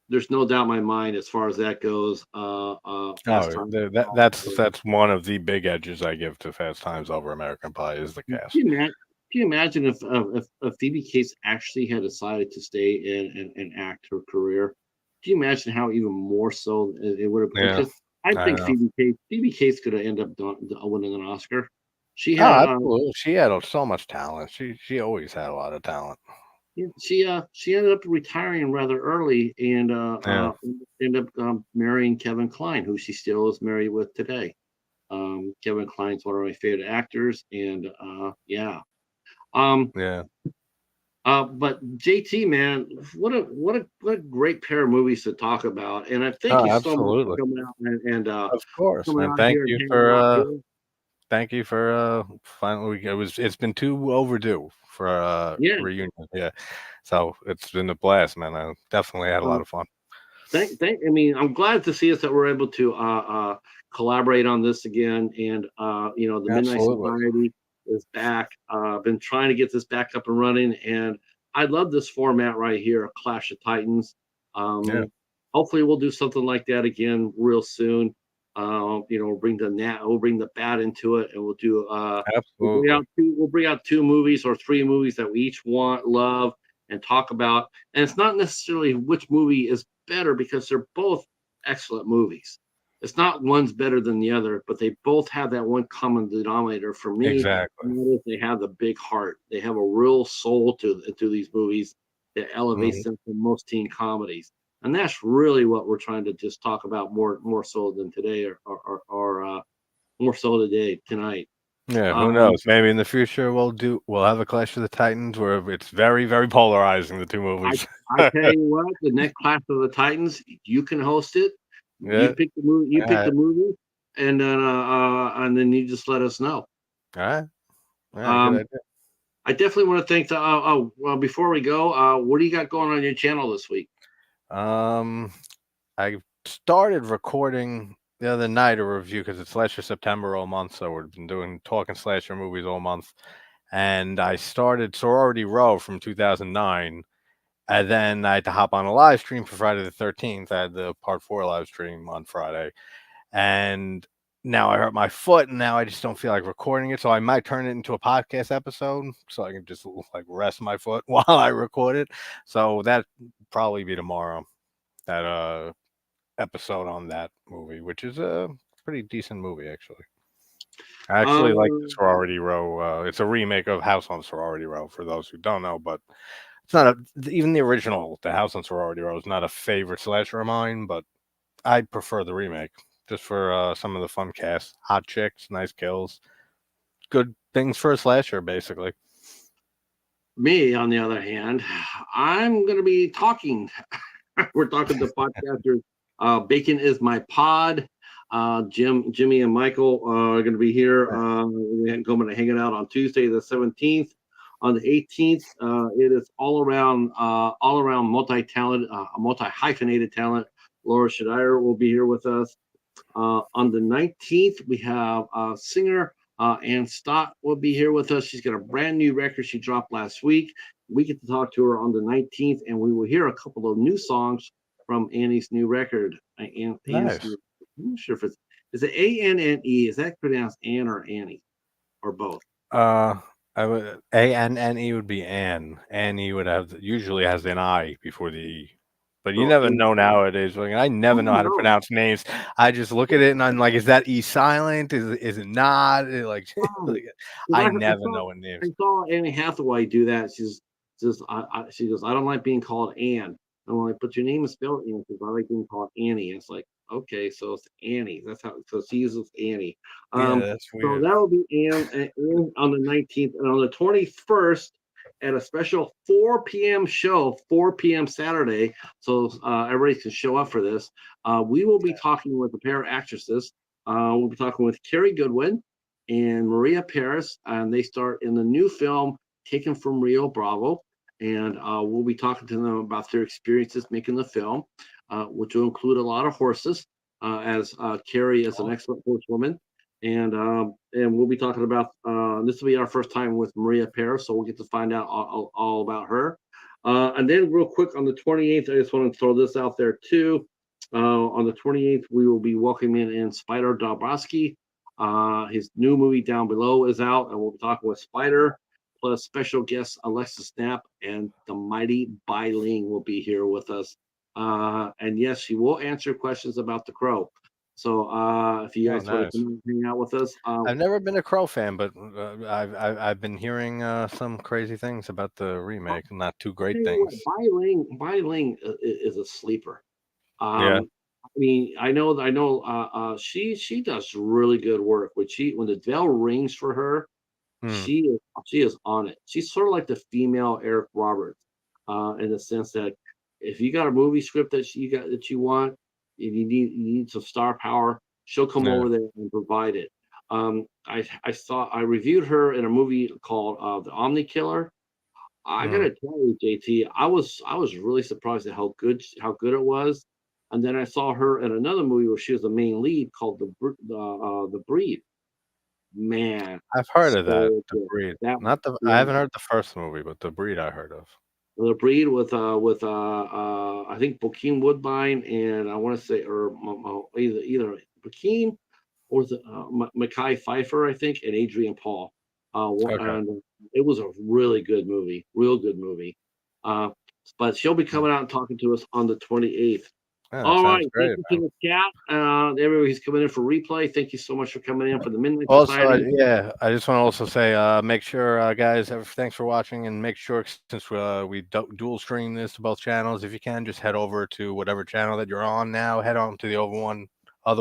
[SPEAKER 1] there's no doubt in my mind as far as that goes. Fast
[SPEAKER 2] Oh,
[SPEAKER 1] Times.
[SPEAKER 2] that's one of the big edges I give to Fast Times over American Pie is the
[SPEAKER 1] Can
[SPEAKER 2] cast.
[SPEAKER 1] you imagine? Can you imagine if Phoebe Cates actually had decided to stay in and act her career? Do you imagine how even more so it would have?
[SPEAKER 2] Yeah,
[SPEAKER 1] Because I
[SPEAKER 2] I
[SPEAKER 1] think
[SPEAKER 2] know.
[SPEAKER 1] Phoebe Cates could have ended up winning an Oscar. She
[SPEAKER 2] Oh,
[SPEAKER 1] had
[SPEAKER 2] absolutely. She had so much talent. She always had a lot of talent.
[SPEAKER 1] she ended up retiring rather early and
[SPEAKER 2] Yeah,
[SPEAKER 1] ended up marrying Kevin Kline, who she still is married with today. Kevin Kline's one of my favorite actors, and yeah. Um,
[SPEAKER 2] yeah.
[SPEAKER 1] but JT, man, what a great pair of movies to talk about, and I thank
[SPEAKER 2] Oh,
[SPEAKER 1] you so much for
[SPEAKER 2] absolutely.
[SPEAKER 1] coming out and
[SPEAKER 2] Of course,
[SPEAKER 1] coming
[SPEAKER 2] man.
[SPEAKER 1] out here and hanging out here.
[SPEAKER 2] Thank you for finally it's been too overdue for a
[SPEAKER 1] Yeah,
[SPEAKER 2] reunion. Yeah. So it's been a blast, man. I definitely had a lot
[SPEAKER 1] um,
[SPEAKER 2] of fun.
[SPEAKER 1] I mean, I'm glad to see us that we're able to collaborate on this again, and the Midnight
[SPEAKER 2] Absolutely.
[SPEAKER 1] Society is back. Been trying to get this back up and running, and I love this format right here, a Clash of Titans.
[SPEAKER 2] Yeah,
[SPEAKER 1] Um, Hopefully, we'll do something like that again real soon. We'll bring the bat into it, and
[SPEAKER 2] absolutely.
[SPEAKER 1] we'll bring out two movies or three movies that we each want, love, and talk about. And it's not necessarily which movie is better because they're both excellent movies. It's not one's better than the other, but they both have that one common denominator for me.
[SPEAKER 2] Exactly.
[SPEAKER 1] And that is they have the big heart. They have a real soul to these movies that elevates
[SPEAKER 2] Mhm.
[SPEAKER 1] them from most teen comedies. And that's really what we're trying to just talk about more so than today or more so today tonight.
[SPEAKER 2] Yeah, who
[SPEAKER 1] Um,
[SPEAKER 2] knows? Maybe in the future we'll have a Clash of the Titans where it's very, very polarizing, the two
[SPEAKER 1] I
[SPEAKER 2] movies.
[SPEAKER 1] I tell you what, the next Clash of the Titans, you can host it.
[SPEAKER 2] Yeah.
[SPEAKER 1] You pick
[SPEAKER 2] Alright.
[SPEAKER 1] the movie, and then you just let us know.
[SPEAKER 2] Alright. Alright, good
[SPEAKER 1] Um,
[SPEAKER 2] idea.
[SPEAKER 1] I definitely want to thank the. Well, before we go, what do you got going on your channel this week?
[SPEAKER 2] Um, I started recording the other night a review because it's Slasher September all month, so we've been doing talking slasher movies all month. And I started Sorority Row from 2009, and then I had to hop on a live stream for Friday the 13th. I had the part 4 live stream on Friday, and now I hurt my foot, and now I just don't feel like recording it, so I might turn it into a podcast episode so I can just, like, rest my foot while I record it. So that probably be tomorrow, that, episode on that movie, which is a pretty decent movie, actually. I actually like the
[SPEAKER 1] Um,
[SPEAKER 2] Sorority Row. It's a remake of House on Sorority Row, for those who don't know, but it's not even the original, the House on Sorority Row, is not a favorite slasher of mine, but I prefer the remake just for some of the fun cast, hot chicks, nice kills, good things for a slasher, basically.
[SPEAKER 1] Me, on the other hand, I'm going to be talking. We're talking to podcasters. Bacon is my pod. Jimmy, and Michael are going to be here. We're going to hanging out on Tuesday the 17th. On the 18th, it is all around multi-talent, multi-hyphenated talent. Laura Shadire will be here with us. On the 19th, we have singer Ann Stott will be here with us. She's got a brand new record she dropped last week. We get to talk to her on the 19th, and we will hear a couple of new songs from Annie's new record. Ann's
[SPEAKER 2] Nice.
[SPEAKER 1] new, I'm not sure if is it Anne? Is that pronounced Ann or Annie or both?
[SPEAKER 2] Uh, I would ANNE would be Anne. Annie would have usually has an I before the E. But you
[SPEAKER 1] So
[SPEAKER 2] never
[SPEAKER 1] Ann,
[SPEAKER 2] know nowadays. Like, I
[SPEAKER 1] I
[SPEAKER 2] never know
[SPEAKER 1] don't
[SPEAKER 2] how to
[SPEAKER 1] know.
[SPEAKER 2] pronounce names. I just look at it and I'm like, is that E silent? Is it not? Like,
[SPEAKER 1] Oh,
[SPEAKER 2] like,
[SPEAKER 1] 'cause
[SPEAKER 2] I
[SPEAKER 1] I
[SPEAKER 2] never
[SPEAKER 1] saw
[SPEAKER 2] know what
[SPEAKER 1] I
[SPEAKER 2] names.
[SPEAKER 1] saw Annie Hathaway do that. She goes, I don't like being called Ann. I'm like, but your name is spelled Ann because I like being called Annie. It's like, okay, so it's Annie. That's how. So she uses Annie.
[SPEAKER 2] Yeah,
[SPEAKER 1] Um,
[SPEAKER 2] that's
[SPEAKER 1] so
[SPEAKER 2] weird.
[SPEAKER 1] that will be Ann on the 19th, and on the 21st at a special 4 p.m. show, 4 p.m. Saturday. So everybody can show up for this. We will be talking with a pair of actresses. We'll be talking with Carrie Goodwin and Maria Paris, and they start in the new film Taken from Rio Bravo. And we'll be talking to them about their experiences making the film, which will include a lot of horses, as Carrie is an excellent horsewoman. And we'll be talking about this will be our first time with Maria Paris, so we'll get to find out all about her. And then real quick on the 28th, I just want to throw this out there too. On the 28th, we will be welcoming in Spider Dabrowski. His new movie Down Below is out, and we'll be talking with Spider, plus special guest Alexis Knapp and the mighty Bai Ling will be here with us. And yes, she will answer questions about The Crow. So if you
[SPEAKER 2] Oh,
[SPEAKER 1] guys want to
[SPEAKER 2] nice.
[SPEAKER 1] come and hang out with us,
[SPEAKER 2] I've never been a Crow fan, but I've been hearing some crazy things about the remake, not too great
[SPEAKER 1] tell you what,
[SPEAKER 2] things.
[SPEAKER 1] Bai Ling is a sleeper.
[SPEAKER 2] Yeah.
[SPEAKER 1] I mean, I know. She does really good work. When the bell rings for her,
[SPEAKER 2] Hmm.
[SPEAKER 1] she is on it. She's sort of like the female Eric Roberts, in the sense that if you got a movie script that you want, and you need some star power, she'll come
[SPEAKER 2] Yeah.
[SPEAKER 1] over there and provide it. I reviewed her in a movie called The Omni Killer. I
[SPEAKER 2] Hmm.
[SPEAKER 1] gotta tell you, JT, I was really surprised at how good it was. And then I saw her in another movie where she was the main lead called The Breed. Man,
[SPEAKER 2] I've heard of that,
[SPEAKER 1] so
[SPEAKER 2] The
[SPEAKER 1] good.
[SPEAKER 2] Breed.
[SPEAKER 1] That
[SPEAKER 2] Not the I
[SPEAKER 1] yeah,
[SPEAKER 2] haven't heard the first movie, but The Breed I heard of.
[SPEAKER 1] The Breed with I think Bokeem Woodbine and I want to say or either Bokeem or the Mackay Pfeiffer, I think, and Adrian Paul.
[SPEAKER 2] Okay.
[SPEAKER 1] And it was a really good movie, real good movie. Uh, but she'll be
[SPEAKER 2] Hmm.
[SPEAKER 1] coming out and talking to us on the 28th.
[SPEAKER 2] Yeah, that
[SPEAKER 1] All
[SPEAKER 2] sounds
[SPEAKER 1] right, thank
[SPEAKER 2] great,
[SPEAKER 1] you
[SPEAKER 2] man.
[SPEAKER 1] to the chat. Everybody's coming in for replay. Thank you so much for coming in for the Midnight
[SPEAKER 2] Also,
[SPEAKER 1] Society.
[SPEAKER 2] yeah, I just want to also say, make sure, guys, thanks for watching, and make sure since we dual stream this to both channels, if you can, just head over to whatever channel that you're on now. Head on to the other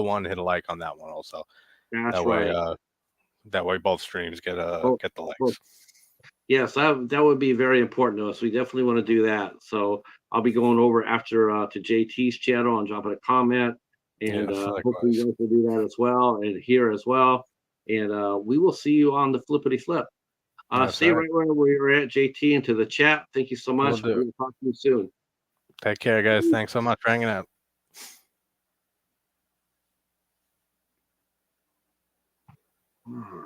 [SPEAKER 2] one, hit a like on that one also.
[SPEAKER 1] That's
[SPEAKER 2] That way,
[SPEAKER 1] right.
[SPEAKER 2] both streams
[SPEAKER 1] Oh,
[SPEAKER 2] get the
[SPEAKER 1] oh,
[SPEAKER 2] likes.
[SPEAKER 1] yes, that would be very important to us. We definitely want to do that. So I'll be going over after to JT's channel and dropping a comment, and
[SPEAKER 2] Yes,
[SPEAKER 1] hopefully
[SPEAKER 2] likewise.
[SPEAKER 1] you guys will do that as well, and here as well. And we will see you on the flippity flip.
[SPEAKER 2] Yes,
[SPEAKER 1] Stay
[SPEAKER 2] sir.
[SPEAKER 1] right where you're at, JT, and to the chat. Thank you so
[SPEAKER 2] We'll
[SPEAKER 1] much.
[SPEAKER 2] do.
[SPEAKER 1] We'll talk to you soon.
[SPEAKER 2] Take care, guys. Thanks so much for hanging out.
[SPEAKER 1] Mm.